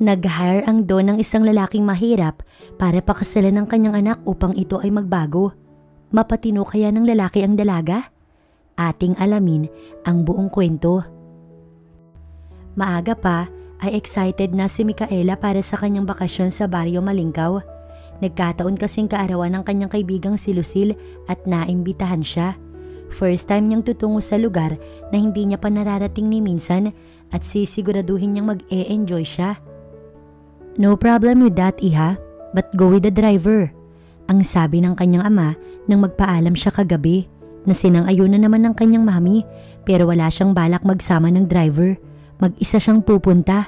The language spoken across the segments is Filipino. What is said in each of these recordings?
Nag-hire ang Don ng isang lalaking mahirap para pakasalan ng kanyang anak upang ito ay magbago. Mapatino kaya ng lalaki ang dalaga? Ating alamin ang buong kwento. Maaga pa ay excited na si Micaela para sa kanyang bakasyon sa Barrio Malingkaw. Nagkataon kasing kaarawan ng kanyang kaibigang si Lucille at naimbitahan siya. First time niyang tutungo sa lugar na hindi niya pa nararating ni minsan at sisiguraduhin niyang mag-e-enjoy siya. "No problem with that, iha, but go with the driver," ang sabi ng kanyang ama nang magpaalam siya kagabi, na sinang-ayunan naman ng kanyang mami pero wala siyang balak magsama ng driver. Mag-isa siyang pupunta.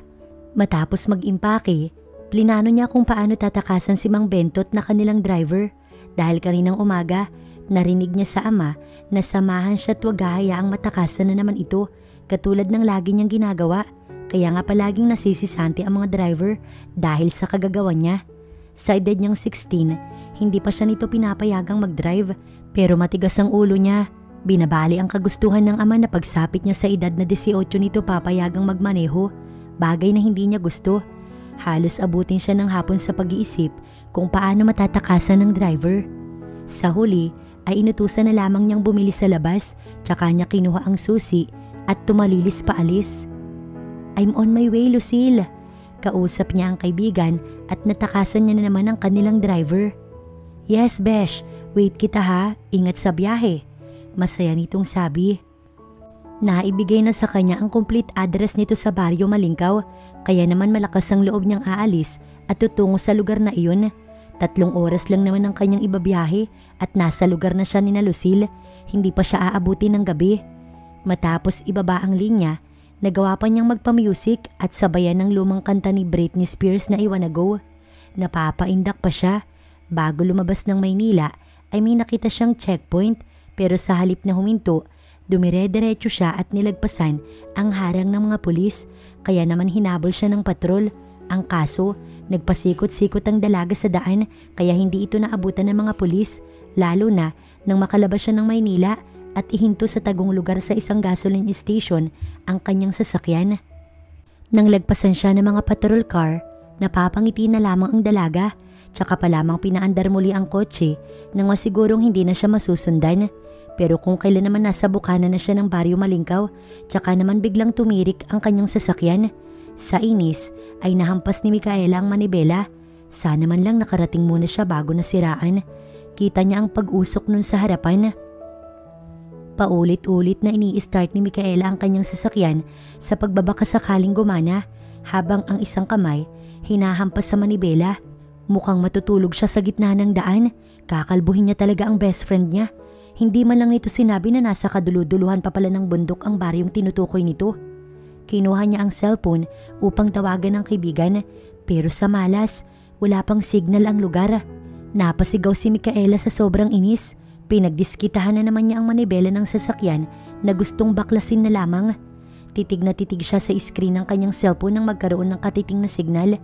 Matapos mag-impake, plinano niya kung paano tatakasan si Mang Bentot na kanilang driver dahil kaninang umaga narinig niya sa ama na samahan siya at huwag hahayaang matakasan na naman ito katulad ng lagi niyang ginagawa. Kaya nga palaging nasisisante ang mga driver dahil sa kagagawa niya. Sa edad niyang 16, hindi pa siya nito pinapayagang mag-drive pero matigas ang ulo niya. Binabali ang kagustuhan ng ama na pagsapit niya sa edad na 18 nito papayagang magmaneho, bagay na hindi niya gusto. Halos abutin siya ng hapon sa pag-iisip kung paano matatakasan ng driver. Sa huli ay inutusan na lamang niyang bumili sa labas tsaka niya kinuha ang susi at tumalilis paalis. "I'm on my way, Lucille." Kausap niya ang kaibigan at natakasan niya na naman ang kanilang driver. "Yes, Besh. Wait kita ha. Ingat sa biyahe." Masaya nitong sabi. Naibigay na sa kanya ang complete address nito sa Barrio Malingkaw, kaya naman malakas ang loob niyang aalis at tutungo sa lugar na iyon. 3 oras lang naman ang kanyang ibabiyahe at nasa lugar na siya ni na Lucille. Hindi pa siya aabutin ng gabi. Matapos ibaba ang linya, nagawa pa niyang magpa-music at sabayan ng lumang kanta ni Britney Spears na "I Wanna Go." Napapaindak pa siya. Bago lumabas ng Maynila ay may nakita siyang checkpoint pero sa halip na huminto, dumire-diretso siya at nilagpasan ang harang ng mga pulis. Kaya naman hinabol siya ng patrol. Ang kaso, nagpasikot-sikot ang dalaga sa daan kaya hindi ito naabutan ng mga pulis, lalo na nang makalabas siya ng Maynila at ihinto sa tagong lugar sa isang gasoline station ang kanyang sasakyan. Nang lagpasan siya ng mga patrol car, napapangiti na lamang ang dalaga, tsaka pa lamang pinaandar muli ang kotse nang masigurong hindi na siya masusundan. Pero kung kailan naman nasa bukana na siya ng Barrio Malingkaw, tsaka naman biglang tumirik ang kanyang sasakyan. Sa inis ay nahampas ni Micaela ang manibela. Sana man lang nakarating muna siya bago nasiraan. Kita niya ang pag-usok nun sa harapan. Paulit-ulit na ini-start ni Micaela ang kanyang sasakyan sa pagbabaka sakaling gumana, habang ang isang kamay hinahampas sa manibela. Mukhang matutulog siya sa gitna ng daan. Kakalbuhin niya talaga ang best friend niya. Hindi man lang nito sinabi na nasa kaduluduluhan pa pala ng bundok ang baryong tinutukoy nito. Kinuha niya ang cellphone upang tawagan ang kaibigan, pero sa malas, wala pang signal ang lugar. Napasigaw si Micaela sa sobrang inis. Pinagdiskitahan na naman niya ang manibela ng sasakyan na gustong baklasin na lamang. Titig na titig siya sa screen ng kanyang cellphone nang magkaroon ng katiting na signal.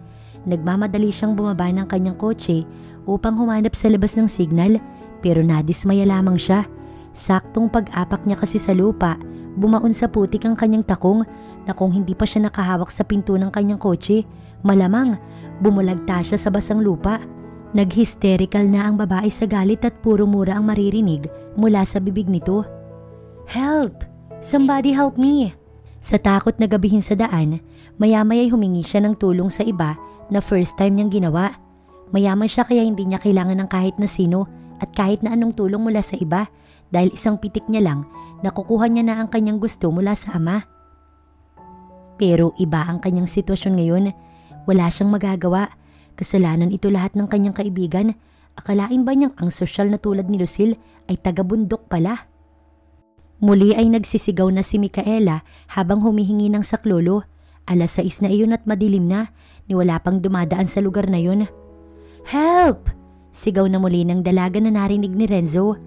Nagmamadali siyang bumaba ng kanyang kotse upang humanap sa labas ng signal, pero nadismaya lamang siya. Saktong pag-apak niya kasi sa lupa, bumaon sa putik ang kanyang takong na kung hindi pa siya nakahawak sa pinto ng kanyang kotse, malamang bumulagta siya sa basang lupa. Nag-hysterical na ang babae sa galit at puro mura ang maririnig mula sa bibig nito. "Help! Somebody help me!" Sa takot na gabihin sa daan, maya-maya'y humingi siya ng tulong sa iba na first time niyang ginawa. Mayaman siya kaya hindi niya kailangan ng kahit na sino at kahit na anong tulong mula sa iba dahil isang pitik niya lang nakukuha niya na ang kanyang gusto mula sa ama. Pero iba ang kanyang sitwasyon ngayon. Wala siyang magagawa. Kasalanan ito lahat ng kanyang kaibigan. Akalain ba niyang ang sosyal na tulad ni Lucille ay taga-bundok pala? Muli ay nagsisigaw na si Micaela habang humihingi ng saklolo. 6:00 na iyon at madilim na, ni wala pang dumadaan sa lugar na yun. "Help!" Sigaw na muli ng dalaga na narinig ni Renzo.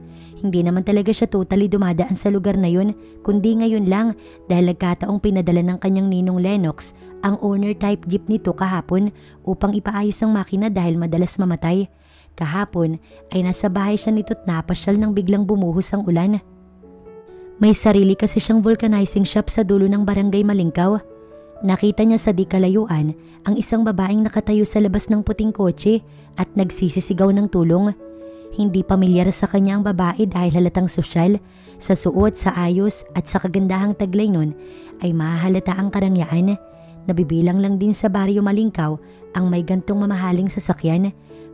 Hindi naman talaga siya totally dumadaan sa lugar na yun, kundi ngayon lang dahil nagkataong pinadala ng kanyang ninong Lennox ang owner type jeep nito kahapon upang ipaayos ang makina dahil madalas mamatay. Kahapon ay nasa bahay siya nito't napasyal nang biglang bumuhos ang ulan. May sarili kasi siyang vulcanizing shop sa dulo ng barangay Malingkaw. Nakita niya sa di kalayuan ang isang babaeng nakatayo sa labas ng puting kotse at nagsisisigaw ng tulong. Hindi pamilyar sa kanya ang babae dahil halatang sosyal, sa suot, sa ayos at sa kagandahang taglay nun ay mahahalata ang karangyaan. Nabibilang lang din sa baryo Malingkaw ang may gantong mamahaling sasakyan.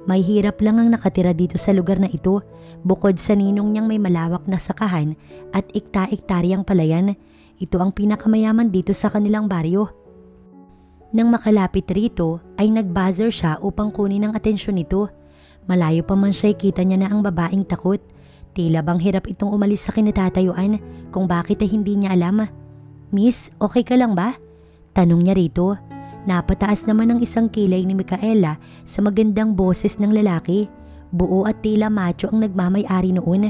May hirap lang ang nakatira dito sa lugar na ito, bukod sa ninong niyang may malawak na sakahan at ikta-iktaryang palayan. Ito ang pinakamayaman dito sa kanilang baryo. Nang makalapit rito ay nag-buzzer siya upang kunin ang atensyon nito. Malayo pa man siya, kita niya na ang babaeng takot. Tila bang hirap itong umalis sa kinatatayuan kung bakit ay hindi niya alam. "Miss, okay ka lang ba?" Tanong niya rito. Napataas naman ang isang kilay ni Micaela sa magandang boses ng lalaki. Buo at tila macho ang nagmamay-ari noon.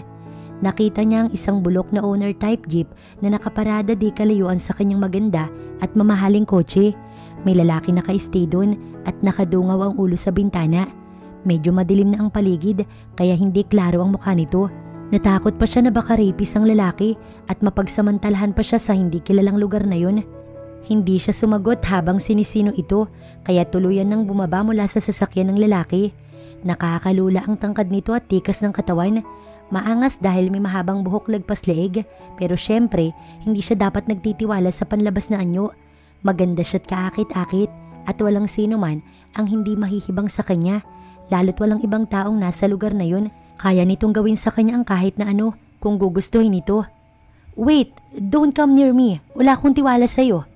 Nakita niya ang isang bulok na owner type jeep na nakaparada di kalayuan sa kanyang maganda at mamahaling kotse. May lalaki naka-stay doon at nakadungaw ang ulo sa bintana. Medyo madilim na ang paligid kaya hindi klaro ang mukha nito. Natakot pa siya na baka rapist ang lalaki at mapagsamantalahan pa siya sa hindi kilalang lugar na yun. Hindi siya sumagot habang sinisino ito kaya tuluyan nang bumaba mula sa sasakyan ng lalaki. Nakakalula ang tangkad nito at tikas ng katawan. Maangas dahil may mahabang buhok lagpas leeg, pero syempre hindi siya dapat nagtitiwala sa panlabas na anyo. Maganda siya't kaakit-akit at walang sino man ang hindi mahihibang sa kanya, lalo't walang ibang taong nasa lugar na yun. Kaya nitong gawin sa kanya ang kahit na ano kung gugustuhin ito. "Wait, don't come near me. Wala akong tiwala sa'yo."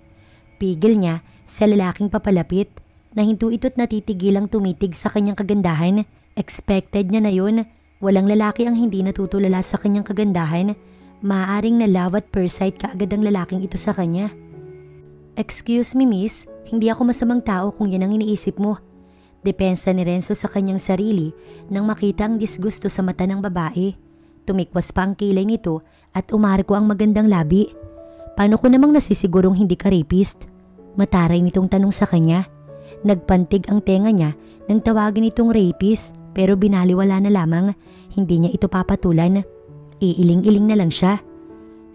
Pigil niya sa lalaking papalapit. Nahinto ito't natitigilang tumitig sa kanyang kagandahan. Expected niya na yun. Walang lalaki ang hindi natutulala sa kanyang kagandahan. Maaaring na love at first sight kaagad ang lalaking ito sa kanya. "Excuse me, miss, hindi ako masamang tao kung yan ang iniisip mo." Depensa ni Renzo sa kanyang sarili nang makita ang disgusto sa mata ng babae. Tumikwas pa ang kilay nito at umarko ang magandang labi. "Paano ko namang nasisigurong hindi ka rapist?" Mataray nitong tanong sa kanya. Nagpantig ang tenga niya nang tawagin itong rapist pero binaliwala na lamang. Hindi niya ito papatulan. Iiling-iling na lang siya.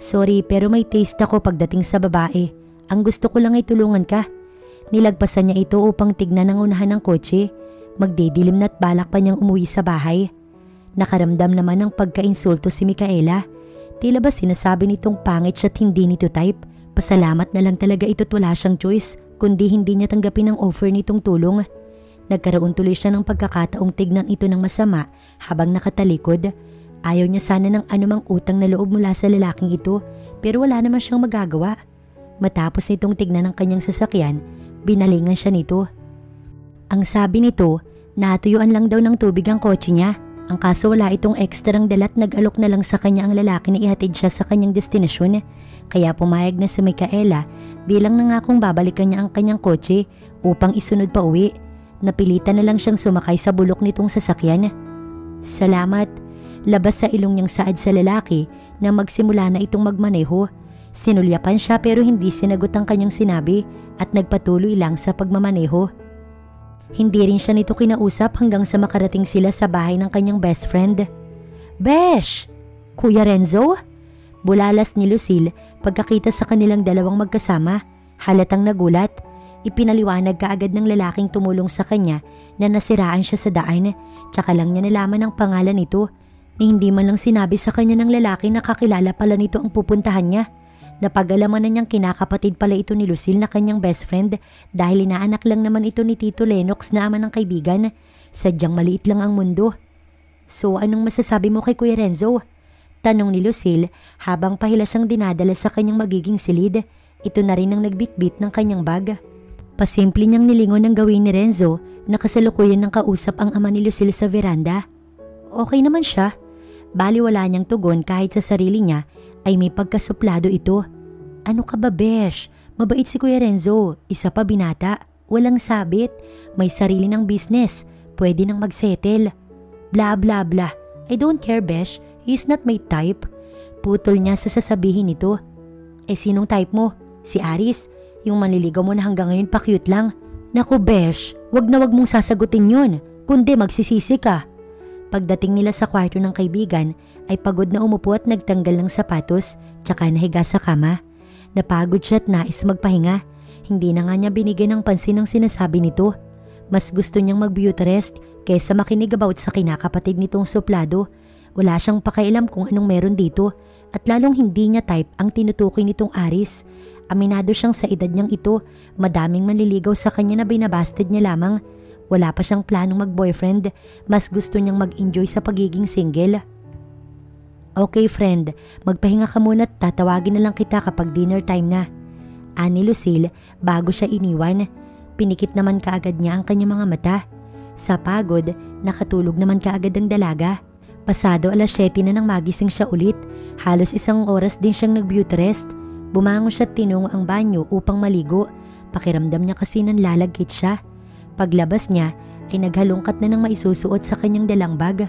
"Sorry pero may taste ako pagdating sa babae. Ang gusto ko lang ay tulungan ka." Nilagpasan niya ito upang tignan ang unahan ng kotse. Magdidilim na't balak pa niyang umuwi sa bahay. Nakaramdam naman ng pagka-insulto si Micaela. Tila ba sinasabi nitong pangit siya't hindi nito type? Pasalamat na lang talaga ito't wala siyang choice, kundi hindi niya tanggapin ang offer nitong tulong. Nagkaroon tuloy siya ng pagkakataong tignan ito ng masama habang nakatalikod. Ayaw niya sana ng anumang utang na loob mula sa lalaking ito, pero wala naman siyang magagawa. Matapos nitong tignan ang kanyang sasakyan, binalingan siya nito. Ang sabi nito, natuyuan lang daw ng tubig ang kotse niya. Ang kaso wala itong ekstrang dalat, nag-alok na lang sa kanya ang lalaki na ihatid siya sa kanyang destinasyon. Kaya pumayag na si Micaela bilang nangakong babalikan niya ang kanyang kotse upang isunod pa uwi. Napilitan na lang siyang sumakay sa bulok nitong sasakyan. "Salamat." Labas sa ilong niyang saad sa lalaki na magsimula na itong magmaneho. Sinulyapan siya pero hindi sinagot ang kanyang sinabi at nagpatuloy lang sa pagmamaneho. Hindi rin siya nito kinausap hanggang sa makarating sila sa bahay ng kanyang best friend. "Besh! Kuya Renzo?" Bulalas ni Lucille pagkakita sa kanilang dalawang magkasama. Halatang nagulat. Ipinaliwanag kaagad ng lalaking tumulong sa kanya na nasiraan siya sa daan. Tsaka lang niya nalaman ang pangalan nito. Ni hindi man lang sinabi sa kanya ng lalaki na kakilala pala nito ang pupuntahan niya. Napag-alaman na niyang kinakapatid pala ito ni Lucille na kanyang best friend dahil inaanak lang naman ito ni Tito Lennox na ama ng kaibigan. Sadyang maliit lang ang mundo. "So anong masasabi mo kay Kuya Renzo?" Tanong ni Lucille habang pahila siyang dinadala sa kanyang magiging silid. Ito na rin ang nagbitbit ng kanyang bag. Pasimple niyang nilingon ang gawin ni Renzo na kasalukuyan ng kausap ang ama ni Lucille sa veranda. Okay naman siya. Bali wala niyang tugon kahit sa sarili niya ay may pagkasuplado ito. "Ano ka ba, Besh? Mabait si Kuya Renzo. Isa pa binata. Walang sabit. May sarili ng business. Pwede nang magsettle. Blah blah blah. I don't care, Besh. He's not my type." Putol niya sa sasabihin nito. Sinong type mo? Si Aris? Yung manliligaw mo na hanggang ngayon pa cute lang. "Naku, Besh. Wag na wag mong sasagutin yun. Kundi magsisisi ka." Pagdating nila sa kwarto ng kaibigan ay pagod na umupo at nagtanggal ng sapatos tsaka nahiga sa kama. Napagod siya at nais magpahinga. Hindi na nga niya binigyan ng pansin ang sinasabi nito. Mas gusto niyang mag-beauty rest kaysa makinig about sa kinakapatid nitong suplado. Wala siyang pakialam kung anong meron dito at lalong hindi niya type ang tinutukoy nitong Aris. Aminado siyang sa edad niyang ito, madaming manliligaw sa kanya na binabasted niya lamang. Wala pa siyang planong mag-boyfriend, mas gusto niyang mag-enjoy sa pagiging single. Okay friend, magpahinga ka muna at tatawagin na lang kita kapag dinner time na. Ani Lucille bago siya iniwan. Pinikit naman kaagad niya ang kanyang mga mata. Sa pagod, nakatulog naman kaagad ang dalaga. Pasado 7:00 na nang magising siya ulit. Halos 1 oras din siyang nag-beauty rest. Bumangon siya at tinungo ang banyo upang maligo. Pakiramdam niya kasi nanlalagkit siya. Paglabas niya ay naghalongkat na ng maisusuot sa kanyang dalang bag.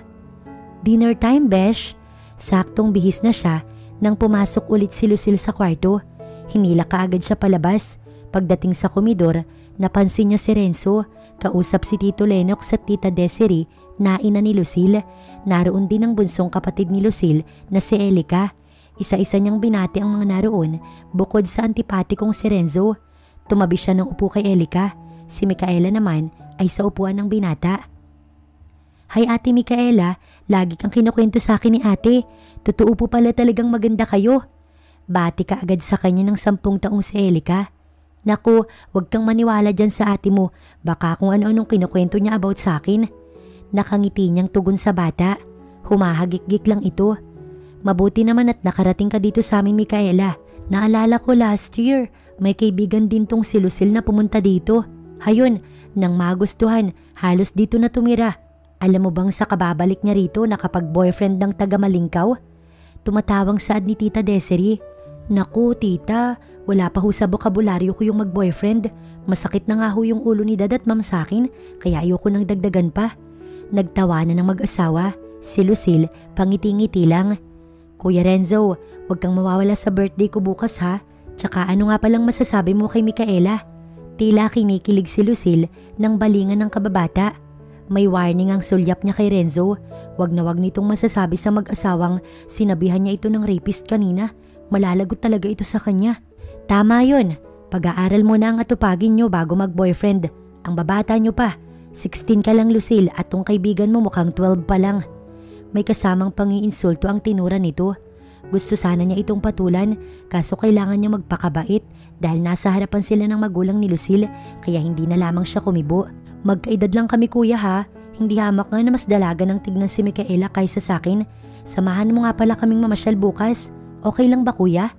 Dinner time, besh! Saktong bihis na siya nang pumasok ulit si Lucille sa kwarto. Hinila kaagad siya palabas. Pagdating sa komedor, napansin niya si Renzo. Kausap si Tito Lennox at Tita Desiree na ina ni Lucille. Naroon din ang bunsong kapatid ni Lucille na si Elica. Isa-isa niyang binati ang mga naroon bukod sa antipatikong si Renzo. Tumabi siya ng upo kay Elica. Si Micaela naman ay sa upuan ng binata. Hi Ate Micaela, lagi kang kinukwento sa akin ni ate. Totoo po pala talagang maganda kayo. Bati ka agad sa kanya ng 10 taong si Elica. Naku, wag kang maniwala dyan sa ate mo. Baka kung ano-anong kinukwento niya about sa akin. Nakangiti niyang tugon sa bata. Humahagik-gik lang ito. Mabuti naman at nakarating ka dito sa amin, Micaela. Naalala ko last year, may kaibigan din tong si Lucille na pumunta dito. Hayun, nang magustuhan, halos dito na tumira. Alam mo bang sa kababalik niya rito nakapag-boyfriend ng taga Malingkaw? Tumatawang saad ni Tita Desiree. Naku, tita, wala pa ho sa bokabularyo ko yung mag-boyfriend. Masakit na nga ho yung ulo ni Dad at Ma'am sa akin, kaya ayoko nang dagdagan pa. Nagtawanan ng mag-asawa. Si Lucille, pangiti-ngiti lang. Kuya Renzo, huwag kang mawawala sa birthday ko bukas ha. Tsaka ano nga palang masasabi mo kay Micaela? Tila kinikilig si Lucille ng balingan ng kababata. May warning ang sulyap niya kay Renzo. Wag na wag nitong masasabi sa mag-asawang sinabihan niya ito ng rapist kanina. Malalagot talaga ito sa kanya. Tama yun. Pag-aaral mo na ang atupagin niyo bago mag-boyfriend. Ang babata niyo pa. 16 ka lang Lucille at tong kaibigan mo mukhang 12 pa lang. May kasamang pangiinsulto ang tinura nito. Gusto sana niya itong patulan kaso kailangan niya magpakabait dahil nasa harapan sila ng magulang ni Lucille kaya hindi na lamang siya kumibo. Magkaedad lang kami kuya ha. Hindi hamak nga na mas dalaga ng tignan si Micaela kaysa sa akin. Samahan mo nga pala kaming mamasyal bukas. Okay lang ba kuya?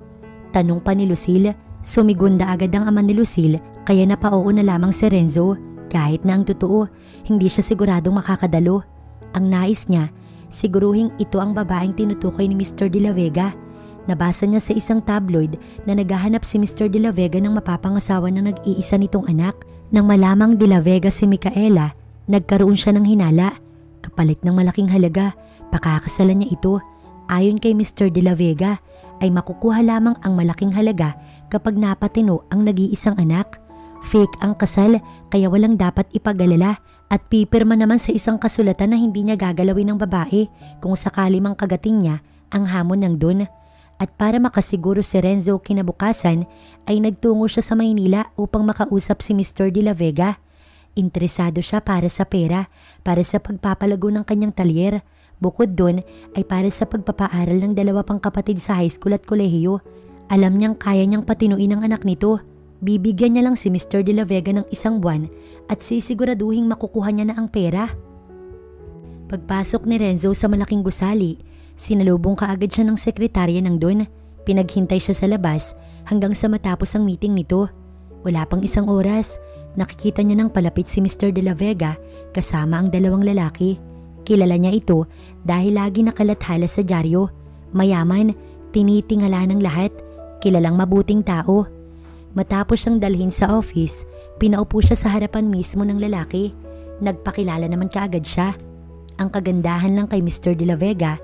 Tanong pa ni Lucille. Sumigunda agad ang ama ni Lucille kaya napaoo na lamang si Renzo. Kahit na ang totoo, hindi siya siguradong makakadalo. Ang nais niya, siguruhing ito ang babaeng tinutukoy ni Mr. De La Vega. Nabasa niya sa isang tabloid na naghahanap si Mr. De La Vega ng mapapangasawa ng nag-iisa nitong anak. Nang malamang De La Vega si Micaela, nagkaroon siya ng hinala. Kapalit ng malaking halaga, pakakasalan niya ito. Ayon kay Mr. De La Vega, ay makukuha lamang ang malaking halaga kapag napatino ang nag-iisang anak. Fake ang kasal kaya walang dapat ipag-alala at pipirma naman sa isang kasulatan na hindi niya gagalawin ng babae kung sakali mang kagating niya ang hamon ng dun. At para makasiguro si Renzo kinabukasan ay nagtungo siya sa Maynila upang makausap si Mr. De La Vega. Interesado siya para sa pera, para sa pagpapalago ng kanyang talyer. Bukod dun ay para sa pagpapaaral ng 2 pang kapatid sa high school at kolehiyo. Alam niyang kaya niyang patinuin ang anak nito. Bibigyan niya lang si Mr. De La Vega ng 1 buwan at sisiguraduhing makukuha niya na ang pera. Pagpasok ni Renzo sa malaking gusali, sinalubong kaagad siya ng sekretarya ng doon. Pinaghintay siya sa labas hanggang sa matapos ang meeting nito. Wala pang 1 oras, nakikita niya nang palapit si Mr. De La Vega kasama ang 2 lalaki. Kilala niya ito dahil lagi nakalathala sa dyaryo. Mayaman, tinitingala ng lahat, kilalang mabuting tao. Matapos siyang dalhin sa office, pinaupo siya sa harapan mismo ng lalaki. Nagpakilala naman kaagad siya. Ang kagandahan lang kay Mr. De La Vega,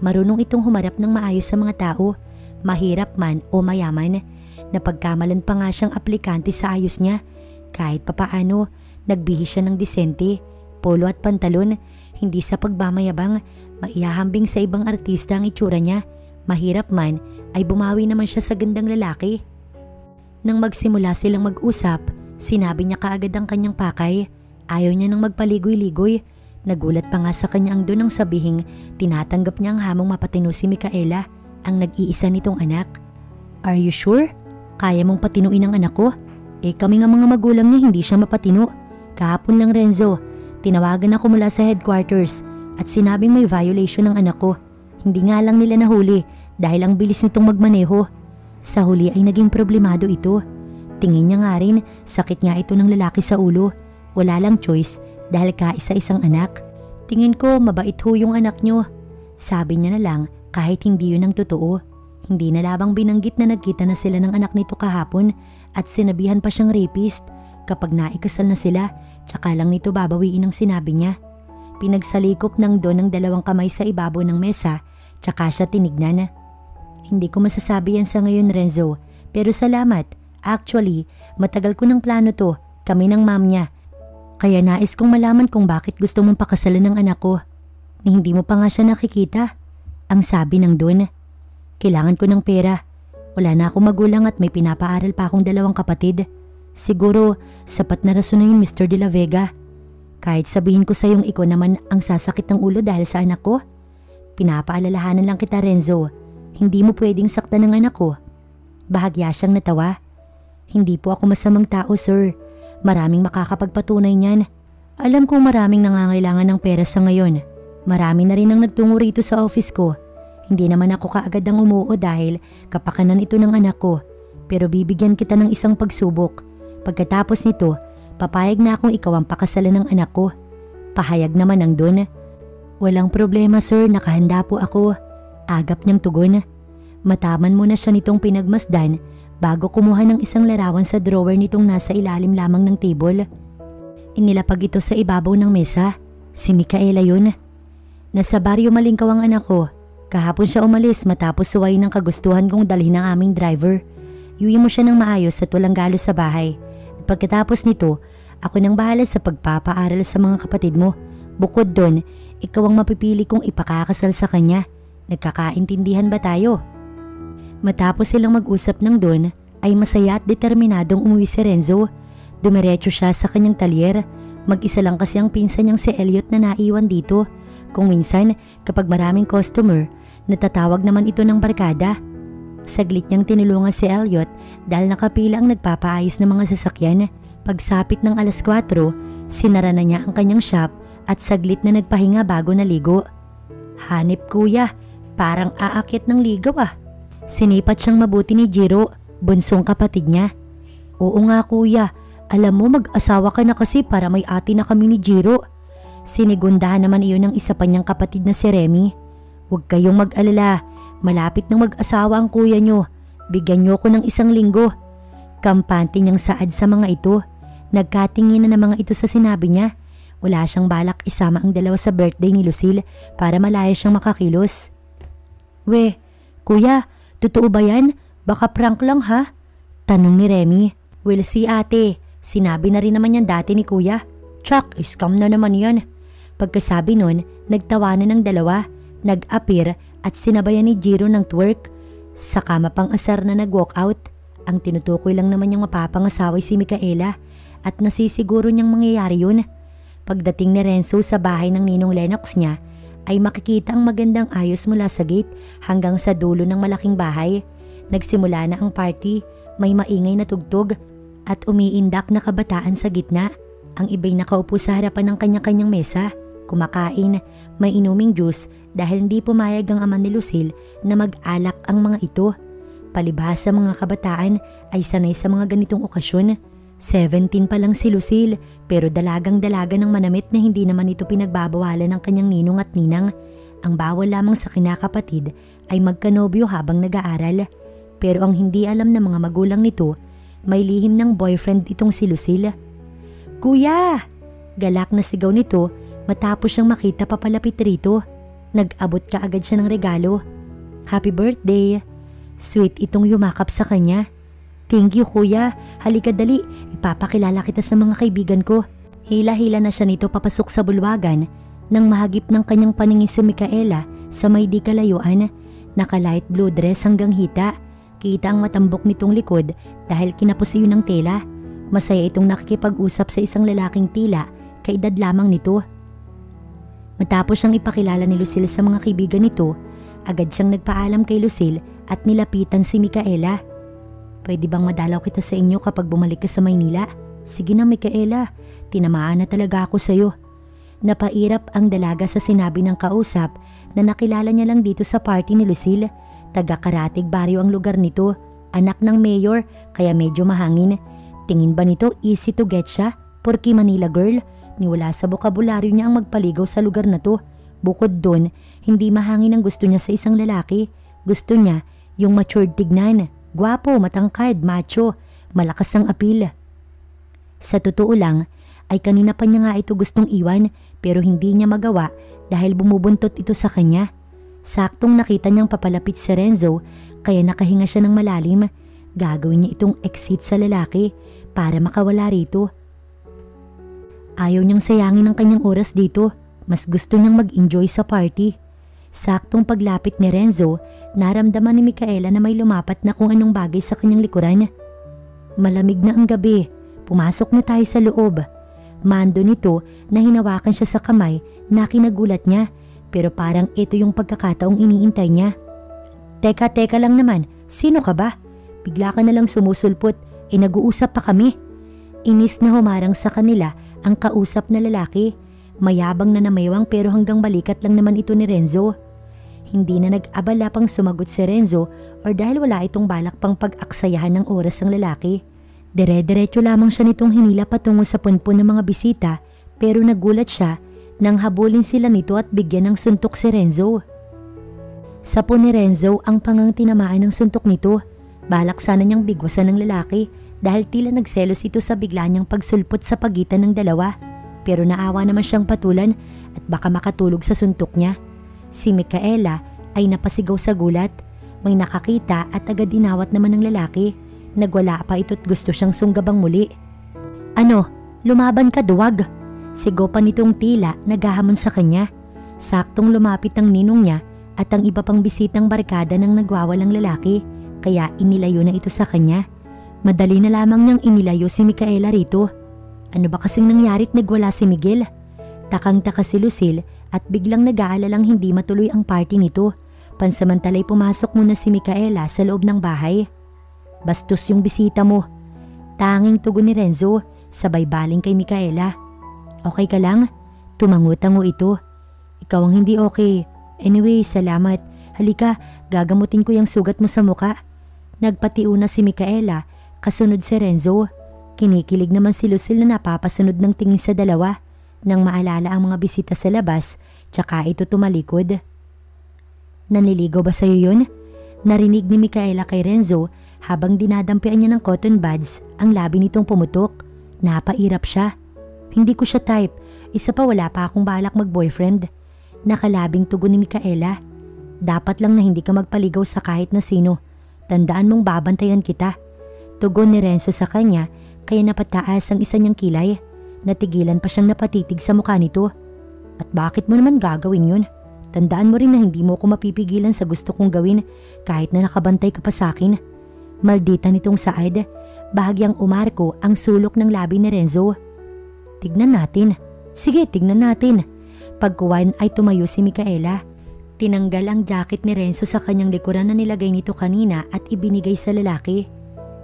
marunong itong humarap ng maayos sa mga tao, mahirap man o mayaman. Napagkamalan pa nga siyang aplikante sa ayos niya. Kahit papaano, nagbihis siya ng disente, polo at pantalon, hindi sa pagmamayabang, maihahambing sa ibang artista ang itsura niya. Mahirap man, ay bumawi naman siya sa gandang lalaki. Nang magsimula silang mag-usap, sinabi niya kaagad ang kanyang pakay. Ayaw niya nang magpaligoy-ligoy. Nagulat pa nga sa kanya ang doon ang sabihing tinatanggap niya ang hamong mapatino si Micaela, ang nag-iisa nitong anak. Are you sure? Kaya mong patinuin ang anak ko? Kami nga mga magulang niya hindi siya mapatino. Kahapon lang Renzo, tinawagan ako mula sa headquarters at sinabing may violation ng anak ko. Hindi nga lang nila nahuli dahil ang bilis nitong magmaneho. Sa huli ay naging problemado ito. Tingin niya nga rin sakit nga ito ng lalaki sa ulo. Wala lang choice dahil kaisa-isang anak. Tingin ko mabait ho yung anak nyo. Sabi niya na lang kahit hindi yun ang totoo. Hindi na labang binanggit na nagkita na sila ng anak nito kahapon at sinabihan pa siyang rapist. Kapag naikasal na sila, tsaka lang nito babawiin ang sinabi niya. Pinagsalikop ng Don ng dalawang kamay sa ibabaw ng mesa, tsaka siya tinignan. Hindi ko masasabi yan sa ngayon Renzo, pero salamat. Actually, matagal ko ng plano to, kami ng mom niya. Kaya nais kong malaman kung bakit gusto mong pakasalan ng anak ko. Ni hindi mo pa nga siya nakikita. Ang sabi ng Don. Kailangan ko ng pera. Wala na akong magulang at may pinapaaral pa akong dalawang kapatid. Siguro, sapat na rason na yun Mr. De La Vega. Kahit sabihin ko sa iyong ikaw naman ang sasakit ng ulo dahil sa anak ko. Pinapaalalahanan lang kita Renzo. Hindi mo pwedeng saktan ng anak ko. Bahagya siyang natawa. Hindi po ako masamang tao sir. Maraming makakapagpatunay niyan. Alam kong maraming nangangailangan ng pera sa ngayon. Marami na rin ang nagtungo rito sa office ko. Hindi naman ako kaagad ang umuo dahil kapakanan ito ng anak ko. Pero bibigyan kita ng isang pagsubok. Pagkatapos nito, papayag na akong ikaw ang pakasalan ng anak ko. Pahayag naman ang Don. Walang problema sir, nakahanda po ako. Agap niyang tugon. Mataman mo na siya nitong pinagmasdan bago kumuha ng isang larawan sa drawer nitong nasa ilalim lamang ng table. Inilapag ito sa ibabaw ng mesa. Si Micaela yun. Nasa baryo Malingkaw ang anak ko. Kahapon siya umalis matapos suwayin ng kagustuhan kong dalhin ng aming driver. Iuwi mo siya ng maayos at walang galos sa bahay. At pagkatapos nito, ako nang bahala sa pagpapaaral sa mga kapatid mo. Bukod doon, ikaw ang mapipili kong ipakakasal sa kanya. Nagkakaintindihan ba tayo? Matapos silang mag-usap ng Don, ay masaya at determinadong umuwi si Renzo. Dumiretso siya sa kanyang talyer. Mag-isa lang kasi ang pinsan niyang si Elliot na naiwan dito. Kung minsan, kapag maraming customer, natatawag naman ito ng barkada. Saglit niyang tinulungan si Elliot dahil nakapila ang nagpapaayos ng mga sasakyan. Pagsapit ng alas 4, sinara na niya ang kanyang shop at saglit na nagpahinga bago naligo. Hanip kuya, parang aakyat ng ligaw ah. Sinipat siyang mabuti ni Jiro, bunsong kapatid niya. Oo nga kuya, alam mo mag-asawa ka na kasi para may ate na kami ni Jiro. Sinigundahan naman iyon ng isa pa niyang kapatid na si Remy. Huwag kayong mag-alala, malapit nang mag-asawa ang kuya niyo. Bigyan niyo ko ng 1 linggo. Kampante niyang saad sa mga ito. Nagkatingin na mga ito sa sinabi niya. Wala siyang balak isama ang dalawa sa birthday ni Lucille para malaya siyang makakilos. We, kuya, totoo ba yan? Baka prank lang ha? Tanong ni Remy. We'll see ate, sinabi na rin naman yan dati ni kuya. Tsak, scam na naman yan. Pagkasabi nun, nagtawanan ng dalawa, nag-appear at sinabayan ni Jiro ng twerk. Saka mapang-asar na nag-walk out. Ang tinutukoy lang naman niyang mapapangasaway si Micaela at nasisiguro niyang mangyayari yun. Pagdating ni Renzo sa bahay ng ninong Lennox niya, ay makikita ang magandang ayos mula sa gate hanggang sa dulo ng malaking bahay. Nagsimula na ang party, may maingay na tugtog at umiindak na kabataan sa gitna. Ang iba'y nakaupo sa harapan ng kanya-kanyang mesa, kumakain, may inuming juice dahil hindi pumayag ang ama ni Lucille na mag-alak ang mga ito. Palibhas sa mga kabataan ay sanay sa mga ganitong okasyon. 17 pa lang si Lucille pero dalagang-dalaga ng manamit na hindi naman ito pinagbabawalan ng kanyang ninong at ninang. Ang bawal lamang sa kinakapatid ay magkanobyo habang nag-aaral. Pero ang hindi alam ng mga magulang nito, may lihim ng boyfriend itong si Lucille. Kuya! Galak na sigaw nito matapos siyang makita papalapit rito. Nag-abot ka agad siya ng regalo. Happy birthday! Sweet itong yumakap sa kanya. Thank you kuya, halika dali, ipapakilala kita sa mga kaibigan ko. Hila-hila na siya nito papasok sa bulwagan nang mahagip ng kanyang paningin si Micaela sa may di kalayuan. Naka light blue dress hanggang hita. Kita ang matambok nitong likod dahil kinapos iyon ng tela. Masaya itong nakikipag-usap sa isang lalaking tila kaedad lamang nito. Matapos siyang ipakilala ni Lucille sa mga kaibigan nito, agad siyang nagpaalam kay Lucille at nilapitan si Micaela. Pwede bang madalaw kita sa inyo kapag bumalik ka sa Maynila? Sige na Micaela, tinamaan na talaga ako sa iyo. Napairap ang dalaga sa sinabi ng kausap na nakilala niya lang dito sa party ni Lucille. Taga-Karatig baryo ang lugar nito, anak ng mayor kaya medyo mahangin. Tingin ba nito easy to get siya? Porky Manila girl, niwala sa bokabularyo niya ang magpaligaw sa lugar na to. Bukod doon, hindi mahangin ang gusto niya sa isang lalaki. Gusto niya yung matured tignan, gwapo, matangkad, macho, malakas ang apil. Sa totoo lang, ay kanina pa niya nga ito gustong iwan pero hindi niya magawa dahil bumubuntot ito sa kanya. Saktong nakita niyang papalapit si Renzo kaya nakahinga siya ng malalim. Gagawin niya itong exit sa lalaki para makawala rito. Ayaw niyang sayangin ang kanyang oras dito. Mas gusto niyang mag-enjoy sa party. Saktong paglapit ni Renzo, naramdaman ni Micaela na may lumapat na kung anong bagay sa kanyang likuran. Malamig na ang gabi. Pumasok na tayo sa loob. Mando nito na hinawakan siya sa kamay na kinagulat niya pero parang ito yung pagkakataong iniintay niya. Teka lang naman, sino ka ba? Bigla ka na lang sumusulpot, nag-uusap pa kami. Inis na humarang sa kanila ang kausap na lalaki. Mayabang na namayawang pero hanggang balikat lang naman ito ni Renzo. Hindi na nag-abala pang sumagot si Renzo or dahil wala itong balak pang pag-aksayahan ng oras ng lalaki. Dire-diretso lamang siya nitong hinila patungo sa punpun ng mga bisita pero nagulat siya nang habulin sila nito at bigyan ng suntok si Renzo. Sa po ni Renzo ang pangang tinamaan ng suntok nito. Balak sana niyang bigwasan ng lalaki dahil tila nagselos ito sa bigla niyang pagsulpot sa pagitan ng dalawa. Pero naawa naman siyang patulan at baka makatulog sa suntok niya. Si Micaela ay napasigaw sa gulat. May nakakita at agad dinawat naman ng lalaki. Nagwala pa ito't gusto siyang sunggabang muli. Ano? Lumaban ka duwag? Sigaw pa nitong tila naghahamon sa kanya. Saktong lumapit ang ninong niya at ang iba pang bisitang barkada ng nagwawalang lalaki kaya inilayo na ito sa kanya. Madali na lamang niyang inilayo si Micaela rito. Ano ba kasing nangyarit nagwala si Miguel? Takang-taka si Lucille at biglang nag-aalalang hindi matuloy ang party nito. Pansamantalay pumasok muna si Micaela sa loob ng bahay. Bastos yung bisita mo. Tanging tugon ni Renzo, sabay baling kay Micaela. Okay ka lang? Tumango-tango ito. Ikaw ang hindi okay. Anyway, salamat. Halika, gagamutin ko yung sugat mo sa muka. Nagpatiuna si Micaela, kasunod si Renzo. Kinikilig naman si Lucille na napapasunod ng tingin sa dalawa. Nang maalala ang mga bisita sa labas, tsaka ito tumalikod. Naniligaw ba sa'yo yun? Narinig ni Micaela kay Renzo habang dinadampian niya ng cotton buds ang labi nitong pumutok. Napairap siya. Hindi ko siya type. Isa pa wala pa akong balak mag-boyfriend. Nakalabing tugon ni Micaela. Dapat lang na hindi ka magpaligaw sa kahit na sino. Tandaan mong babantayan kita. Tugon ni Renzo sa kanya kaya napataas ang isa niyang kilay. Natigilan pa siyang napatitig sa mukha nito. At bakit mo naman gagawin yun? Tandaan mo rin na hindi mo ako mapipigilan sa gusto kong gawin kahit na nakabantay ka pa sa akin. Maldita nitong Saad. Bahagyang umarko ang sulok ng labi ni Renzo. Tignan natin. Sige, tignan natin. Pagkuwan ay tumayo si Micaela. Tinanggal ang jacket ni Renzo sa kanyang likuran na nilagay nito kanina at ibinigay sa lalaki.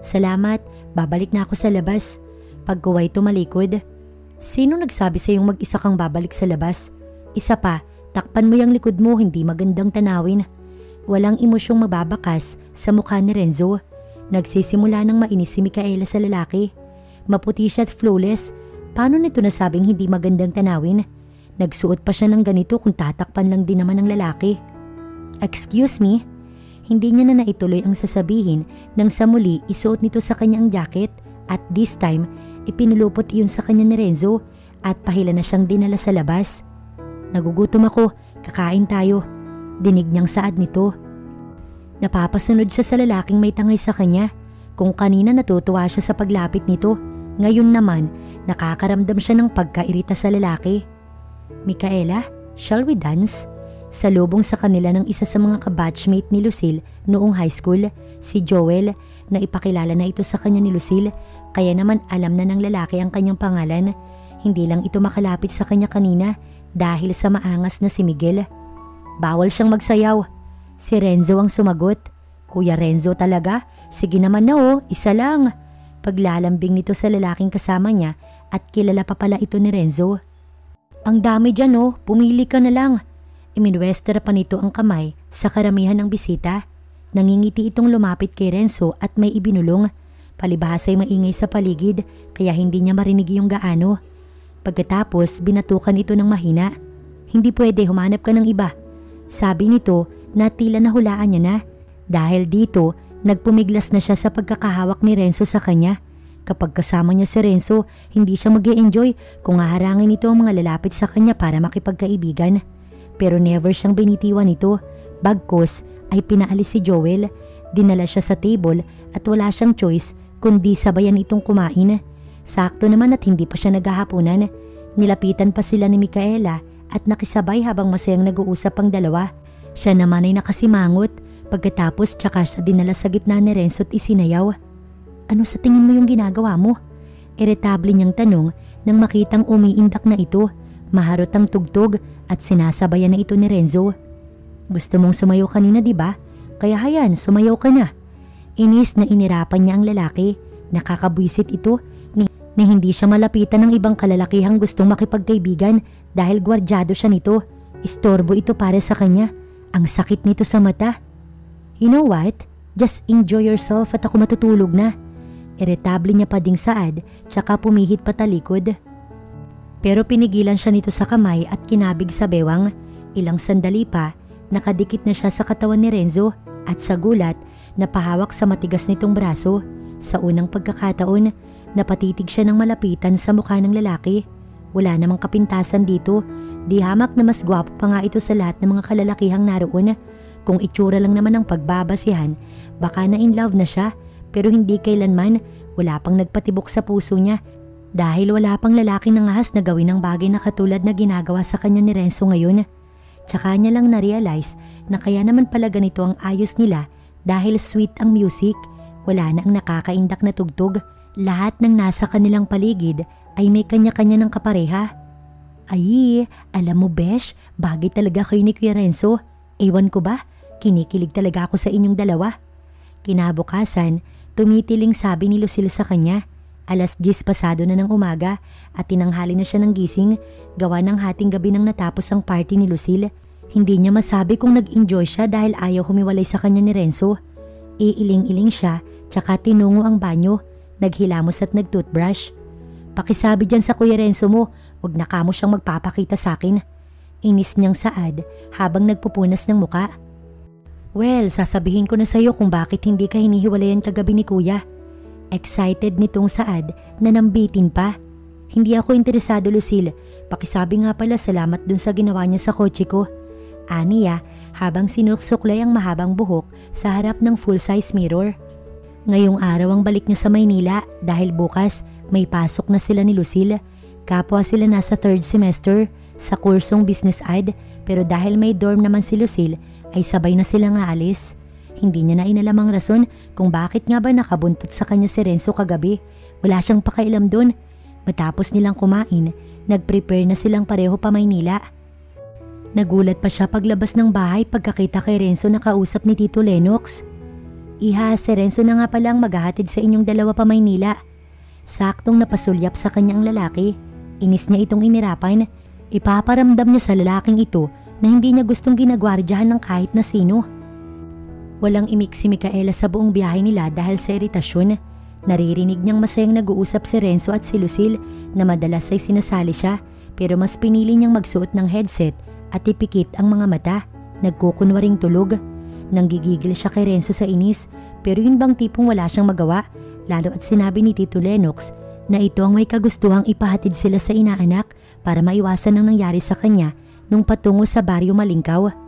Salamat, babalik na ako sa labas. Pagkuway tumalikod. Sino nagsabi sa iyong mag-isa kang babalik sa labas? Isa pa, takpan mo yung likod mo, hindi magandang tanawin. Walang emosyong mababakas sa mukha ni Renzo. Nagsisimula ng mainis si Micaela sa lalaki. Maputi siya at flawless. Paano nito nasabing hindi magandang tanawin? Nagsuot pa siya ng ganito kung tatakpan lang din naman ng lalaki. Excuse me? Hindi niya na naituloy ang sasabihin nang sa muli isuot nito sa kanya ang jacket at this time ipinulupot iyon sa kanya ni Renzo at pahila na siyang dinala sa labas. Nagugutom ako, kakain tayo. Dinig niyang Saad nito. Napapasunod siya sa lalaking may tangay sa kanya. Kung kanina natutuwa siya sa paglapit nito, ngayon naman nakakaramdam siya ng pagkairita sa lalaki. Micaela, shall we dance? Salubong sa kanila ng isa sa mga kabatchmate ni Lucille noong high school, si Joel, na ipakilala na ito sa kanya ni Lucille, kaya naman alam na ng lalaki ang kanyang pangalan. Hindi lang ito makalapit sa kanya kanina dahil sa maangas na si Miguel. Bawal siyang magsayaw. Si Renzo ang sumagot. Kuya Renzo talaga? Sige naman na isa lang. Paglalambing nito sa lalaking kasama niya at kilala pa pala ito ni Renzo. Ang dami dyan pumili ka na lang. Iminwester pa nito ang kamay sa karamihan ng bisita. Nangingiti itong lumapit kay Renzo at may ibinulong. Palibhas ay maingay sa paligid kaya hindi niya marinig yung gaano. Pagkatapos binatukan ito ng mahina. Hindi pwede, humanap ka ng iba. Sabi nito na tila nahulaan niya na. Dahil dito, nagpumiglas na siya sa pagkakahawak ni Renzo sa kanya. Kapag kasama niya si Renzo, hindi siya mag-e-enjoy kung haharangin ito ang mga lalapit sa kanya para makipagkaibigan. Pero never siyang binitiwan nito. Bagkus ay pinaalis si Joel. Dinala siya sa table at wala siyang choice kundi sabayan itong kumain. Sakto naman at hindi pa siya naghahaponan. Nilapitan pa sila ni Micaela at nakisabay habang masayang nag-uusap ang dalawa. Siya naman ay nakasimangot. Pagkatapos tsaka siya dinala sa gitna ni Renzo at isinayaw. Ano sa tingin mo yung ginagawa mo? Iritable niyang tanong nang makitang umiindak na ito. Maharot ang tugtog at sinasabayan na ito ni Renzo. Gusto mong sumayaw kanina, di ba? Kaya hayan, sumayaw ka na. Inis na inirapan niya ang lalaki. Nakakabwisit ito na hindi siya malapitan ng ibang kalalakihang gustong makipagkaibigan dahil gwardyado siya nito. Istorbo ito para sa kanya. Ang sakit nito sa mata. You know what? Just enjoy yourself at ako matutulog na. Iritable niya pa ding saad tsaka pumihit patalikod. Pero pinigilan siya nito sa kamay at kinabig sa bewang. Ilang sandali pa, nakadikit na siya sa katawan ni Renzo at sa gulat, napahawak sa matigas nitong braso. Sa unang pagkakataon, napatitig siya ng malapitan sa mukha ng lalaki. Wala namang kapintasan dito, di hamak na mas gwapo pa nga ito sa lahat ng mga kalalakihang naroon. Kung itsura lang naman ang pagbabasihan, baka na in love na siya, pero hindi kailanman, wala pang nagpatibok sa puso niya. Dahil wala pang lalaki nangahas na gawin ang bagay na katulad na ginagawa sa kanya ni Renzo ngayon. Tsaka niya lang na-realize na kaya naman pala ganito ang ayos nila dahil sweet ang music. Wala na ang nakakaindak na tugtog. Lahat ng nasa kanilang paligid ay may kanya-kanya ng kapareha. Ay, alam mo besh, bagay talaga kayo ni Kuya Renzo. Ewan ko ba, kinikilig talaga ako sa inyong dalawa. Kinabukasan, tumitiling sabi ni Lucille sa kanya. 10:00 pasado na ng umaga at tinanghali na siya ng gising, gawa ng hating gabi nang natapos ang party ni Lucille. Hindi niya masabi kung nag-enjoy siya dahil ayaw humiwalay sa kanya ni Renzo. Iiling-iling siya, tsaka tinungo ang banyo, naghilamos at nag-toothbrush. Pakisabi dyan sa Kuya Renzo mo, wag na kamo siyang magpapakita sa akin. Inis niyang saad habang nagpupunas ng muka. Well, sasabihin ko na sa'yo kung bakit hindi ka hinihiwalayan kagabi ni Kuya. Excited nitong saad na nambitin pa. Hindi ako interesado, Lucille. Pakisabi nga pala salamat dun sa ginawa niya sa kotse ko. Aniya habang sinusuklay ang mahabang buhok sa harap ng full-size mirror. Ngayong araw ang balik niya sa Maynila dahil bukas may pasok na sila ni Lucille. Kapwa sila nasa 3rd semester sa kursong business ad, pero dahil may dorm naman si Lucille ay sabay na sila nga alis. Hindi niya na inalam ang rason kung bakit nga ba nakabuntot sa kanya si Renzo kagabi. Wala siyang pakailam doon. Matapos nilang kumain, nag-prepare na silang pareho pa Maynila. Nagulat pa siya paglabas ng bahay pagkakita kay Renzo na kausap ni Tito Lennox. Iha, si Renzo na nga palang maghahatid sa inyong dalawa pa Maynila. Saktong napasulyap sa kanyang lalaki. Inis niya itong inirapan. Ipaparamdam niya sa lalaking ito na hindi niya gustong ginagwardyahan ng kahit na sino. Walang imik si Micaela sa buong biyahe nila dahil sa iritasyon. Naririnig niyang masayang nag-uusap si Renzo at si Lucille na madalas ay sinasali siya, pero mas pinili niyang magsuot ng headset at ipikit ang mga mata. Nagkukunwaring tulog. Nanggigigil siya kay Renzo sa inis, pero yun bang tipong wala siyang magawa, lalo at sinabi ni Tito Lennox na ito ang may kagustuhang ipahatid sila sa inaanak para maiwasan ang nangyari sa kanya nung patungo sa Baryo Malingkaw.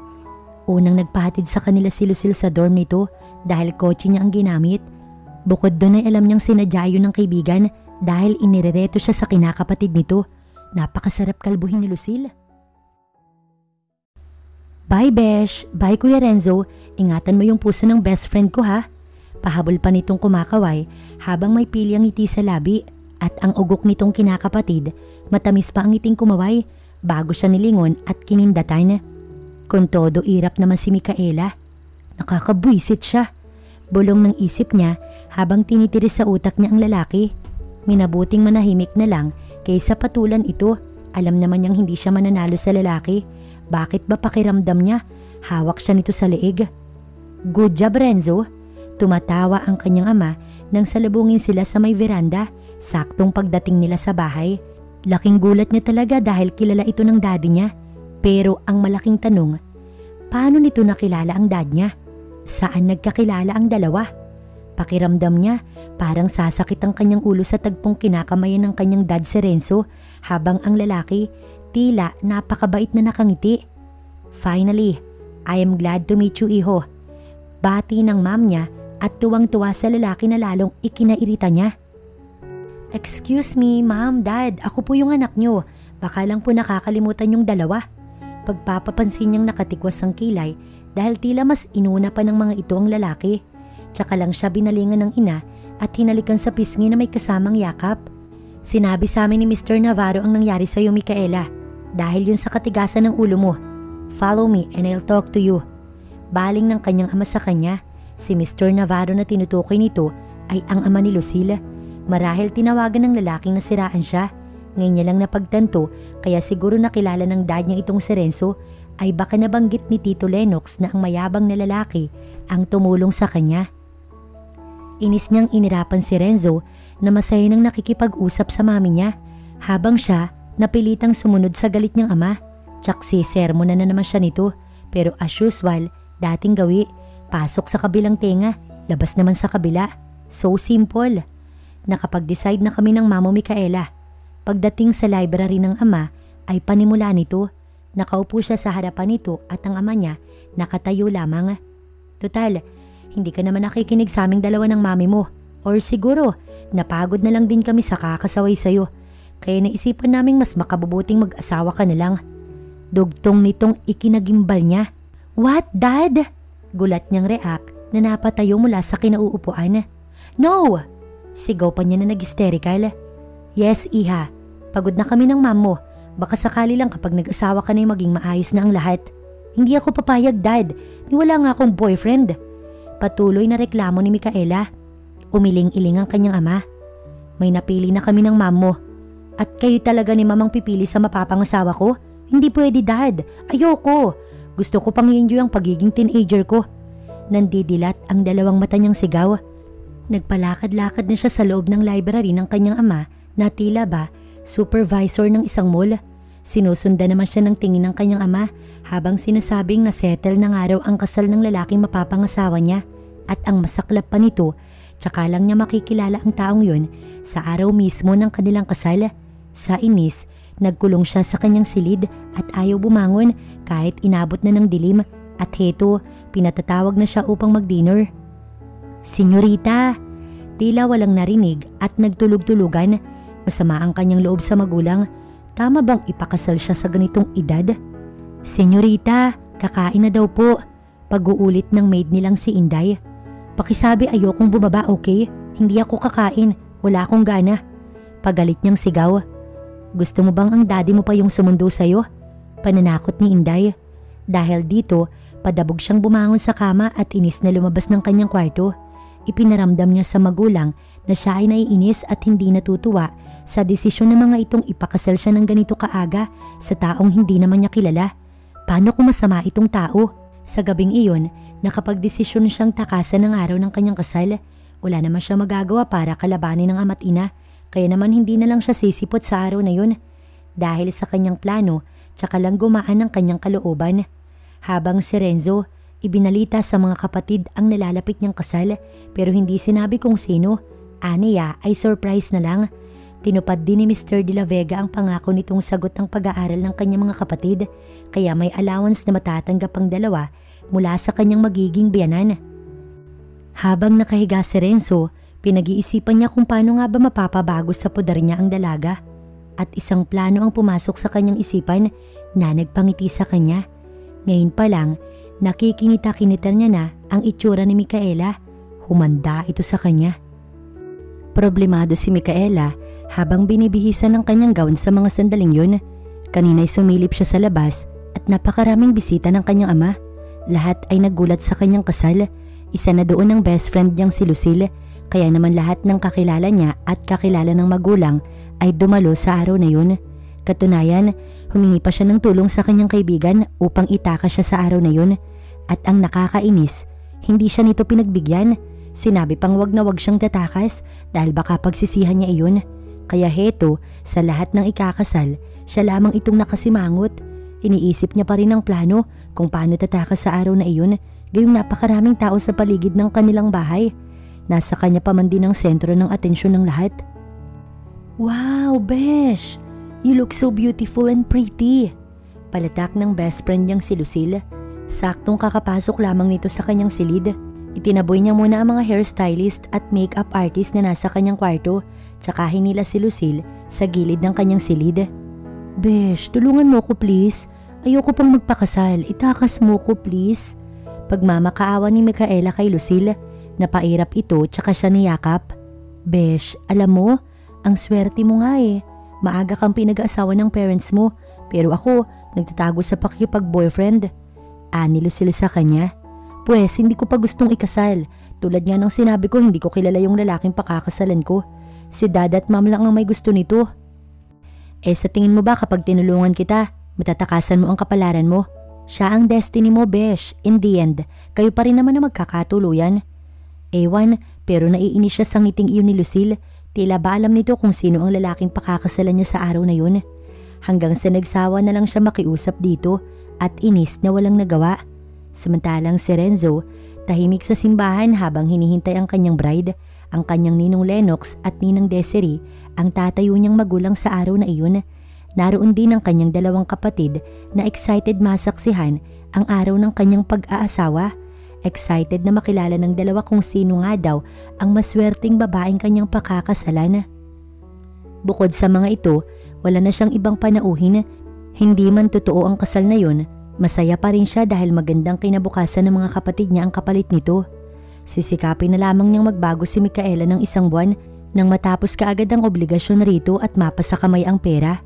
Unang nagpahatid sa kanila si Lucille sa dorm nito dahil kotse niya ang ginamit. Bukod doon ay alam niyang sinadya yun ng kaibigan dahil inirereto siya sa kinakapatid nito. Napakasarap kalbuhin ni Lucille. Bye Besh, bye Kuya Renzo, ingatan mo yung puso ng best friend ko ha. Pahabol pa nitong kumakaway habang may pilyang ngiti sa labi at ang ugok nitong kinakapatid, matamis pa ang ngiting kumaway bago siya nilingon at kinindatan. Kung todo irap naman si Micaela. Nakakabwisit siya. Bulong ng isip niya habang tinitiris sa utak niya ang lalaki. Minabuting manahimik na lang kaysa patulan ito. Alam naman niyang hindi siya mananalo sa lalaki. Bakit ba pakiramdam niya? Hawak siya nito sa leeg. Good job Renzo. Tumatawa ang kanyang ama nang salubungin sila sa may veranda, saktong pagdating nila sa bahay. Laking gulat niya talaga dahil kilala ito ng daddy niya. Pero ang malaking tanong, paano nito nakilala ang dad niya? Saan nagkakilala ang dalawa? Pakiramdam niya, parang sasakit ang kanyang ulo sa tagpong kinakamayan ng kanyang dad si Renzo habang ang lalaki tila napakabait na nakangiti. Finally, I am glad to meet you iho. Bati ng mom niya at tuwang-tuwa sa lalaki na lalong ikinairita niya. Excuse me, ma'am, dad, ako po yung anak niyo. Baka lang po nakakalimutan yung dalawa. Pagpapapansin niyang nakatikwas ang kilay dahil tila mas inuna pa ng mga ito ang lalaki. Tsaka lang siya binalingan ng ina at hinalikan sa pisngi na may kasamang yakap. Sinabi sa amin ni Mr. Navarro ang nangyari sa iyo, Micaela. Dahil yun sa katigasan ng ulo mo. Follow me and I'll talk to you. Baling ng kanyang ama sa kanya. Si Mr. Navarro na tinutukoy nito ay ang ama ni Lucille. Marahil tinawagan ng lalaking na siraan siya. Ngayon niya lang napagtanto kaya siguro nakilala ng dad niya itong si Renzo ay baka nabanggit ni Tito Lennox na ang mayabang na lalaki ang tumulong sa kanya. Inis niyang inirapan si Renzo na masaya nang nakikipag-usap sa mami niya habang siya napilitang sumunod sa galit niyang ama. Tsaksi sermon na naman siya nito pero as usual, dating gawi, pasok sa kabilang tenga, labas naman sa kabila. So simple. Nakapag-decide na kami ng mamo Micaela. Pagdating sa library ng ama ay panimula nito. Nakaupo siya sa harapan nito at ang ama niya nakatayo lamang. Total, hindi ka naman nakikinig sa aming dalawa ng mami mo. Or siguro, napagod na lang din kami sa kakasaway sa'yo. Kaya naisipan naming mas makabubuting mag-asawa ka na lang. Dugtong nitong ikinagimbal niya. What, Dad? Gulat niyang react na napatayo mula sa kinauupuan. No! Sigaw pa niya na nag-hysterical. Yes, Iha. Pagod na kami ng mom mo. Baka sakali lang kapag nag-asawa ka na maging maayos na ang lahat. Hindi ako papayag, Dad. Wala nga akong boyfriend. Patuloy na reklamo ni Micaela. Umiling-iling ang kanyang ama. May napili na kami ng mom mo. At kayo talaga ni mamang pipili sa mapapangasawa ko? Hindi pwede, Dad. Ayoko. Gusto ko pang i-enjoy ang pagiging teenager ko. Nandidilat ang dalawang mata niyang sigaw. Nagpalakad-lakad na siya sa loob ng library ng kanyang ama na tila ba supervisor ng isang mall. Sinusundan naman siya ng tingin ng kanyang ama habang sinasabing na settle na nga raw ang kasal ng lalaking mapapangasawa niya. At ang masaklap pa nito, tsaka lang niya makikilala ang taong yun sa araw mismo ng kanilang kasal. Sa inis, nagkulong siya sa kanyang silid at ayaw bumangon kahit inabot na ng dilim at heto, pinatatawag na siya upang mag-dinner. Senyorita! Tila walang narinig at nagtulog-tulugan. Masama ang kanyang loob sa magulang. Tama bang ipakasal siya sa ganitong edad? Senyorita, kakain na daw po. Pag-uulit ng maid nilang si Inday. Pakisabi ayokong bumaba, okay? Hindi ako kakain. Wala akong gana. Pagalit niyang sigaw. Gusto mo bang ang daddy mo pa yung sumundo sa'yo? Pananakot ni Inday. Dahil dito, padabog siyang bumangon sa kama at inis na lumabas ng kanyang kwarto. Ipinaramdam niya sa magulang na siya ay naiinis at hindi natutuwa sa desisyon ng mga itong ipakasal siya ng ganito kaaga sa taong hindi naman niya kilala. Paano kung masama itong tao? Sa gabing iyon, nakapagdesisyon siyang takasan ng araw ng kanyang kasal. Wala naman siya magagawa para kalabanin ng ama't ina. Kaya naman hindi na lang siya sisipot sa araw na yun. Dahil sa kanyang plano, tsaka lang gumaan ang kanyang kalooban. Habang si Renzo, ibinalita sa mga kapatid ang nalalapit niyang kasal pero hindi sinabi kung sino. Aniya ay surprise na lang. Tinupad din ni Mr. De La Vega ang pangako nitong sagot ang pag-aaral ng kanyang mga kapatid kaya may allowance na matatanggap ang dalawa mula sa kanyang magiging biyanan. Habang nakahiga si Renzo, pinag-iisipan niya kung paano nga ba mapapabago sa pudar niya ang dalaga. At isang plano ang pumasok sa kanyang isipan na nagpangiti sa kanya. Ngayon pa lang, nakikinita-kinita niya na ang itsura ni Micaela. Humanda ito sa kanya. Problemado si Micaela habang binibihisan ng kanyang gown sa mga sandaling yun. Kanina'y sumilip siya sa labas at napakaraming bisita ng kanyang ama. Lahat ay nagulat sa kanyang kasal. Isa na doon ang best friend niyang si Lucille, kaya naman lahat ng kakilala niya at kakilala ng magulang ay dumalo sa araw na yun. Katunayan, humingi pa siya ng tulong sa kanyang kaibigan upang itaka siya sa araw na yun. At ang nakakainis, hindi siya nito pinagbigyan. Sinabi pang wag na wag siyang tatakas dahil baka pagsisihan niya iyon. Kaya heto, sa lahat ng ikakasal, siya lamang itong nakasimangot. Iniisip niya pa rin ang plano kung paano tatakas sa araw na iyon, gayong napakaraming tao sa paligid ng kanilang bahay. Nasa kanya pa man din ang sentro ng atensyon ng lahat. Wow, Besh! You look so beautiful and pretty! Palatak ng best friend niyang si Lucille. Saktong kakapasok lamang nito sa kanyang silid. Itinaboy niya muna ang mga hairstylist at makeup artist na nasa kanyang kwarto, tsaka hinila si Lucille sa gilid ng kanyang silid. Besh, tulungan mo ko please. Ayoko pang magpakasal. Itakas mo ko please. Pagmamakaawa ni Micaela kay Lucille, napairap ito tsaka siya niyakap. Besh, alam mo, ang swerte mo nga eh. Maaga kang pinag-aasawa ng parents mo, pero ako, nagtatago sa pakikipag-boyfriend. Ani Lucille sa kanya. Pwes, hindi ko pa gustong ikasal. Tulad nga ng sinabi ko, hindi ko kilala yung lalaking pakakasalan ko. Si dad at mom lang ang may gusto nito. Sa tingin mo ba kapag tinulungan kita, matatakasan mo ang kapalaran mo? Siya ang destiny mo, Besh. In the end, kayo pa rin naman na magkakatuluyan. Ewan, pero naiinis siya sa ngiting iyon ni Lucille. Tila ba alam nito kung sino ang lalaking pakakasalan niya sa araw na yun? Hanggang sa nagsawa na lang siya makiusap dito at inis na walang nagawa. Samantalang si Renzo, tahimik sa simbahan habang hinihintay ang kanyang bride, ang kanyang ninong Lennox at ninang Desiree, ang tatayo niyang magulang sa araw na iyon. Naroon din ang kanyang dalawang kapatid na excited masaksihan ang araw ng kanyang pag-aasawa. Excited na makilala ng dalawa kung sino nga daw ang maswerteng babaeng kanyang pakakasalan. Bukod sa mga ito, wala na siyang ibang panauhin. Hindi man totoo ang kasal na yun, masaya pa rin siya dahil magandang kinabukasan ng mga kapatid niya ang kapalit nito. Sisikapin na lamang niyang magbago si Micaela ng 1 buwan nang matapos kaagad ang obligasyon rito at mapasa kamay ang pera.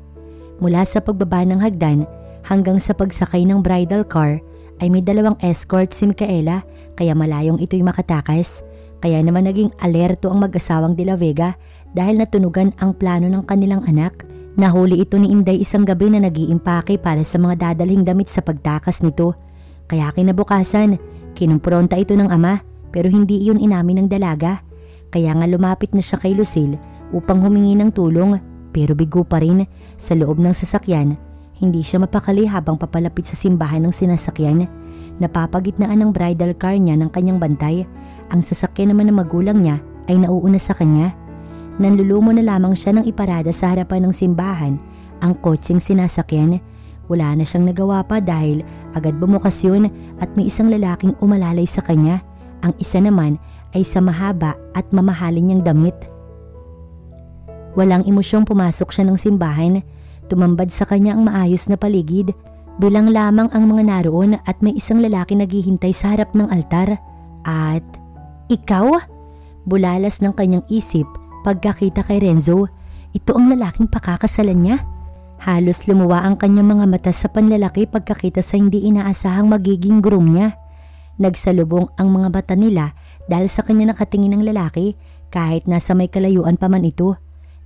Mula sa pagbaba ng hagdan hanggang sa pagsakay ng bridal car ay may 2 escort si Micaela, kaya malayong ito'y makatakas. Kaya naman naging alerto ang mag-asawang De La Vega dahil natunugan ang plano ng kanilang anak. Nahuli ito ni Inday isang gabi na nag-iimpake para sa mga dadalhing damit sa pagtakas nito. Kaya kinabukasan, kinumpronta ito ng ama pero hindi iyon inamin ng dalaga. Kaya nga lumapit na siya kay Lucille upang humingi ng tulong, pero bigo pa rin. Sa loob ng sasakyan, hindi siya mapakali habang papalapit sa simbahan ng sinasakyan. Napapagitnaan ng bridal car niya ng kanyang bantay. Ang sasakyan naman ng magulang niya ay nauuna sa kanya. Nanlulumo na lamang siya nang iparada sa harapan ng simbahan ang kotseng sinasakyan. Wala na siyang nagawa pa dahil agad bumukas yun at may isang lalaking umalalay sa kanya. Ang isa naman ay sa mahaba at mamahalin niyang damit. Walang emosyong pumasok siya ng simbahan. Tumambad sa kanya ang maayos na paligid. Bilang lamang ang mga naroon at may isang lalaki naghihintay sa harap ng altar. At, ikaw? Bulalas ng kanyang isip pagkakita kay Renzo. Ito ang lalaking pakakasalan niya. Halos lumuwa ang kanyang mga mata sa panlalaki pagkakita sa hindi inaasahang magiging groom niya. Nagsalubong ang mga mata nila dahil sa kanya nakatingin ng lalaki kahit nasa may kalayuan pa man ito.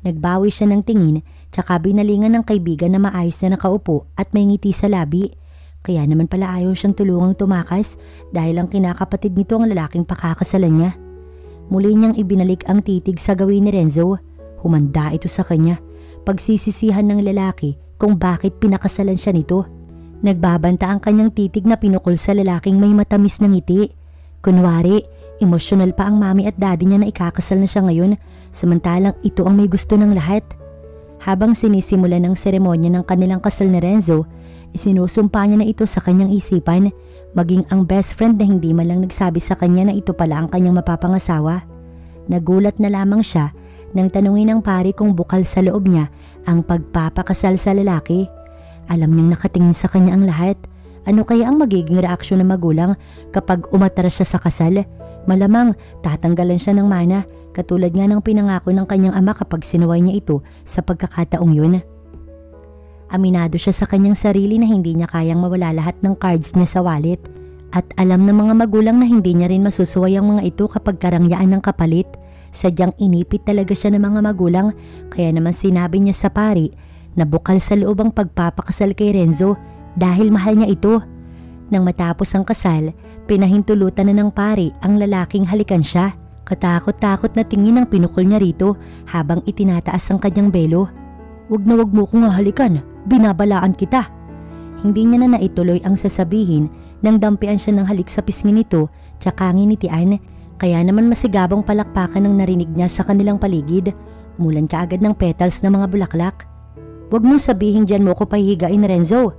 Nagbawi siya ng tingin tsaka binalingan ng kaibigan na maayos na nakaupo at may ngiti sa labi. Kaya naman pala ayaw siyang tulungang tumakas dahil ang kinakapatid nito ang lalaking pakakasalan niya. Muli niyang ibinalik ang titig sa gawin ni Renzo. Humanda ito sa kanya. Pagsisisihan ng lalaki kung bakit pinakasalan siya nito. Nagbabanta ang kanyang titig na pinukol sa lalaking may matamis na ngiti. Kunwari, emosyonal pa ang mami at daddy niya na ikakasal na siya ngayon, samantalang ito ang may gusto ng lahat. Habang sinisimula ng seremonya ng kanilang kasal ni Renzo, isinusumpa niya na ito sa kanyang isipan, maging ang best friend na hindi man lang nagsabi sa kanya na ito pala ang kanyang mapapangasawa. Nagulat na lamang siya nang tanungin ng pari kung bukal sa loob niya ang pagpapakasal sa lalaki. Alam niyang nakatingin sa kanya ang lahat. Ano kaya ang magiging reaksyon ng magulang kapag umatras siya sa kasal? Malamang tatanggalan siya ng mana, katulad nga ng pinangako ng kanyang ama kapag sinuway niya ito sa pagkakataong yun. Aminado siya sa kanyang sarili na hindi niya kayang mawala lahat ng cards niya sa wallet. At alam ng mga magulang na hindi niya rin masusuway ang mga ito kapag karangyaan ng kapalit. Sadyang inipit talaga siya ng mga magulang, kaya naman sinabi niya sa pari na bukal sa loob ang pagpapakasal kay Renzo dahil mahal niya ito. Nang matapos ang kasal, pinahintulutan na ng pari ang lalaking halikan siya. Katakot-takot na tingin ang pinukol niya rito habang itinataas ang kanyang belo. "Wag na wag mo kong halikan, binabalaan kita." Hindi niya na naituloy ang sasabihin nang dampian siya ng halik sa pisngi nito tsaka nginitian, kaya naman masigabong palakpakan ang narinig niya sa kanilang paligid. Umulan kaagad ng petals ng mga bulaklak. "Wag mong sabihin dyan mo ko pahihigain, Renzo."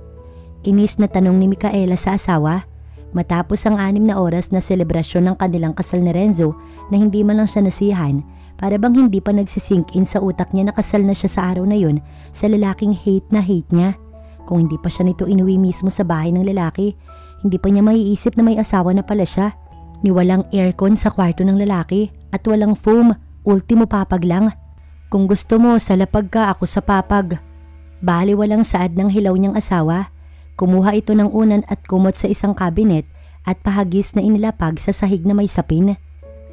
Inis na tanong ni Micaela sa asawa. Matapos ang 6 na oras na selebrasyon ng kanilang kasal ni Renzo na hindi man lang siya nasiyahan, para bang hindi pa nagsisink in sa utak niya na kasal na siya sa araw na yun sa lalaking hate na hate niya. Kung hindi pa siya nito inuwi mismo sa bahay ng lalaki, hindi pa niya maiisip na may asawa na pala siya. Ni walang aircon sa kwarto ng lalaki at walang foam, ultimo papag lang. "Kung gusto mo, sa lapag ka, ako sa papag." Bali walang saad ng hilaw niyang asawa. Kumuha ito ng unan at kumot sa isang kabinet at pahagis na inilapag sa sahig na may sapin.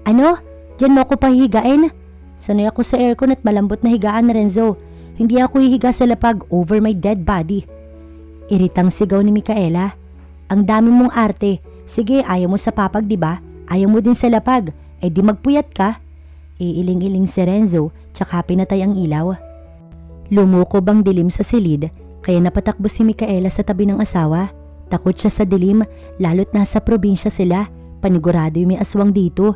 "Ano? Diyan mo ako pahihigain? Sanay ako sa aircon at malambot na higaan, Renzo. Hindi ako hihiga sa lapag over my dead body." Iritang sigaw ni Micaela. "Ang dami mong arte. Sige, ayaw mo sa papag, di ba? Ayaw mo din sa lapag. Eh di magpuyat ka." Iiling-iling si Renzo tsaka pinatay ang ilaw. Lumukob ang dilim sa silid, kaya napatakbo si Micaela sa tabi ng asawa. Takot siya sa dilim, lalo't nasa probinsya sila. Panigurado yung may aswang dito.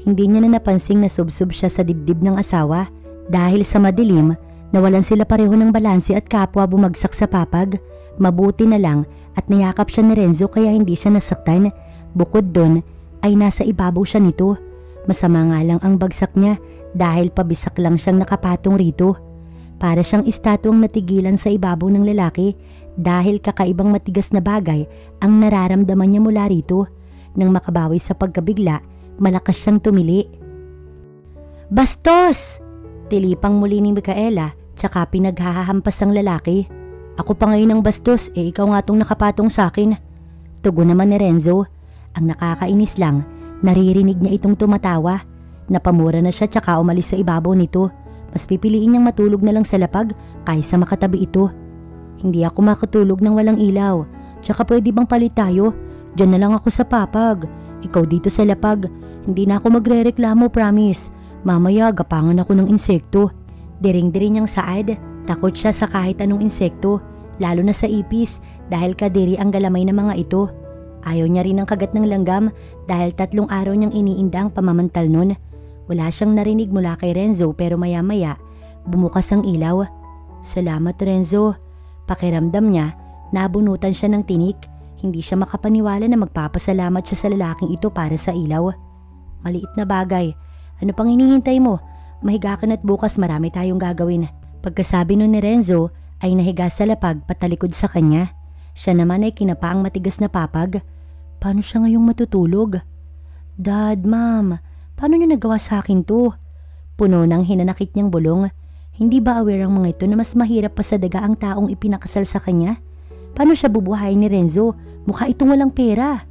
Hindi niya na napansing na subsub siya sa dibdib ng asawa. Dahil sa madilim, nawalan sila pareho ng balanse at kapwa bumagsak sa papag. Mabuti na lang at niyakap siya ni Renzo kaya hindi siya nasaktan. Bukod doon ay nasa ibabaw siya nito. Masama nga lang ang bagsak niya dahil pabisak lang siyang nakapatong rito. Para siyang estatwang natigilan sa ibabaw ng lalaki dahil kakaibang matigas na bagay ang nararamdaman niya mula rito. Nang makabawi sa pagkabigla, malakas siyang tumili. "Bastos!" Tilipang muli ni Micaela tsaka pinaghahampas ang lalaki. "Ako pa ngayon ang bastos, ikaw nga tong nakapatong sa akin." Tugon naman ni Renzo. Ang nakakainis lang, naririnig niya itong tumatawa. Napamura na siya tsaka umalis sa ibabaw nito. Mas pipiliin niyang matulog na lang sa lapag kaysa makatabi ito. "Hindi ako makatulog nang walang ilaw. Tsaka pwede bang palit tayo? Diyan na lang ako sa papag. Ikaw dito sa lapag. Hindi na ako magrereklamo, promise. Mamaya gapangan ako ng insekto." Diring-diri niyang saad. Takot siya sa kahit anong insekto, lalo na sa ipis dahil kadiri ang galamay ng mga ito. Ayaw niya rin ng kagat ng langgam dahil 3 araw niyang iniinda ang pamamantal nun. Wala siyang narinig mula kay Renzo pero maya-maya bumukas ang ilaw. "Salamat, Renzo." Pakiramdam niya, nabunutan siya ng tinik. Hindi siya makapaniwala na magpapasalamat siya sa lalaking ito para sa ilaw. "Maliit na bagay. Ano pang hinihintay mo? Mahiga ka na't bukas marami tayong gagawin." Pagkasabi nun ni Renzo ay nahiga sa lapag patalikod sa kanya. Siya naman ay kinapa ang matigas na papag. Paano siya ngayong matutulog? "Dad, Ma'am, paano niyo nagawa sa akin to?" Puno ng hinanakit niyang bulong. Hindi ba aware ang mga ito na mas mahirap pa sa daga ang taong ipinakasal sa kanya? Paano siya bubuhayin ni Renzo? Mukha itong walang pera.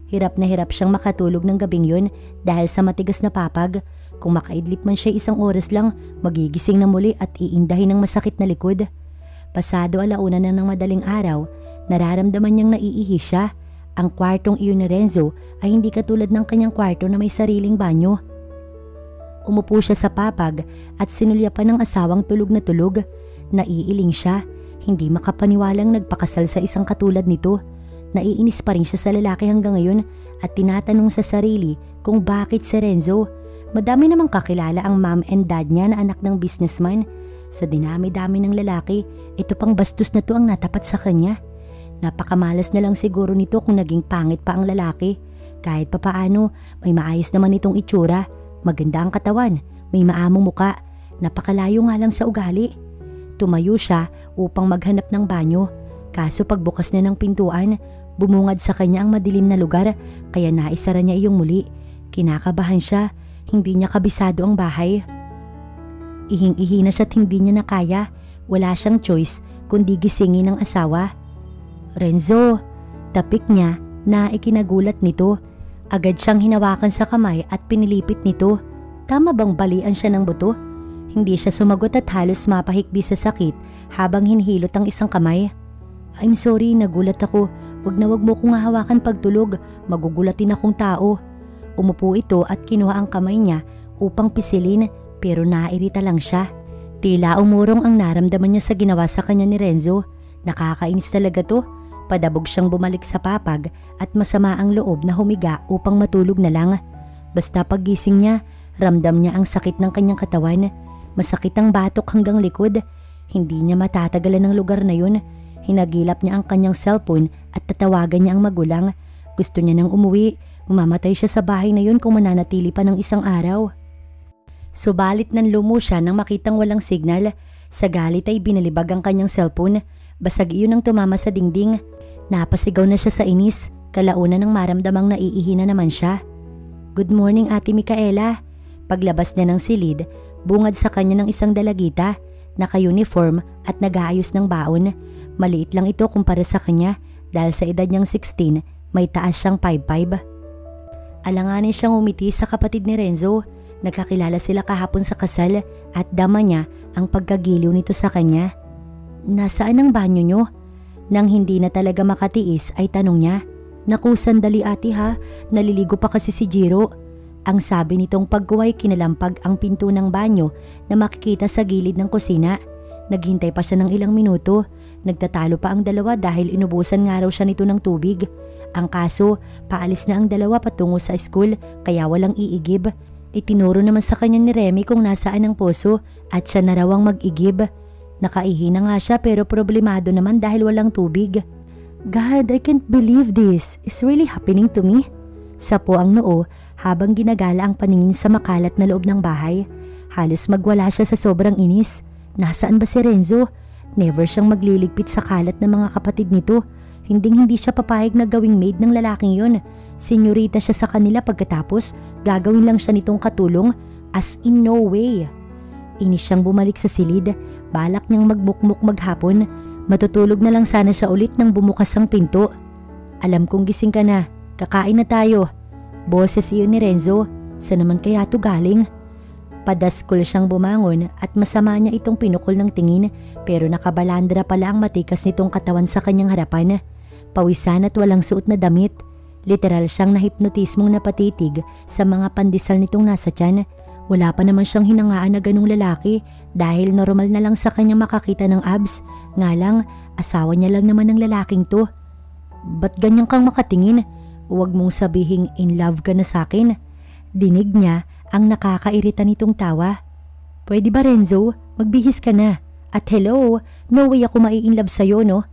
Hirap na hirap siyang makatulog ng gabing yun dahil sa matigas na papag. Kung makaidlip man siya 1 oras lang, magigising na muli at iindahin ng masakit na likod. Pasado 1:00 na ng madaling araw, nararamdaman niyang naiihi siya. Ang kwartong iyon ni Renzo ay hindi katulad ng kanyang kwarto na may sariling banyo. Umupo siya sa papag at sinulyapan ng asawang tulog na tulog. Naiiling siya, hindi makapaniwalang nagpakasal sa isang katulad nito. Naiinis pa rin siya sa lalaki hanggang ngayon at tinatanong sa sarili kung bakit si Renzo. Madami namang kakilala ang mom and dad niya na anak ng businessman. Sa dinami-dami ng lalaki, ito pang bastos na to ang natapat sa kanya. Napakamalas na lang siguro nito kung naging pangit pa ang lalaki. Kahit papaano, may maayos naman itong itsura. Maganda ang katawan, may maamong muka. Napakalayo nga lang sa ugali. Tumayo siya upang maghanap ng banyo. Kaso pagbukas niya ng pintuan, Bumungad sa kanya ang madilim na lugar kaya naisara niya iyong muli. Kinakabahan siya, hindi niya kabisado ang bahay. Ihing-ihi na siya't hindi niya nakaya. Wala siyang choice kundi gisingin ng asawa. Renzo, tapik niya na ikinagulat nito. Agad siyang hinawakan sa kamay at pinilipit nito. Tama bang balian siya ng buto? Hindi siya sumagot at halos mapahikbi sa sakit habang hinihilot ang isang kamay. I'm sorry, nagulat ako. Wag mo kong hahawakan pagtulog. Magugulatin akong tao. Umupo ito at kinuha ang kamay niya upang pisilin pero nairita lang siya. Tila umurong ang naramdaman niya sa ginawa sa kanya ni Renzo. Nakakainis talaga to. Padabog siyang bumalik sa papag at masama ang loob na humiga upang matulog na lang. Basta paggising niya, ramdam niya ang sakit ng kanyang katawan. Masakit ang batok hanggang likod. Hindi niya matatagalan ng lugar na yun. Hinagilap niya ang kanyang cellphone at tatawagan niya ang magulang. Gusto niya nang umuwi. Mamamatay siya sa bahay na yun kung mananatili pa ng isang araw. Subalit nanlumo siya nang makitang walang signal. Sa galit ay binalibag ang kanyang cellphone. Basag iyon ang tumama sa dingding. Napasigaw na siya sa inis. Kalaunan ng maramdamang naiihi na naman siya. Good morning, Ate Micaela. Paglabas niya ng silid, bungad sa kanya ng isang dalagita, naka-uniform at nag-aayos ng baon. Maliit lang ito kumpara sa kanya dahil sa edad niyang 16, may taas siyang 5'5". Alanganin siyang umiti sa kapatid ni Renzo. Nagkakilala sila kahapon sa kasal at dama niya ang pagkagiliw nito sa kanya. Nasaan ang banyo niyo? Nang hindi na talaga makatiis ay tanong niya. Naku, sandali ate ha, naliligo pa kasi si Jiro. Ang sabi nitong pagguway kinalampag ang pinto ng banyo na makikita sa gilid ng kusina. Naghintay pa siya ng ilang minuto. Nagtatalo pa ang dalawa dahil inubusan nga raw siya nito ng tubig. Ang kaso, paalis na ang dalawa patungo sa school kaya walang iigib. Itinuro naman sa kanya ni Remy kung nasaan ang poso at siya na raw ang mag-igib. Nakaihi na nga siya pero problemado naman dahil walang tubig. God, I can't believe this. It's really happening to me. Sapo ang noo habang ginagala ang paningin sa makalat na loob ng bahay. Halos magwala siya sa sobrang inis. Nasaan ba si Renzo? Never siyang magliligpit sa kalat ng mga kapatid nito. Hindi siya papayag na gawing maid ng lalaking yon. Senyorita siya sa kanila pagkatapos gagawin lang siya nitong katulong. As in no way. Inis siyang bumalik sa silid. Balak niyang magbukmok maghapon. Matutulog na lang sana siya ulit nang bumukas ang pinto. Alam kong gising ka na. Kakain na tayo. Boses iyon ni Renzo. Saan naman kaya to galing? Padaskol siyang bumangon at masama niya itong pinukol ng tingin pero nakabalandra pala ang matikas nitong katawan sa kanyang harapan. Pawisan at walang suot na damit. Literal siyang nahipnotismong napatitig sa mga pandesal nitong nasa tiyan. Wala pa naman siyang hinangaan na ganung lalaki dahil normal na lang sa kanya makakita ng abs. Nga lang, asawa niya lang naman ng lalaking to. Ba't ganyan kang makatingin? Huwag mong sabihing in love ka na sa akin. Dinig niya ang nakakairita nitong tawa. Pwede ba Renzo? Magbihis ka na. At hello, no way ako mai-inlove sa'yo no?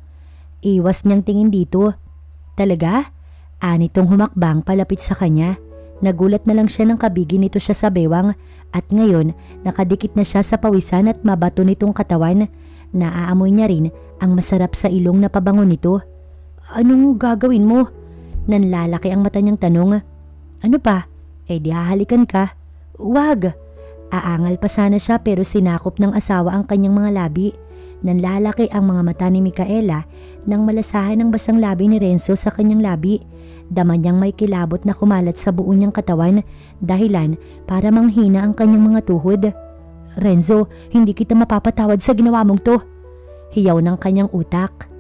Iwas niyang tingin dito. Talaga? Anitong humakbang palapit sa kanya. Nagulat na lang siya nang kabigin nito siya sa bewang at ngayon nakadikit na siya sa pawisan at mabato nitong katawan. Naaamoy niya rin ang masarap sa ilong na pabango nito. Anong gagawin mo? Nanlalaki ang mata niyang tanong. Ano pa? Di hahalikan ka. Wag! Aangal pa sana siya pero sinakop ng asawa ang kanyang mga labi. Nanlalaki ang mga mata ni Micaela nang malasahan ang basang labi ni Renzo sa kanyang labi. Dama niyang may kilabot na kumalat sa buo niyang katawan dahilan para manghina ang kanyang mga tuhod. Renzo, hindi kita mapapatawad sa ginawa mong to. Hiyaw ng kanyang utak.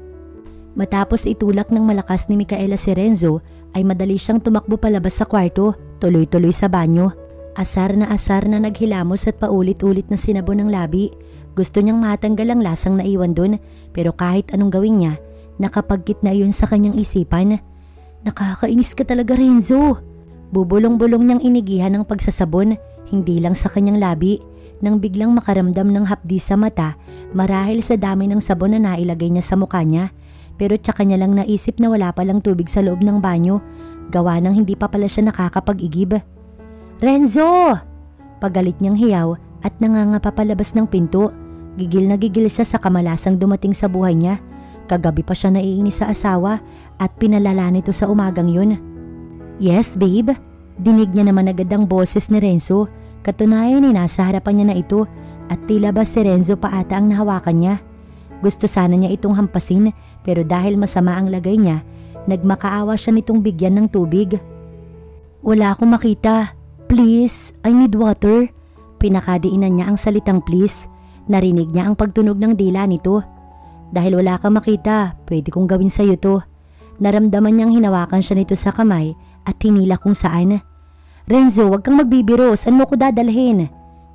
Matapos itulak ng malakas ni Micaela si Renzo ay madali siyang tumakbo palabas sa kwarto, tuloy-tuloy sa banyo. Asar na naghilamos at paulit-ulit na sinabon ng labi. Gusto niyang matanggal ang lasang naiwan dun pero kahit anong gawin niya, nakapagkit na iyon sa kanyang isipan. Nakakainis ka talaga Renzo. Bubulong-bulong niyang inigihan ng pagsasabon, hindi lang sa kanyang labi. Nang biglang makaramdam ng hapdi sa mata marahil sa dami ng sabon na nailagay niya sa mukha niya. Pero tsaka niya lang naisip na wala palang tubig sa loob ng banyo. Gawa ng hindi pa pala siya nakakapag-igib. Renzo! Pagalit niyang hiyaw at nangangapa palabas ng pinto. Gigil na gigil siya sa kamalasang dumating sa buhay niya. Kagabi pa siya naiinis sa asawa at pinalala nito sa umagang yun. Yes, babe. Dinig niya naman agad ang boses ni Renzo. Katunayan ay nasa harapan niya na ito at tila ba si Renzo pa ata ang nahawakan niya. Gusto sana niya itong hampasin pero dahil masama ang lagay niya, nagmakaawa siya nitong bigyan ng tubig. Wala akong makita. Please, I need water. Pinakadiinan niya ang salitang please. Narinig niya ang pagtunog ng dila nito. Dahil wala kang makita, pwede kong gawin sa'yo to. Naramdaman niyang hinawakan siya nito sa kamay at hinila kung saan. Renzo, wag kang magbibiro. Saan mo ko dadalhin?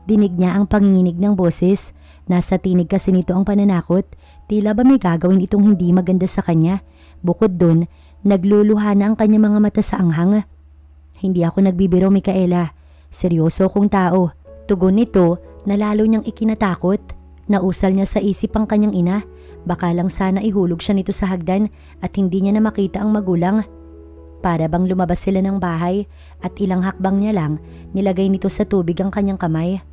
Dinig niya ang panginginig ng boses. Nasa tinig kasi nito ang pananakot. Tila ba may gagawin itong hindi maganda sa kanya. Bukod dun, nagluluha na ang kanyang mga mata sa anghang. Hindi ako nagbibiro, Micaela. Seryoso kong tao. Tugon nito na lalo niyang ikinatakot. Nausal niya sa isip ang kanyang ina. Baka lang sana ihulog siya nito sa hagdan at hindi niya na makita ang magulang. Para bang lumabas sila ng bahay at ilang hakbang niya lang nilagay nito sa tubig ang kanyang kamay.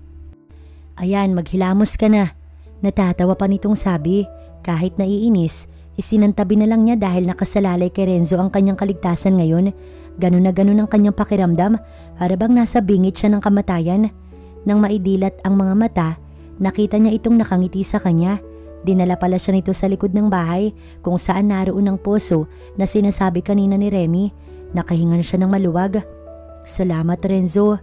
Ayan, maghilamos ka na. Natatawa pa nitong sabi. Kahit naiinis, isinantabi na lang niya dahil nakasalalay kay Renzo ang kanyang kaligtasan ngayon. Ganun na ganun ang kanyang pakiramdam. Para bang nasa bingit siya ng kamatayan. Nang maidilat ang mga mata, nakita niya itong nakangiti sa kanya. Dinala pala siya nito sa likod ng bahay kung saan naroon ang poso na sinasabi kanina ni Remy. Nakahinga siya ng maluwag. Salamat, Renzo.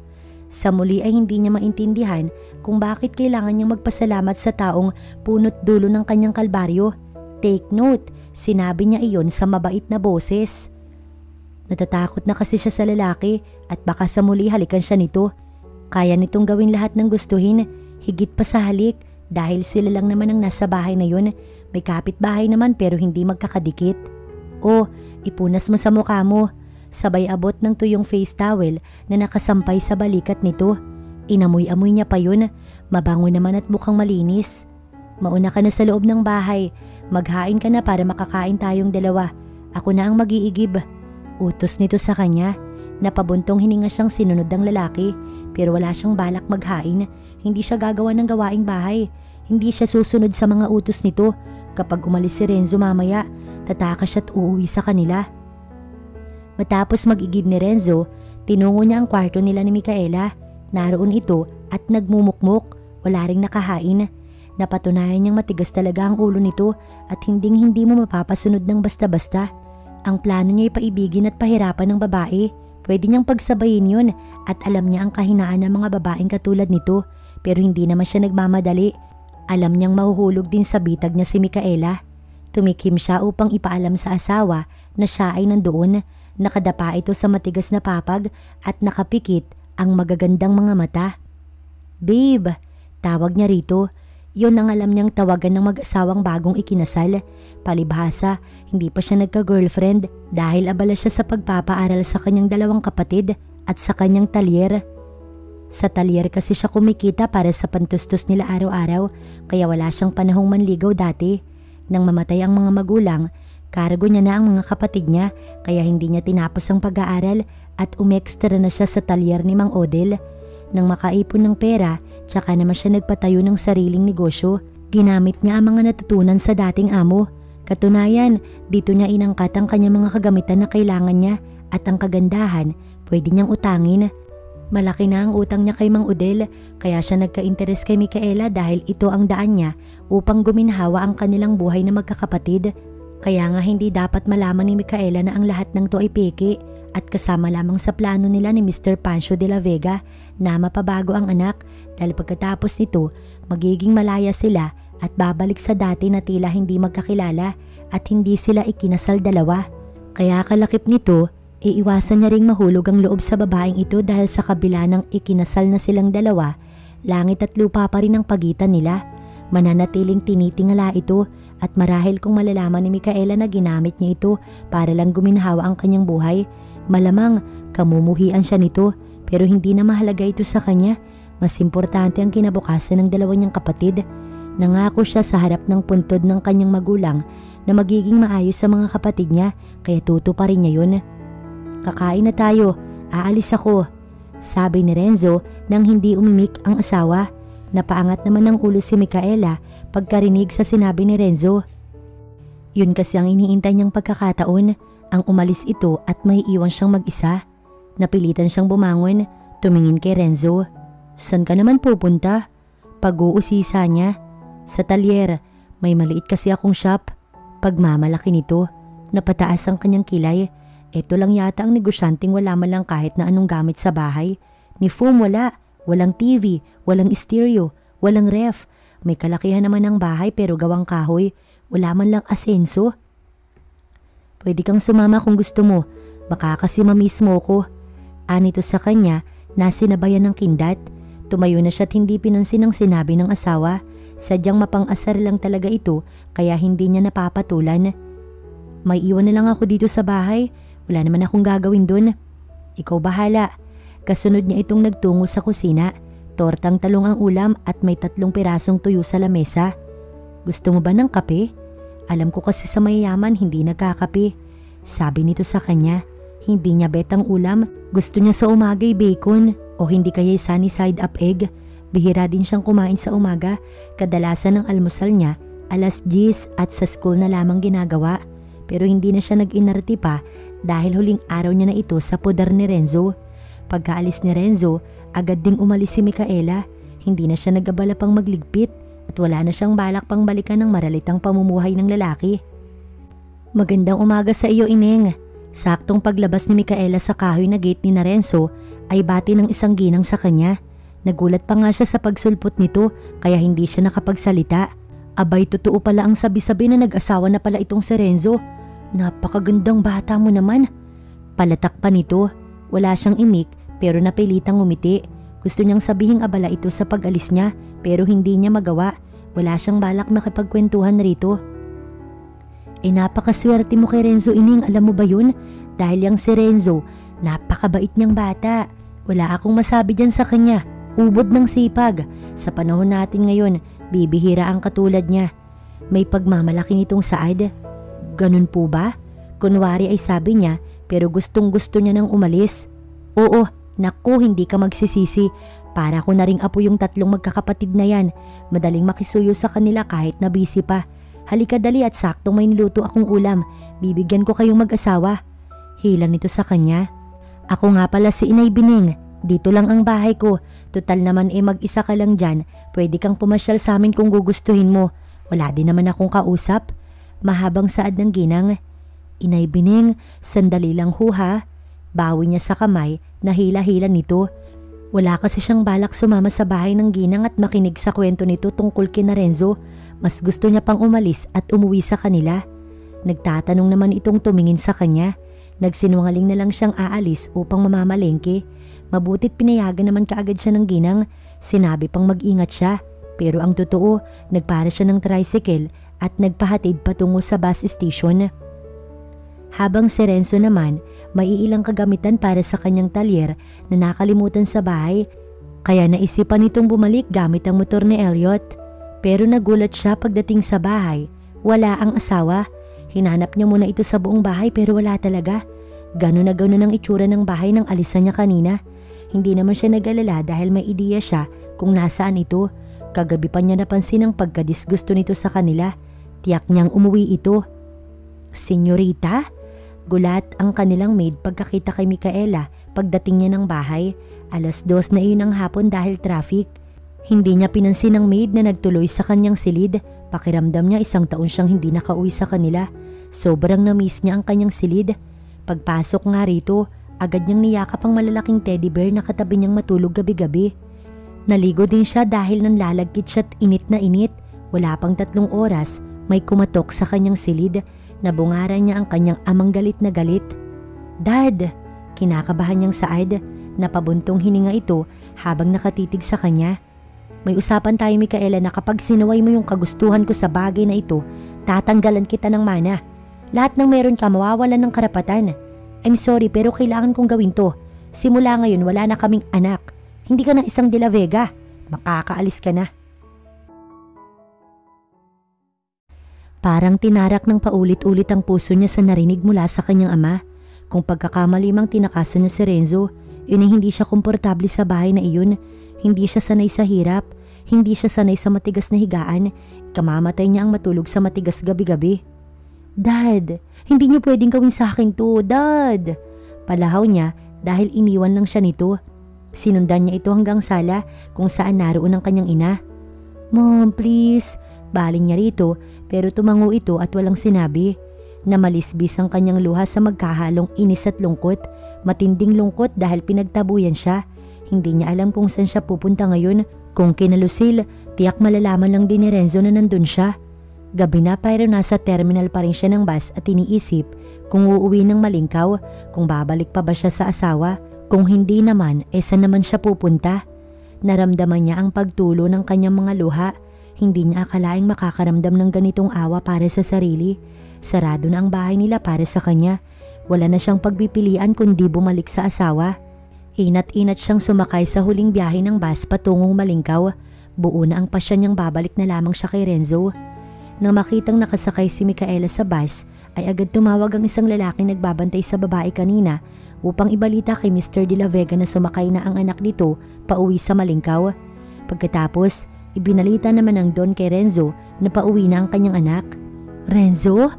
Sa muli ay hindi niya maintindihan kung bakit kailangan niyang magpasalamat sa taong punot dulo ng kanyang kalbaryo. Take note, sinabi niya iyon sa mabait na boses. Natatakot na kasi siya sa lalaki at baka sa muli halikan siya nito. Kaya nitong gawin lahat ng gustuhin, higit pa sa halik. Dahil sila lang naman ang nasa bahay na yun. May kapitbahay naman pero hindi magkakadikit. O, ipunas mo sa mukha mo. Sabay abot ng tuyong face towel na nakasampay sa balikat nito. Inamoy-amoy niya pa yun. Mabango naman at mukhang malinis. Mauna ka na sa loob ng bahay. Maghain ka na para makakain tayong dalawa. Ako na ang mag-iigib. Utos nito sa kanya. Napabuntong hininga siyang sinunod ng lalaki. Pero wala siyang balak maghain. Hindi siya gagawa ng gawaing bahay. Hindi siya susunod sa mga utos nito. Kapag umalis si Renzo mamaya, tatakas siya at uuwi sa kanila. Matapos mag-igib ni Renzo, tinungo niya ang kwarto nila ni Micaela. Naroon ito at nagmumukmok. Wala ring nakahain. Napatunayan niyang matigas talaga ang ulo nito at hindi mo mapapasunod ng basta-basta. Ang plano niya ay paibigin at pahirapan ng babae. Pwede niyang pagsabayin yun at alam niya ang kahinaan ng mga babaeng katulad nito. Pero hindi naman siya nagmamadali. Alam niyang mahuhulog din sa bitag niya si Micaela. Tumikim siya upang ipaalam sa asawa na siya ay nandoon. Nakadapa ito sa matigas na papag at nakapikit ang magagandang mga mata. Babe, tawag niya rito. Yun ang alam niyang tawagan ng mag-asawang bagong ikinasal. Palibhasa, hindi pa siya nagka-girlfriend dahil abala siya sa pagpapaaral sa kanyang dalawang kapatid at sa kanyang talyer. Sa talyer kasi siya kumikita para sa pantustos nila araw-araw kaya wala siyang panahong manligaw dati. Nang mamatay ang mga magulang, kargo niya na ang mga kapatid niya kaya hindi niya tinapos ang pag-aaral at umextra na siya sa talyer ni Mang Odel. Nang makaipon ng pera, tsaka naman siya nagpatayo ng sariling negosyo. Ginamit niya ang mga natutunan sa dating amo. Katunayan, dito niya inangkat ang kanyang mga kagamitan na kailangan niya at ang kagandahan, pwede niyang utangin. Malaki na ang utang niya kay Mang Odel kaya siya nagka-interes kay Micaela dahil ito ang daan niya upang guminhawa ang kanilang buhay na magkakapatid. Kaya nga hindi dapat malaman ni Micaela na ang lahat ng to ay peke at kasama lamang sa plano nila ni Mr. Pancho de la Vega na mapabago ang anak dahil pagkatapos nito magiging malaya sila at babalik sa dati na tila hindi magkakilala at hindi sila ikinasal dalawa. Kaya kalakip nito, iiwasan niya ring mahulog ang loob sa babaeng ito dahil sa kabila ng ikinasal na silang dalawa, langit at lupa pa rin ang pagitan nila. Mananatiling tinitingala ito at marahil kung malalaman ni Micaela na ginamit niya ito para lang guminhawa ang kanyang buhay, malamang kamumuhian siya nito pero hindi na mahalaga ito sa kanya. Mas importante ang kinabukasan ng dalawa niyang kapatid. Nangako siya sa harap ng puntod ng kanyang magulang na magiging maayos sa mga kapatid niya kaya tutuparin niya yun. Kakain na tayo, aalis ako, sabi ni Renzo nang hindi umimik ang asawa. Napaangat naman ng ulo si Micaela pagkarinig sa sinabi ni Renzo. Yun kasi ang iniintay niyang pagkakataon, ang umalis ito at may iwan siyang mag-isa. Napilitan siyang bumangon, tumingin kay Renzo. Saan ka naman pupunta? Pag-uusisa niya. Sa talyer, may maliit kasi akong shop. Pagmamalaki nito, napataas ang kanyang kilay. Ito lang yata ang negosyanteng wala man lang kahit na anong gamit sa bahay. Ni Foom wala, walang TV, walang stereo, walang ref. May kalakihan naman ng bahay pero gawang kahoy. Wala man lang asenso. Pwede kang sumama kung gusto mo. Baka kasi mamiss mo ko. Anito sa kanya na sinabayan ng kindat. Tumayo na siya't hindi pinansin ang sinabi ng asawa. Sadyang mapang-asar lang talaga ito kaya hindi niya napapatulan. May iwan na lang ako dito sa bahay. Wala naman akong gagawin dun. Ikaw bahala. Kasunod niya itong nagtungo sa kusina. Tortang talong ang ulam at may 3 pirasong tuyo sa lamesa. Gusto mo ba ng kape? Alam ko kasi sa mayayaman hindi nagkakape. Sabi nito sa kanya, hindi niya betang ulam. Gusto niya sa umaga'y bacon o hindi kaya'y sunny side up egg. Bihira din siyang kumain sa umaga. Kadalasan ng almusal niya, 10:00 at sa school na lamang ginagawa. Pero hindi na siya nag-inarte pa dahil huling araw niya na ito sa pudar ni Renzo. Pagkaalis ni Renzo, agad ding umalis si Micaela. Hindi na siya nag-abala pang magligpit at wala na siyang balak pang balikan ng maralitang pamumuhay ng lalaki. Magandang umaga sa iyo, Ineng. Saktong paglabas ni Micaela sa kahoy na gate ni Renzo ay bati ng isang ginang sa kanya. Nagulat pa nga siya sa pagsulpot nito kaya hindi siya nakapagsalita. Abay, totoo pala ang sabi-sabi na nag-asawa na pala itong si Renzo. Napakagandang bata mo naman. Palatak pa nito. Wala siyang imik pero napilitang ngumiti. Gusto niyang sabihing abala ito sa pag-alis niya pero hindi niya magawa. Wala siyang balak makipagkwentuhan rito. Napakaswerte mo kay Renzo, Ining. Alam mo ba yun? Dahil yang si Renzo, napakabait niyang bata. Wala akong masabi dyan sa kanya. Ubod ng sipag. Sa panahon natin ngayon, bibihira ang katulad niya. May pagmamalaki nitong Saad. Ganun po ba? Kunwari ay sabi niya pero gustong gusto niya nang umalis. Oo, naku, hindi ka magsisisi. Para ko na ring apo yung 3 magkakapatid na yan. Madaling makisuyo sa kanila kahit na busy pa. Halika dali at saktong may niluto akong ulam. Bibigyan ko kayong mag-asawa. Hila nito sa kanya. Ako nga pala si Inay Bining. Dito lang ang bahay ko. Total naman mag-isa ka lang dyan. Pwede kang pumasyal sa amin kung gugustuhin mo. Wala din naman akong kausap. Mahabang saad ng ginang. Inay Bining, sandali lang ho ha. Bawi niya sa kamay na hila-hila nito. Wala kasi siyang balak sumama sa bahay ng ginang at makinig sa kwento nito tungkol kina Renzo. Mas gusto niya pang umalis at umuwi sa kanila. Nagtatanong naman itong tumingin sa kanya. Nagsinungaling na lang siyang aalis upang mamamalengke. Mabutit pinayagan naman kaagad siya ng ginang. Sinabi pang mag-ingat siya. Pero ang totoo, nagpara siya ng tricycle at nagpahatid patungo sa bus station. Habang si Renzo naman, may ilang kagamitan para sa kanyang talyer na nakalimutan sa bahay. Kaya naisipan nitong bumalik gamit ang motor ni Elliot. Pero nagulat siya pagdating sa bahay. Wala ang asawa. Hinanap niya muna ito sa buong bahay pero wala talaga. Gano'n na gano'n ang itsura ng bahay ng alisan niya kanina. Hindi naman siya nag-alala dahil may ideya siya kung nasaan ito. Kagabi pa niya napansin ang pagkadisgusto nito sa kanila. Tiyak niyang umuwi ito. Senyorita? Gulat ang kanilang maid pagkakita kay Micaela pagdating niya ng bahay. 2:00 na iyon ng hapon dahil traffic. Hindi niya pinansin ng maid na nagtuloy sa kanyang silid. Pakiramdam niya 1 taon siyang hindi nakauwi sa kanila. Sobrang na-miss niya ang kanyang silid. Pagpasok nga rito, agad niyang niyakap ang malalaking teddy bear na katabi niyang matulog gabi-gabi. Naligo din siya dahil nanlalagkit siya't init na init. Wala pang 3 oras, may kumatok sa kanyang silid. Nabungaran niya ang kanyang amang galit na galit. Dad! Kinakabahan niyang Saad. Napabuntong hininga ito habang nakatitig sa kanya. May usapan tayo, Micaela, na kapag sinaway mo yung kagustuhan ko sa bagay na ito, tatanggalan kita ng mana. Lahat ng meron ka mawawalan ng karapatan. I'm sorry pero kailangan kong gawin to. Simula ngayon wala na kaming anak. Hindi ka na isang De La Vega. Makakaalis ka na. Parang tinarak ng paulit-ulit ang puso niya sa narinig mula sa kanyang ama. Kung pagkakamalimang tinakasan niya si Renzo, yun ay hindi siya komportable sa bahay na iyon. Hindi siya sanay sa hirap. Hindi siya sanay sa matigas na higaan. Kamamatay niya ang matulog sa matigas gabi-gabi. Dad, hindi niyo pwedeng gawin sa akin to, Dad. Palahaw niya dahil iniwan lang siya nito. Sinundan niya ito hanggang sala kung saan naroon ang kanyang ina. Mom, please. Baling niya rito pero tumango ito at walang sinabi. Namalisbis ang kanyang luha sa magkahalong inis at lungkot. Matinding lungkot dahil pinagtabuyan siya. Hindi niya alam kung saan siya pupunta ngayon. Kung kina Lucille, tiyak malalaman lang din ni Renzo na nandun siya. Gabi na pero nasa terminal pa rin siya ng bus at iniisip kung uuwi ng Malingkaw, kung babalik pa ba siya sa asawa. Kung hindi naman, saan naman siya pupunta? Naramdaman niya ang pagtulo ng kanyang mga luha. Hindi niya akalaing makakaramdam ng ganitong awa para sa sarili. Sarado na ang bahay nila para sa kanya. Wala na siyang pagpipilian kundi bumalik sa asawa. Inat-inat siyang sumakay sa huling biyahe ng bus patungong Malingkaw. Buo na ang pasya niyang babalik na lamang siya kay Renzo. Nang makitang nakasakay si Micaela sa bus, ay agad tumawag ang isang lalaking nagbabantay sa babae kanina upang ibalita kay Mr. De La Vega na sumakay na ang anak nito pauwi sa Malingkaw. Pagkatapos, ibinalita naman ng Don kay Renzo na pauwi na ang kanyang anak. Renzo?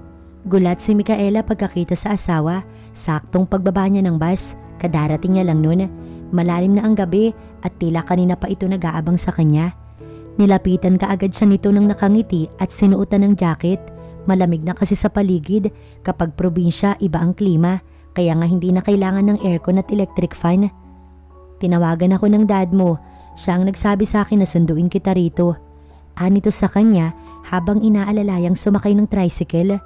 Gulat si Micaela pagkakita sa asawa. Saktong pagbaba niya ng bus, kadarating niya lang noon. Malalim na ang gabi at tila kanina pa ito nag-aabang sa kanya. Nilapitan kaagad siya nito ng nakangiti at sinuotan ng jacket. Malamig na kasi sa paligid, kapag probinsya iba ang klima, kaya nga hindi na kailangan ng aircon at electric fan. Tinawagan ako ng dad mo, siya ang nagsabi sa akin na sunduin kita rito. Anito sa kanya habang inaalalayang sumakay ng tricycle.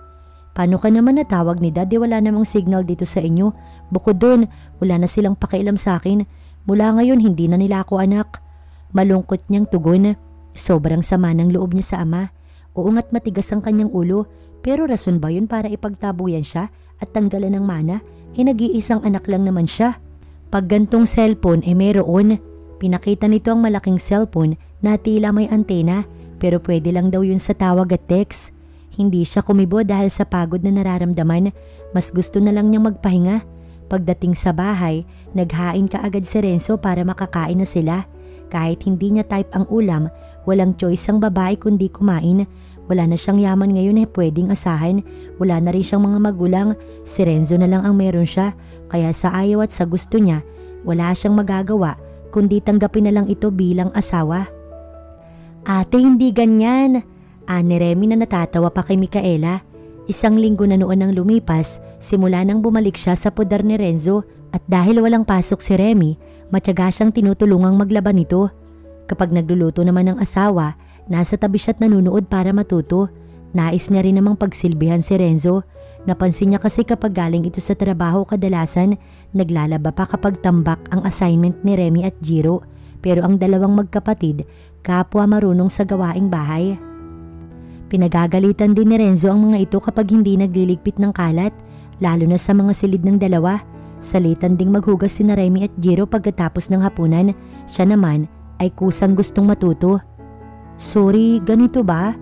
Paano ka naman natawag ni dad? Wala namang signal dito sa inyo. Bukod doon, wala na silang pakialam sa akin. Mula ngayon hindi na nila ako anak. Malungkot niyang tugon. Sobrang sama ng loob niya sa ama. Oo nga't matigas ang kanyang ulo, pero rason ba yun para ipagtabuyan siya at tanggalan ng mana? Nag-iisang anak lang naman siya. Pag gantong cellphone meron. Pinakita nito ang malaking cellphone na tila may antena, pero pwede lang daw yun sa tawag at text. Hindi siya kumibo dahil sa pagod na nararamdaman. Mas gusto na lang niyang magpahinga. Pagdating sa bahay, naghain kaagad si Renzo para makakain na sila. Kahit hindi niya type ang ulam, walang choice ang babae kundi kumain. Wala na siyang yaman ngayon pwedeng asahan. Wala na rin siyang mga magulang. Si Renzo na lang ang meron siya. Kaya sa ayaw at sa gusto niya, wala siyang magagawa kundi tanggapin na lang ito bilang asawa. Ate, hindi ganyan. Ni Remy na natatawa pa kay Micaela. Isang linggo na noon ang lumipas, simula nang bumalik siya sa poder ni Renzo at dahil walang pasok si Remy, matyaga siyang tinutulungang maglaban nito. Kapag nagluluto naman ng asawa, nasa tabi siya't nanunood para matuto. Nais niya rin namang pagsilbihan si Renzo. Napansin niya kasi kapag galing ito sa trabaho kadalasan, naglalaba pa kapag tambak ang assignment ni Remy at Jiro. Pero ang dalawang magkapatid, kapwa marunong sa gawaing bahay. Pinagagalitan din ni Renzo ang mga ito kapag hindi nagliligpit ng kalat, lalo na sa mga silid ng dalawa. Salitan ding maghugas si Remy at Jiro pagkatapos ng hapunan. Siya naman ay kusang gustong matuto. Sorry, ganito ba?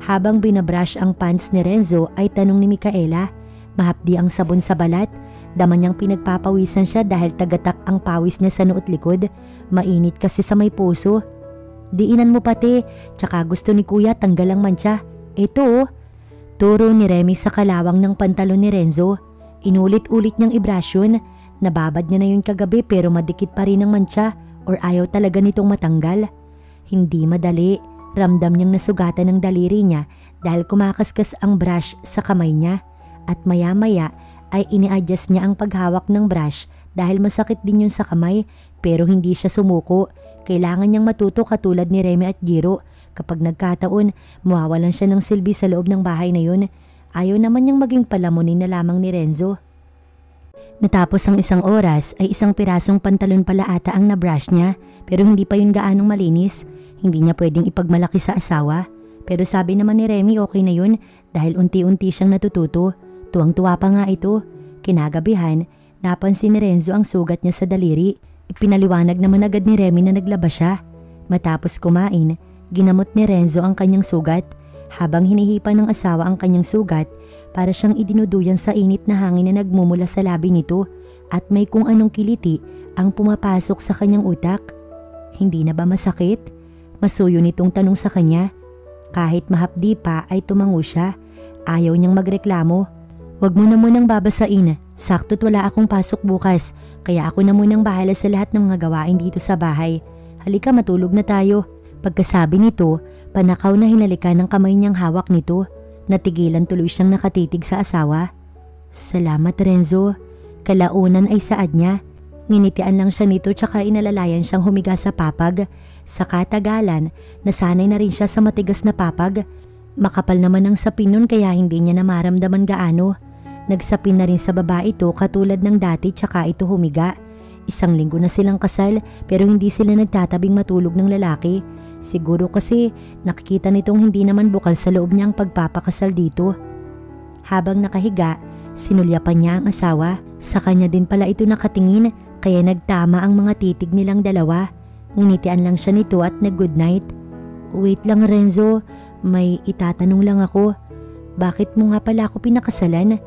Habang binabrush ang pants ni Renzo ay tanong ni Micaela. Mahapdi ang sabon sa balat. Dama niyang pinagpapawisan siya dahil tagatak ang pawis niya sa noot likod. Mainit kasi sa may puso. Diinan mo pati, tsaka gusto ni kuya tanggal ang mantsa. Ito, turo ni Remy sa kalawang ng pantalon ni Renzo. Inulit-ulit niyang i-brush yun. Nababad niya na yun kagabi pero madikit pa rin ang mantsa or ayaw talaga nitong matanggal. Hindi madali. Ramdam niyang nasugatan ng daliri niya dahil kumakaskas ang brush sa kamay niya. At maya-maya ay ini-adjust niya ang paghawak ng brush dahil masakit din yun sa kamay pero hindi siya sumuko. Kailangan niyang matuto katulad ni Remy at Jiro. Kapag nagkataon, mawawalan siya ng silbi sa loob ng bahay na yun. Ayaw naman niyang maging palamunin na lamang ni Renzo. Natapos ang isang oras ay isang pirasong pantalon pala ata ang na-brush niya pero hindi pa yun gaanong malinis. Hindi niya pwedeng ipagmalaki sa asawa. Pero sabi naman ni Remy okay na yun dahil unti-unti siyang natututo. Tuwang-tuwa pa nga ito. Kinagabihan, napansin ni Renzo ang sugat niya sa daliri. Ipinaliwanag naman agad ni Remy na naglaba siya. Matapos kumain, ginamot ni Renzo ang kanyang sugat. Habang hinihipan ng asawa ang kanyang sugat, para siyang idinuduyan sa init na hangin na nagmumula sa labi nito at may kung anong kiliti ang pumapasok sa kanyang utak. Hindi na ba masakit? Masuyo nitong tanong sa kanya. Kahit mahapdi pa ay tumango siya. Ayaw niyang magreklamo. Wag mo na munang babasain. Sakto't wala akong pasok bukas, kaya ako na munang bahala sa lahat ng mga gawain dito sa bahay. Halika, matulog na tayo. Pagkasabi nito, panakaw na hinalikan ng kamay niyang hawak nito. Natigilan tuloy siyang nakatitig sa asawa. Salamat, Renzo. Kalaunan ay saad niya. Nginitian lang siya nito tsaka inalalayan siyang humiga sa papag. Sa katagalan, nasanay na rin siya sa matigas na papag. Makapal naman ang sapin nun kaya hindi niya na maramdaman gaano. Nagsapin na rin sa baba ito katulad ng dati tsaka ito humiga. 1 linggo na silang kasal pero hindi sila nagtatabing matulog ng lalaki. Siguro kasi nakikita nitong hindi naman bukal sa loob niya ang pagpapakasal dito. Habang nakahiga, sinulyapan niya ang asawa. Sa kanya din pala ito nakatingin kaya nagtama ang mga titig nilang dalawa. Nginitian lang siya nito at nag-good night. Wait lang, Renzo, may itatanong lang ako. Bakit mo nga pala ako pinakasalan?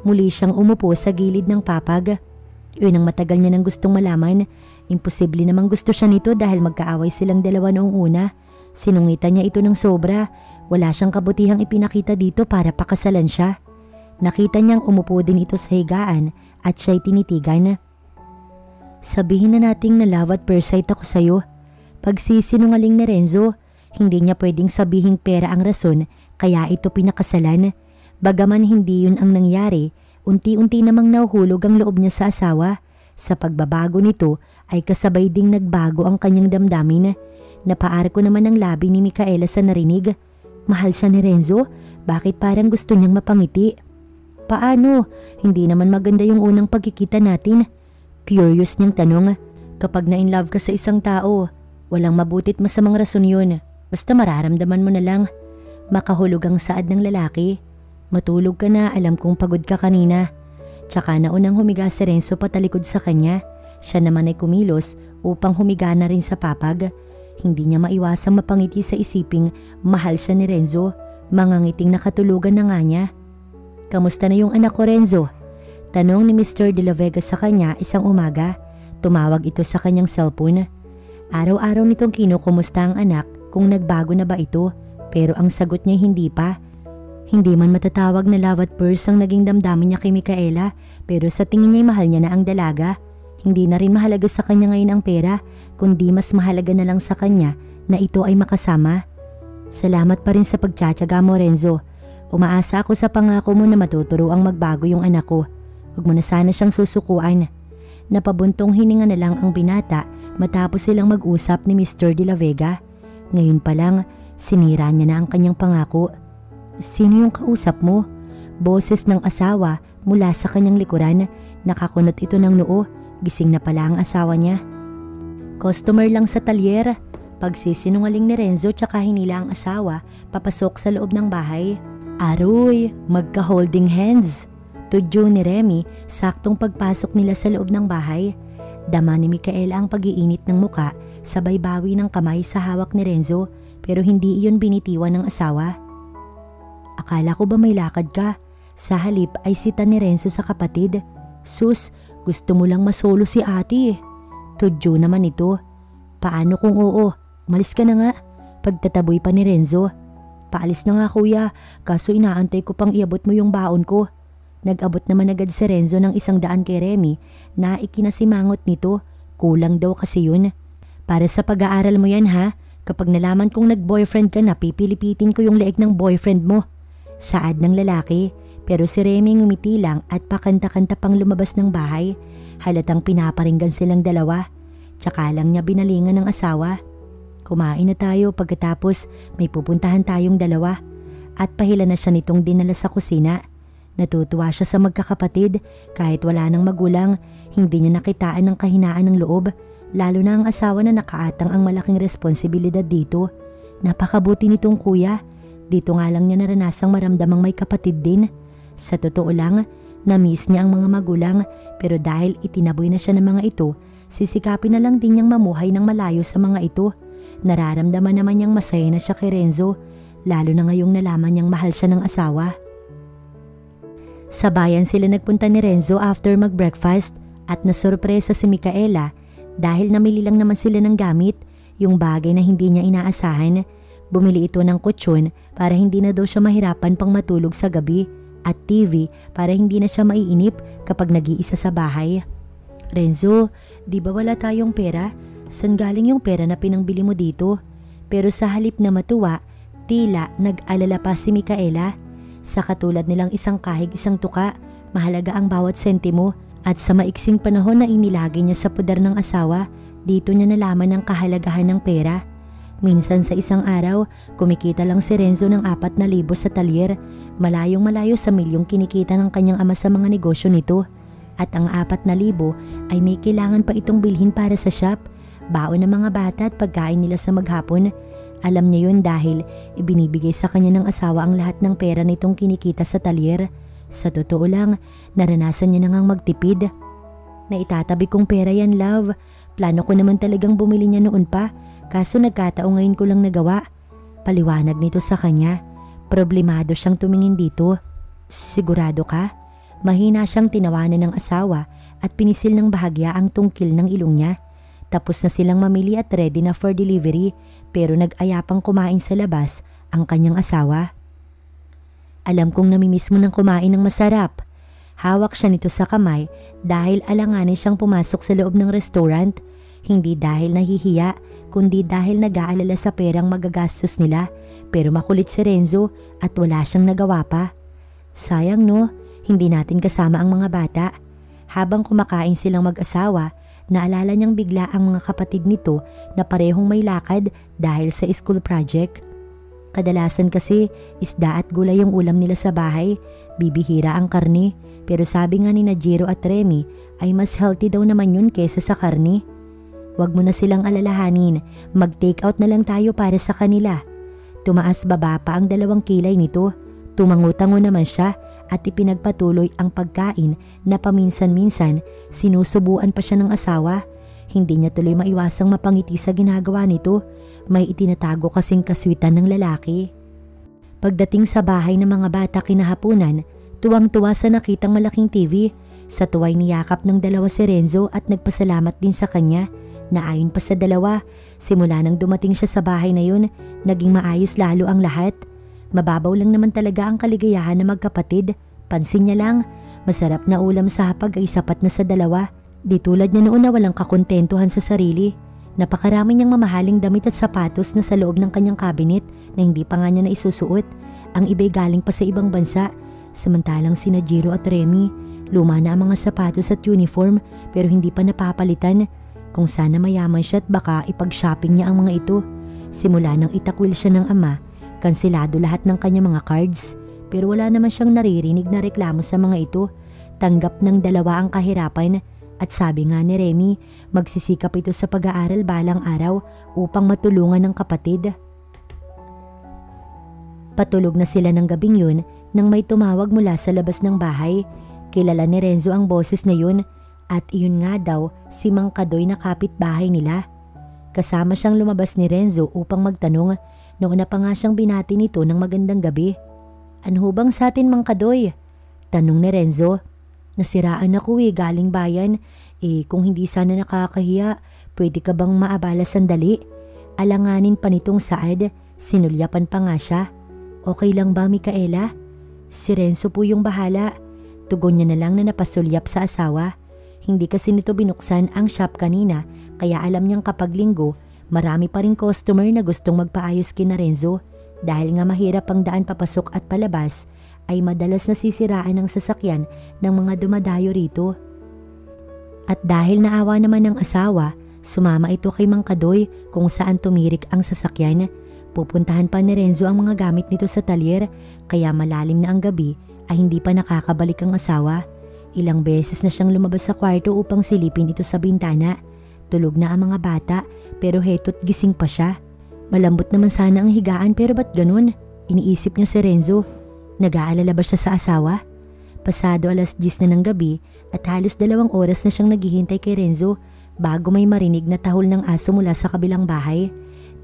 Muli siyang umupo sa gilid ng papag. Yun ang matagal niya nang gustong malaman. Imposible namang gusto siya nito dahil magkaaway silang dalawa noong una. Sinungitan niya ito ng sobra. Wala siyang kabutihang ipinakita dito para pakasalan siya. Nakita niyang umupo din ito sa higaan at siya'y tinitigan. Sabihin na nating na love at first sight ako sa'yo. Pagsisinungaling ni Renzo, hindi niya pwedeng sabihing pera ang rason kaya ito pinakasalan. Bagaman hindi yun ang nangyari, unti-unti namang nahuhulog ang loob niya sa asawa. Sa pagbabago nito ay kasabay ding nagbago ang kanyang damdamin. Napaarko naman ang labi ni Micaela sa narinig. Mahal siya ni Renzo? Bakit parang gusto niyang mapangiti? Paano? Hindi naman maganda yung unang pagkikita natin. Curious niyang tanong. Kapag na-inlove ka sa isang tao, walang mabutit masamang rason yun. Basta mararamdaman mo na lang. Makahulog ang saad ng lalaki. Matulog ka na, alam kong pagod ka kanina. Tsaka naunang humiga si Renzo patalikod sa kanya. Siya naman ay kumilos upang humiga na rin sa papag. Hindi niya maiwasang mapangiti sa isiping mahal siya ni Renzo. Mangangiting nakatulugan na nga niya. Kamusta na yung anak ko, Renzo? Tanong ni Mr. De La Vega sa kanya isang umaga. Tumawag ito sa kanyang cellphone. Araw-araw nitong kinukumusta ang anak kung nagbago na ba ito. Pero ang sagot niya hindi pa. Hindi man matatawag na love at first ang naging damdamin niya kay Micaela, pero sa tingin niya'y mahal niya na ang dalaga. Hindi na rin mahalaga sa kanya ngayon ang pera, kundi mas mahalaga na lang sa kanya na ito ay makasama. Salamat pa rin sa pagtsatsaga mo, Renzo. Umaasa ako sa pangako mo na matuturo ang magbago yung anak ko. Huwag mo na sana siyang susukuan. Napabuntong hininga na lang ang binata matapos silang mag-usap ni Mr. De La Vega. Ngayon pa lang, sinira niya na ang kanyang pangako. Sino yung kausap mo? Boses ng asawa mula sa kanyang likuran. Nakakunot ito ng noo. Gising na pala ang asawa niya. Customer lang sa talyer. Pagsisinungaling ni Renzo tsaka hinila ang asawa papasok sa loob ng bahay. Aroy, magka-holding hands. Tudyo ni Remy saktong pagpasok nila sa loob ng bahay. Dama ni Micaela ang pag-iinit ng muka sabay bawi ng kamay sa hawak ni Renzo pero hindi iyon binitiwan ng asawa. Akala ko ba may lakad ka? Sa halip ay sita ni Renzo sa kapatid. Sus, gusto mo lang masolo si ate eh. Tudyo naman ito. Paano kung oo? Umalis ka na nga. Pagtataboy pa ni Renzo. Paalis na nga kuya, kaso inaantay ko pang iabot mo yung baon ko. Nag-abot naman agad si Renzo ng 100 kay Remy na ikinasimangot nito. Kulang daw kasi yun. Para sa pag-aaral mo yan ha. Kapag nalaman kong nag-boyfriend ka na, pipilipitin ko yung leeg ng boyfriend mo. Saad ng lalaki, pero si Remy ngumiti lang at pakanta-kanta pang lumabas ng bahay. Halatang pinaparinggan silang dalawa. Tsaka lang niya binalingan ng asawa. Kumain na tayo pagkatapos may pupuntahan tayong dalawa. At pahila na siya nitong dinala sa kusina. Natutuwa siya sa magkakapatid kahit wala nang magulang, hindi niya nakitaan ng kahinaan ng loob. Lalo na ang asawa na nakaatang ang malaking responsibilidad dito. Napakabuti nitong kuya. Dito nga lang niya naranasang maramdamang may kapatid din. Sa totoo lang, na-miss niya ang mga magulang pero dahil itinaboy na siya ng mga ito, sisikapin na lang din niyang mamuhay ng malayo sa mga ito. Nararamdaman naman niyang masaya na siya kay Renzo, lalo na ngayong nalaman niyang mahal siya ng asawa. Sa bayan sila nagpunta ni Renzo after mag-breakfast at nasurpresa si Micaela dahil namili lang naman sila ng gamit, yung bagay na hindi niya inaasahan. Bumili ito ng kutsyon para hindi na daw siya mahirapan pang matulog sa gabi at TV para hindi na siya maiinip kapag nag-iisa sa bahay. Renzo, di ba wala tayong pera? San galing yung pera na pinangbili mo dito? Pero sa halip na matuwa, tila nag-alala pa si Micaela. Sa katulad nilang isang kahig isang tuka, mahalaga ang bawat sentimo at sa maiksing panahon na inilagay niya sa pudar ng asawa, dito niya nalaman ang kahalagahan ng pera. Minsan sa isang araw, kumikita lang si Renzo ng 4,000 sa talyer, malayong malayo sa milyong kinikita ng kanyang ama sa mga negosyo nito. At ang 4,000 ay may kailangan pa itong bilhin para sa shop, baon ng mga bata at pagkain nila sa maghapon. Alam niya yun dahil ibinibigay sa kanya ng asawa ang lahat ng pera nitong kinikita sa talyer. Sa totoo lang, naranasan niya na ngang magtipid. Naitatabi kong pera yan, love. Plano ko naman talagang bumili niya noon pa, kaso nagkataong ngayon ko lang nagawa. Paliwanag nito sa kanya. Problemado siyang tumingin dito. Sigurado ka? Mahina siyang tinawanan ng asawa at pinisil ng bahagya ang tungkil ng ilong niya. Tapos na silang mamili at ready na for delivery, pero nag-aya pang kumain sa labas ang kanyang asawa. Alam kong namimiss mo ng kumain ng masarap. Hawak siya nito sa kamay dahil alanganin siyang pumasok sa loob ng restaurant. Hindi dahil nahihiya, kundi dahil nag-aalala sa perang magagastos nila. Pero makulit si Renzo at wala siyang nagawa pa. Sayang no, hindi natin kasama ang mga bata. Habang kumakain silang mag-asawa, naalala niyang bigla ang mga kapatid nito na parehong may lakad dahil sa school project. Kadalasan kasi isda at gulay yung ulam nila sa bahay, bibihira ang karne, pero sabi nga ni Jiro at Remy ay mas healthy daw naman yun kesa sa karne. Wag mo na silang alalahanin, mag-take out na lang tayo para sa kanila. Tumaas baba pa ang 2 kilay nito, tumango-tango naman siya at ipinagpatuloy ang pagkain na paminsan-minsan sinusubuan pa siya ng asawa. Hindi niya tuloy maiwasang mapangiti sa ginagawa nito. May itinatago kasing kaswitan ng lalaki. Pagdating sa bahay ng mga bata kinahapunan, tuwang-tuwa sa nakitang malaking TV. Sa tuwa'y niyakap ng 2 si Renzo at nagpasalamat din sa kanya. Naayon pa sa 2, simula nang dumating siya sa bahay na yun, naging maayos lalo ang lahat. Mababaw lang naman talaga ang kaligayahan ng magkapatid. Pansin niya lang, masarap na ulam sa hapag ay sapat na sa 2. Di tulad niya noon na walang kakontentuhan sa sarili. Napakarami niyang mamahaling damit at sapatos na sa loob ng kanyang cabinet na hindi pa nga niya na isusuot. Ang iba'y galing pa sa ibang bansa. Samantalang sina Jiro at Remy, luma na ang mga sapatos at uniform pero hindi pa napapalitan. Kung sana mayaman siya at baka ipag-shopping niya ang mga ito. Simula nang itakwil siya ng ama, kansilado lahat ng kanyang mga cards. Pero wala naman siyang naririnig na reklamo sa mga ito. Tanggap ng 2 ang kahirapan. At sabi nga ni Remy, magsisikap ito sa pag-aaral balang araw upang matulungan ng kapatid. Patulog na sila ng gabing yun nang may tumawag mula sa labas ng bahay. Kilala ni Renzo ang boses na yun at iyon nga daw si Mang Kadoy na kapitbahay nila. Kasama siyang lumabas ni Renzo upang magtanong. Noon na pa nga siyang binati nito ng magandang gabi. Ano bang sa atin, Mang Kadoy? Tanong ni Renzo. Nasiraan ako galing bayan. Kung hindi sana nakakahiya, pwede ka bang maabala sandali? Alanganin pa nitong Saad, sinulyapan pa nga siya. Okay lang ba, Micaela? Si Renzo po yung bahala. Tugon niya na lang na napasulyap sa asawa. Hindi kasi nito binuksan ang shop kanina, kaya alam niyang kapag linggo, marami pa rin customer na gustong magpaayos kina Renzo. Dahil nga mahirap ang daan papasok at palabas, ay madalas nasisiraan ang sasakyan ng mga dumadayo rito. At dahil naawa naman ng asawa, sumama ito kay Mang Kadoy kung saan tumirik ang sasakyan. Pupuntahan pa ni Renzo ang mga gamit nito sa talyer, kaya malalim na ang gabi ay hindi pa nakakabalik ang asawa. Ilang beses na siyang lumabas sa kwarto upang silipin ito sa bintana. Tulog na ang mga bata pero heto't gising pa siya. Malambot naman sana ang higaan pero ba't ganun? Iniisip niya si Renzo. Nag-aalala ba siya sa asawa? Pasado 10:00 na ng gabi at halos 2 oras na siyang naghihintay kay Renzo bago may marinig na tahol ng aso mula sa kabilang bahay.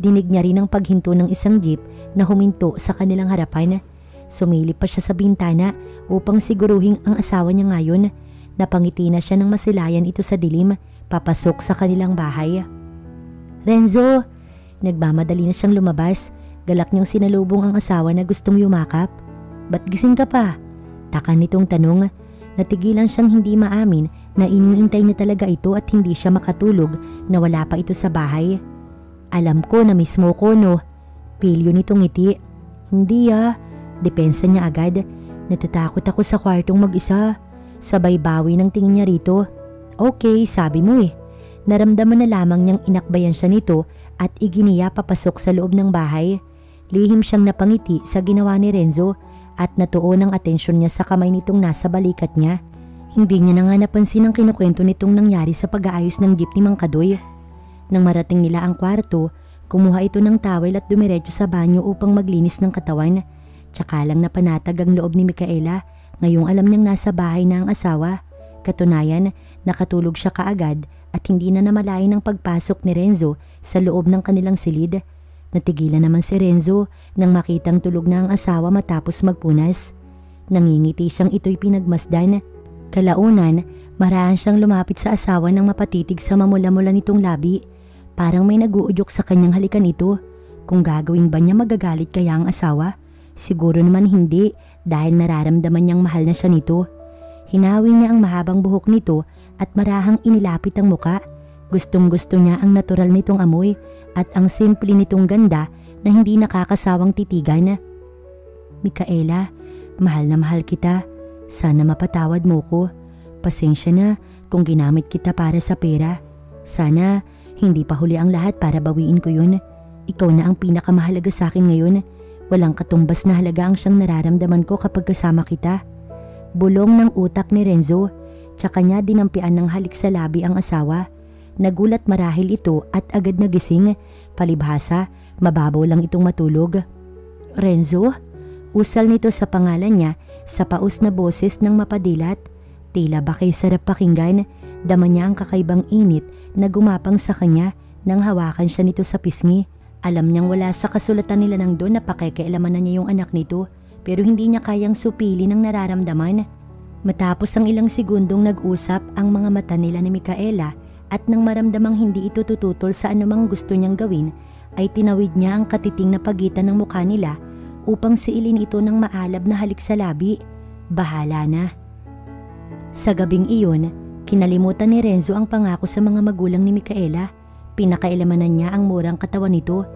Dinig niya rin ang paghinto ng isang jeep na huminto sa kanilang harapan. Sumilip pa siya sa bintana upang siguruhin ang asawa niya ngayon. Napangiti na siya nang masilayan ito sa dilim papasok sa kanilang bahay. Renzo! Nagmamadali na siyang lumabas. Galak niyang sinalubong ang asawa na gustong yumakap. Ba't gising ka pa? Taka nitong tanong. Natigilan siyang hindi maamin na iniintay niya talaga ito at hindi siya makatulog na wala pa ito sa bahay. Alam ko na mismo ko no. Pilyo nitong ngiti. Hindi Depensa niya agad. Natatakot ako sa kwartong mag-isa. Sabay bawi ng tingin niya rito. Okay, sabi mo eh. Naramdaman na lamang niyang inakbayan siya nito at iginiya papasok sa loob ng bahay. Lihim siyang napangiti sa ginawa ni Renzo at natuon ang atensyon niya sa kamay nitong nasa balikat niya. Hindi niya na nga napansin ang kinukwento nitong nangyari sa pag-aayos ng jeep ni Mang Kadoy. Nang marating nila ang kwarto, kumuha ito ng towel at dumiretso sa banyo upang maglinis ng katawan. Tsaka lang napanatag ang loob ni Micaela ngayong alam niyang nasa bahay na ang asawa. Katunayan, nakatulog siya kaagad at hindi na namalayan ang pagpasok ni Renzo sa loob ng kanilang silid. Natigilan naman si Renzo nang makitang tulog na ang asawa matapos magpunas. Nangingiti siyang ito'y pinagmasdan. Kalaunan, maraan siyang lumapit sa asawa nang mapatitig sa mamula-mula nitong labi. Parang may nag-uudyok sa kanyang halikan ito. Kung gagawin ba niya magagalit kaya ang asawa? Siguro naman hindi dahil nararamdaman niyang mahal na siya nito. Hinawi niya ang mahabang buhok nito at marahang inilapit ang muka. Gustong-gusto niya ang natural nitong amoy at ang simple nitong ganda na hindi nakakasawang titigan. Micaela, mahal na mahal kita. Sana mapatawad mo ko. Pasensya na kung ginamit kita para sa pera. Sana hindi pa huli ang lahat para bawiin ko yun. Ikaw na ang pinakamahalaga sa akin ngayon. Walang katumbas na halaga ang siyang nararamdaman ko kapag kasama kita. Bulong ng utak ni Renzo, tsaka niya dinampian ng halik sa labi ang asawa. Nagulat marahil ito at agad nagising. Palibhasa, mababaw lang itong matulog. Renzo? Usal nito sa pangalan niya sa paus na boses ng mapadilat. Tila ba kay sarap pakinggan, dama niya ang kakaibang init na gumapang sa kanya nang hawakan siya nito sa pisngi. Alam niyang wala sa kasulatan nila ng doon na pakikialaman na niya yung anak nito pero hindi niya kayang supili ng nararamdaman. Matapos ang ilang segundong nag-usap ang mga mata nila ni Micaela at nang maramdamang hindi ito tututol sa anumang gusto niyang gawin ay tinawid niya ang katiting na pagitan ng mukha nila upang siilin ito ng maalab na halik sa labi. Bahala na. Sa gabing iyon, kinalimutan ni Renzo ang pangako sa mga magulang ni Micaela. Pinakailamanan niya ang murang katawan nito.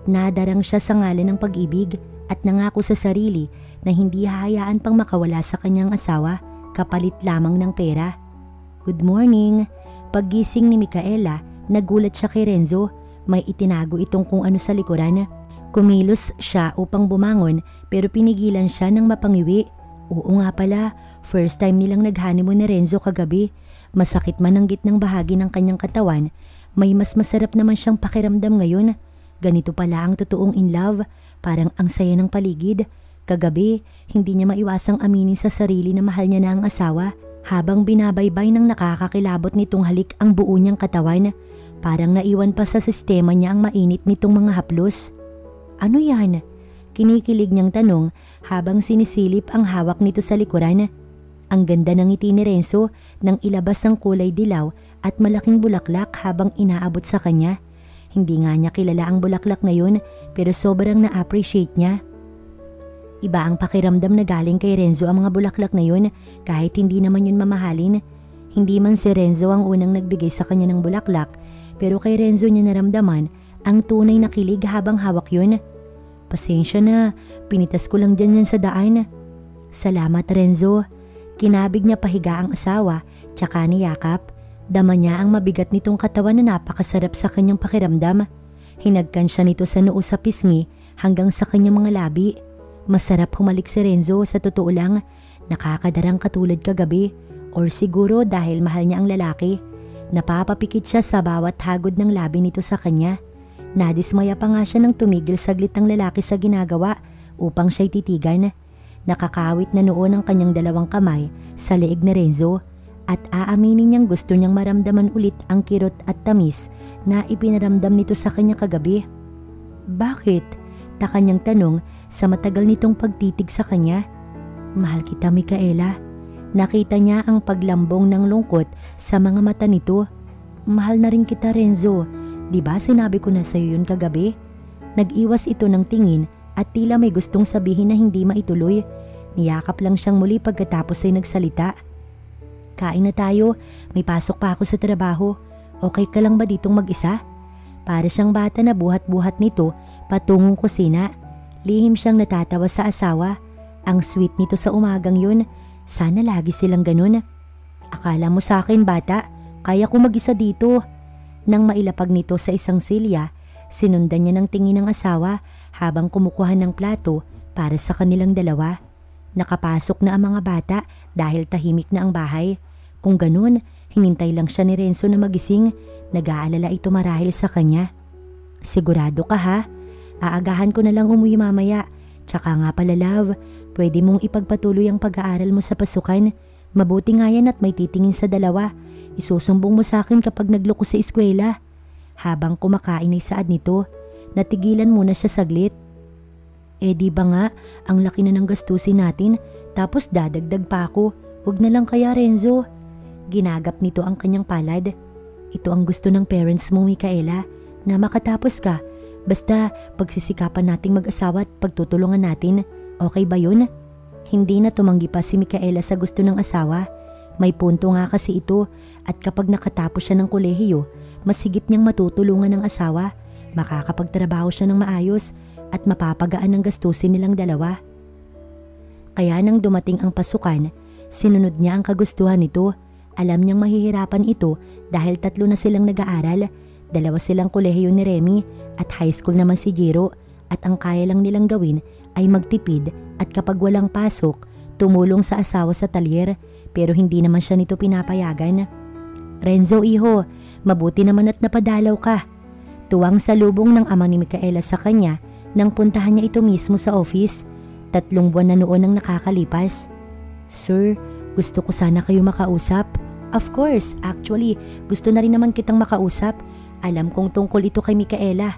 Nadarang siya sa ngalan ng pag-ibig at nangako sa sarili na hindi hahayaan pang makawala sa kanyang asawa kapalit lamang ng pera. Good morning. Paggising ni Micaela, nagulat siya kay Renzo. May itinago itong kung ano sa likuran. Kumilos siya upang bumangon pero pinigilan siya ng mapangiwi. Oo nga pala, first time nilang nag-honeymoon ni Renzo kagabi. Masakit man ang gitnang bahagi ng kanyang katawan, may mas masarap naman siyang pakiramdam ngayon. Ganito pala ang totoong in love, parang ang saya ng paligid. Kagabi, hindi niya maiwasang aminin sa sarili na mahal niya na ang asawa. Habang binabaybay ng nakakakilabot nitong halik ang buo niyang katawan, parang naiwan pa sa sistema niya ang mainit nitong mga haplos. Ano yan? Kinikilig niyang tanong habang sinisilip ang hawak nito sa likuran. Ang ganda ng ngiti ni Renzo nang ilabas ang kulay dilaw at malaking bulaklak habang inaabot sa kanya. Hindi nga niya kilala ang bulaklak na yun pero sobrang na-appreciate niya. Iba ang pakiramdam na galing kay Renzo ang mga bulaklak na yun kahit hindi naman yun mamahalin. Hindi man si Renzo ang unang nagbigay sa kanya ng bulaklak pero kay Renzo niya naramdaman ang tunay na kilig habang hawak yun. Pasensya na, pinitas ko lang dyan yan sa daan. Salamat Renzo. Kinabig niya pahiga ang asawa tsaka niyakap. Dama niya ang mabigat nitong katawan na napakasarap sa kanyang pakiramdam. Hinagkan siya nito sa noo sa pisngi hanggang sa kanyang mga labi. Masarap humalik si Renzo, sa totoo lang. Nakakadarang katulad kagabi or siguro dahil mahal niya ang lalaki. Napapapikit siya sa bawat hagod ng labi nito sa kanya. Nadismaya pa nga siya nang tumigil saglit ang lalaki sa ginagawa upang siya'y titigan. Nakakawit na noon ang kanyang dalawang kamay sa leeg ni Renzo at aaminin niyang gusto niyang maramdaman ulit ang kirot at tamis na ipinaramdam nito sa kanya kagabi. Bakit? Taka niyang tanong sa matagal nitong pagtitig sa kanya. Mahal kita Micaela. Nakita niya ang paglambong ng lungkot sa mga mata nito. Mahal na rin kita Renzo. Diba sinabi ko na sa'yo yun kagabi? Nag-iwas ito ng tingin at tila may gustong sabihin na hindi maituloy. Niyakap lang siyang muli pagkatapos ay nagsalita. Kain na tayo, may pasok pa ako sa trabaho. Okay ka lang ba ditong mag-isa? Para siyang bata na buhat-buhat nito patungong kusina. Lihim siyang natatawa sa asawa. Ang sweet nito sa umagang yun. Sana lagi silang ganun. Akala mo sa akin bata, kaya ko mag-isa dito. Nang mailapag nito sa isang silya, sinundan niya ng tingin ng asawa habang kumukuha ng plato para sa kanilang dalawa. Nakapasok na ang mga bata dahil tahimik na ang bahay. Kung ganun, hinintay lang siya ni Renzo na magising. Nag-aalala ito marahil sa kanya. Sigurado ka ha? Aagahan ko na lang umuwi mamaya. Tsaka nga pala love, pwede mong ipagpatuloy ang pag-aaral mo sa pasukan. Mabuti nga yan at may titingin sa dalawa. Isusumbong mo sa akin kapag nagloko sa eskwela. Habang kumakain ay saad nito, natigilan muna siya saglit. Di ba nga, ang laki na ng gastusin natin, tapos dadagdag pa ako. Huwag na lang kaya Renzo. Ginagap nito ang kanyang palad. Ito ang gusto ng parents mo, Micaela, na makatapos ka. Basta pagsisikapan nating mag-asawa at pagtutulungan natin. Okay ba yun? Hindi na tumanggi pa si Micaela sa gusto ng asawa. May punto nga kasi ito at kapag nakatapos siya ng kolehiyo, mas higit niyang matutulungan ng asawa. Makakapagtrabaho siya ng maayos at mapapagaan ng gastusin nilang dalawa. Kaya nang dumating ang pasukan, sinunod niya ang kagustuhan nito. Alam niyang mahihirapan ito dahil 3 na silang nag-aaral. 2 silang kolehiyo ni Remy at high school naman si Jiro, at ang kaya lang nilang gawin ay magtipid at kapag walang pasok, tumulong sa asawa sa talyer, pero hindi naman siya nito pinapayagan. Renzo iho, mabuti naman at napadalaw ka. Tuwang salubong ng ama ni Micaela sa kanya nang puntahan niya ito mismo sa office. 3 buwan na noon ang nakakalipas. Sir, gusto ko sana kayo makausap. Of course, actually, gusto na rin naman kitang makausap. Alam kong tungkol ito kay Micaela.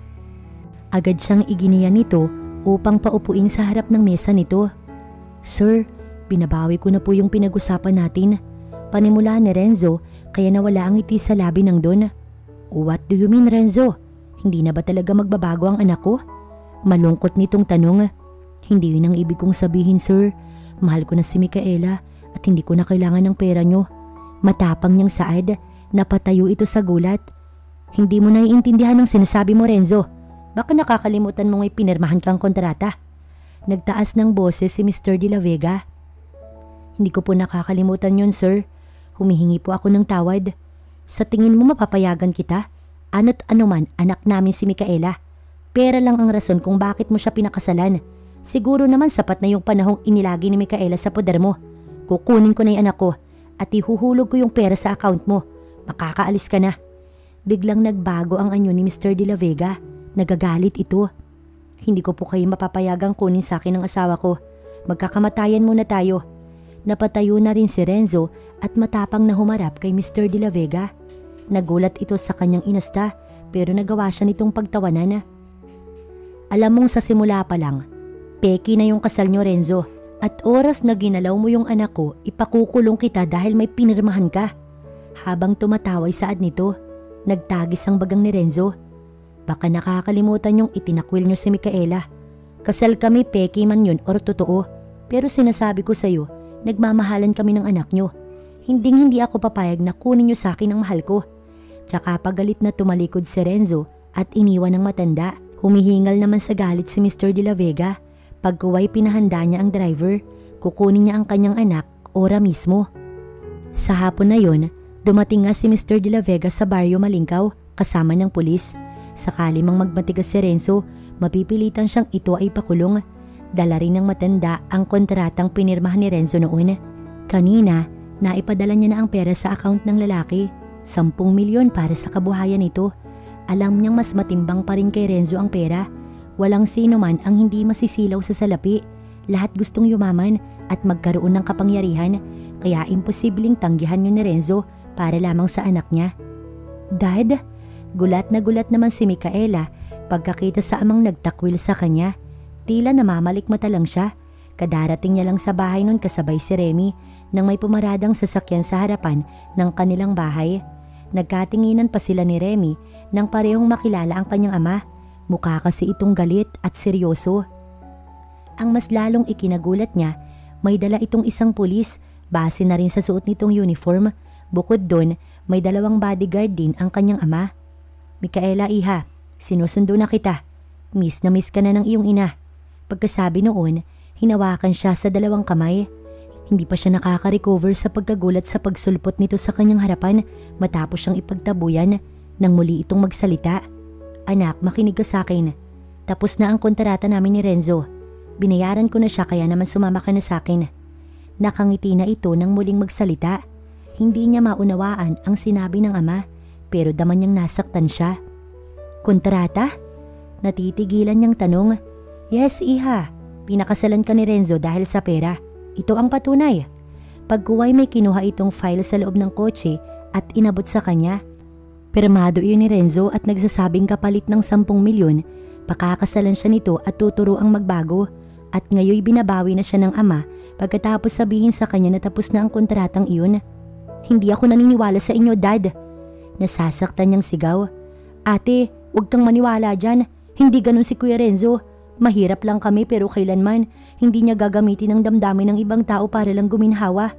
Agad siyang iginiya nito upang paupuin sa harap ng mesa nito. Sir, binabawi ko na po yung pinag-usapan natin. Panimula ni Renzo kaya nawala ang ngiti sa labi ng Don. What do you mean, Renzo? Hindi na ba talaga magbabago ang anak ko? Malungkot nitong tanong. Hindi yun ang ibig kong sabihin, sir. Mahal ko na si Micaela at hindi ko na kailangan ng pera nyo. Matapang niyang saad, napatayo ito sa gulat. Hindi mo naiintindihan ang sinasabi mo, Renzo. Baka nakakalimutan mo may pinirmahan kang kontrata. Nagtaas ng boses si Mr. De La Vega. Hindi ko po nakakalimutan yun, sir. Humihingi po ako ng tawad. Sa tingin mo mapapayagan kita? Ano't ano man, anak namin si Micaela. Pera lang ang rason kung bakit mo siya pinakasalan. Siguro naman sapat na yung panahong inilagi ni Micaela sa poder mo. Kukunin ko na yung anak ko at ihuhulog ko yung pera sa account mo. Makakaalis ka na. Biglang nagbago ang anyo ni Mr. De La Vega. Nagagalit ito. Hindi ko po kayo mapapayagang kunin sa akin ng asawa ko. Magkakamatayan muna tayo. Napatayo na rin si Renzo at matapang na humarap kay Mr. De La Vega. Nagulat ito sa kanyang inasta pero nagawa siya nitong pagtawanan. Alam mong sa simula pa lang, peki na yung kasal nyo, Renzo. At oras na ginalaw mo yung anak ko, ipakukulong kita dahil may pinirmahan ka. Habang tumataway saad nito, nagtagis ang bagang ni Renzo. Baka nakakalimutan yung itinakwil nyo si Micaela. Kasal kami, peki man yun or totoo. Pero sinasabi ko sa'yo, nagmamahalan kami ng anak nyo. Hindi ako papayag na kunin nyo sa akin ang mahal ko. Tsaka pagalit na tumalikod si Renzo at iniwan ng matanda. Humihingal naman sa galit si Mr. De La Vega. Pagkuway pinahanda niya ang driver, kukunin niya ang kanyang anak ora mismo. Sa hapon na yon, dumating nga si Mr. De La Vega sa baryo Malingkaw kasama ng pulis. Sakali mang magmatigas si Renzo, mapipilitan siyang ito ay pakulong. Dala rin ng matanda ang kontratang pinirmahan ni Renzo noon. Kanina, naipadala niya na ang pera sa account ng lalaki, 10 milyon para sa kabuhayan nito. Alam niyang mas matimbang pa rin kay Renzo ang pera. Walang sino man ang hindi masisilaw sa salapi. Lahat gustong yumaman at magkaroon ng kapangyarihan, kaya imposibleng tanggihan yun ni Renzo para lamang sa anak niya. Dad, gulat na gulat naman si Micaela pagkakita sa amang nagtakwil sa kanya. Tila namamalikmata lang siya. Kadarating niya lang sa bahay nun kasabay si Remy nang may pumaradang sasakyan sa harapan ng kanilang bahay. Nagkatinginan pa sila ni Remy nang parehong makilala ang kanyang ama. Mukha kasi itong galit at seryoso. Ang mas lalong ikinagulat niya, may dala itong isang pulis base na rin sa suot nitong uniform. Bukod doon, may 2 bodyguard din ang kanyang ama. Micaela, iha, sinusundo na kita. Miss na miss ka na ng iyong ina. Pagkasabi noon, hinawakan siya sa 2 kamay. Hindi pa siya nakaka-recover sa pagkagulat sa pagsulpot nito sa kanyang harapan matapos siyang ipagtabuyan nang muli itong magsalita. Anak, makinig ka sa akin. Tapos na ang kontrata namin ni Renzo. Binayaran ko na siya kaya naman sumama ka na sa akin. Nakangiti na ito nang muling magsalita. Hindi niya maunawaan ang sinabi ng ama pero daman niyang nasaktan siya. Kontrata? Natitigilan niyang tanong. Yes, iha. Pinakasalan ka ni Renzo dahil sa pera. Ito ang patunay. Pagkuway may kinuha itong file sa loob ng kotse at inabot sa kanya. Pirmado iyon ni Renzo at nagsasabing kapalit ng 10 milyon, pakakasalan siya nito at tuturo ang magbago. At ngayoy binabawi na siya ng ama pagkatapos sabihin sa kanya na tapos na ang kontratang iyon. Hindi ako naniniwala sa inyo, Dad. Nasasaktan niyang sigaw. Ate, huwag kang maniwala dyan. Hindi ganun si Kuya Renzo. Mahirap lang kami pero kailanman hindi niya gagamitin ang damdamin ng ibang tao para lang guminhawa.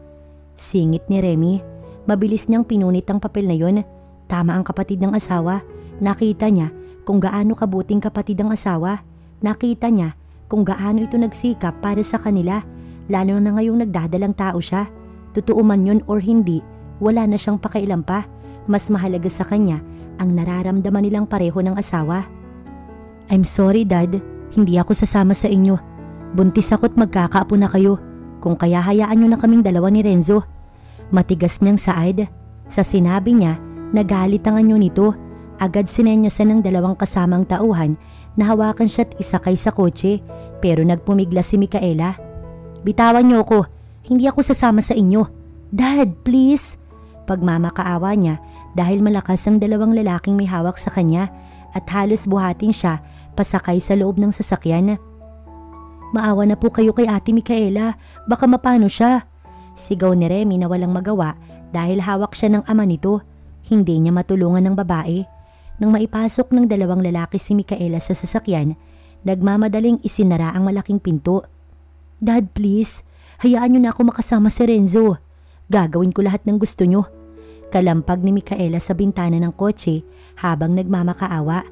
Singit ni Remy. Mabilis niyang pinunit ang papel na yon. Tama ang kapatid ng asawa. Nakita niya kung gaano kabuting kapatid ang asawa. Nakita niya kung gaano ito nagsikap para sa kanila, lalo na ngayong nagdadalang tao siya. Totoo man yun or hindi, wala na siyang pakialam pa. Mas mahalaga sa kanya ang nararamdaman nilang pareho ng asawa. I'm sorry, Dad. Hindi ako sasama sa inyo. Buntis ako't magkakaapo na kayo. Kung kaya hayaan nyo na kaming 2 ni Renzo. Matigas niyang saad. Sa sinabi niya, nagalit ang anyo nito. Agad sinenyasan ng 2 kasamang tauhan na hawakan siya't isakay sa kotse pero nagpumigla si Micaela. Bitawan niyo ako. Hindi ako sasama sa inyo. Dad, please. Pagmamakaawa niya dahil malakas ang 2 lalaking may hawak sa kanya at halos buhatin siya pasakay sa loob ng sasakyan. Maawa na po kayo kay Ate Micaela. Baka mapano siya. Sigaw ni Remy na walang magawa dahil hawak siya ng ama nito. Hindi niya matulungan ng babae. Nang maipasok ng 2 lalaki si Micaela sa sasakyan, nagmamadaling isinara ang malaking pinto. Dad, please, hayaan niyo na ako makasama si Renzo. Gagawin ko lahat ng gusto niyo. Kalampag ni Micaela sa bintana ng kotse habang nagmamakaawa.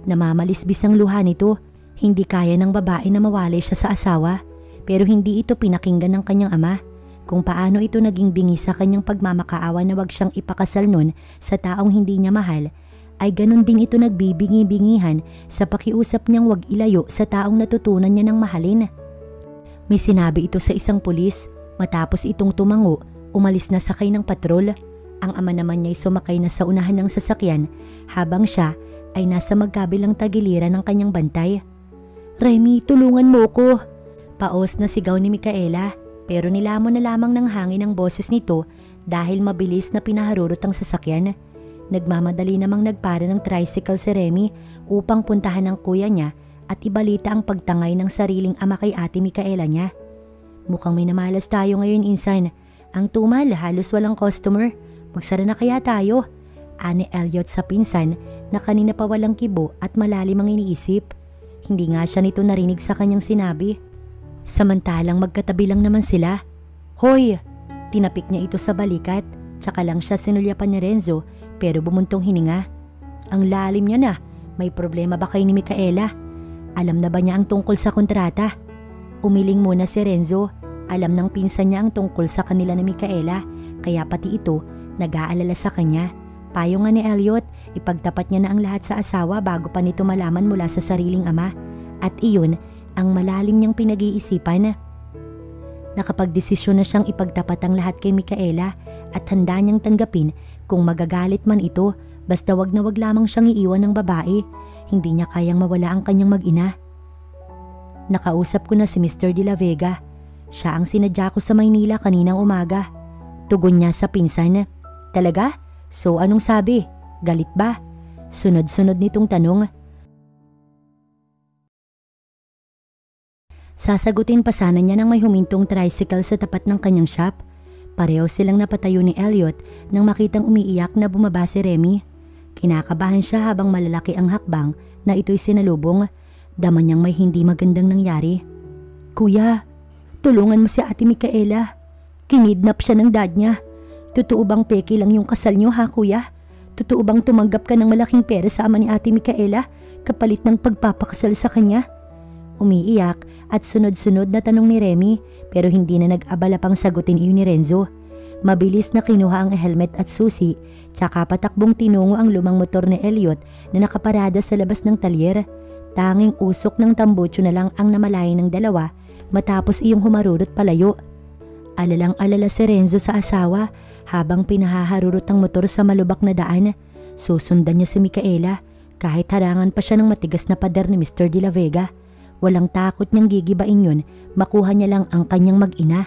Namamalisbis ang luha nito. Hindi kaya ng babae na mawalay siya sa asawa pero hindi ito pinakinggan ng kanyang ama. Kung paano ito naging bingi sa kanyang pagmamakaawa na wag siyang ipakasal nun sa taong hindi niya mahal, ay ganun din ito nagbibingi-bingihan sa pakiusap niyang wag ilayo sa taong natutunan niya ng mahalin. May sinabi ito sa isang pulis. Matapos itong tumango, umalis na sakay ng patrol. Ang ama naman niya'y sumakay na sa unahan ng sasakyan habang siya ay nasa magkabilang tagiliran ng kanyang bantay. Remy, tulungan mo ko! Paos na sigaw ni Micaela pero nilamon na lamang ng hangin ang boses nito dahil mabilis na pinaharurot ang sasakyan. Nagmamadali namang nagpara ng tricycle si Remy upang puntahan ng kuya niya at ibalita ang pagtangay ng sariling ama kay Ate Micaela niya. Mukhang may namalas tayo ngayon, Insan. Ang tumal, halos walang customer. Magsara na kaya tayo? Ani Elliot sa pinsan na kanina pa walang kibo at malalim ang iniisip. Hindi nga siya nito narinig sa kanyang sinabi. Samantalang magkatabi lang naman sila. Hoy! Tinapik niya ito sa balikat. Tsaka lang siya sinulyapan ni Renzo pero bumuntong hininga. Ang lalim niya na. May problema ba kay ni Micaela? Alam na ba niya ang tungkol sa kontrata? Umiling muna si Renzo. Alam ng pinsan niya ang tungkol sa kanila ni Micaela kaya pati ito nag-aalala sa kanya. Payo nga ni Elliot, ipagtapat niya na ang lahat sa asawa bago pa nito malaman mula sa sariling ama. At iyon ang malalim niyang pinag-iisipan. Nakapagdesisyon na siyang ipagtapat ang lahat kay Micaela at handa niyang tanggapin kung magagalit man ito basta wag na wag lamang siyang iiwan ng babae. Hindi niya kayang mawala ang kanyang mag-ina. Nakausap ko na si Mr. De La Vega. Siya ang sinadya ko sa Maynila kaninang umaga. Tugon niya sa pinsan. Talaga? So anong sabi? Galit ba? Sunod-sunod nitong tanong. Sasagutin pa sana niya nang may humintong tricycle sa tapat ng kanyang shop. Pareho silang napatayo ni Elliot nang makitang umiiyak na bumaba si Remy. Kinakabahan siya habang malalaki ang hakbang na ito'y sinalubong. Dama niyang may hindi magandang nangyari. Kuya, tulungan mo si Ate Micaela. Kinidnap siya ng dad niya. Totoo bang peke lang yung kasal niyo ha kuya? Totoo bang tumanggap ka ng malaking pera sa ama ni Ate Micaela kapalit ng pagpapakasal sa kanya? Umiiyak at sunod-sunod na tanong ni Remy pero hindi na nag-abala pang sagutin iyon ni Renzo. Mabilis na kinuha ang helmet at susi tsaka patakbong tinungo ang lumang motor ni Elliot na nakaparada sa labas ng talyer. Tanging usok ng tambutso na lang ang namalay ng dalawa matapos iyong humarurot palayo. Alalang-alala si Renzo sa asawa habang pinahaharurot ang motor sa malubak na daan. Susundan niya si Micaela kahit harangan pa siya ng matigas na pader ni Mr. De La Vega. Walang takot niyang gigibain yun, makuha niya lang ang kanyang mag-ina.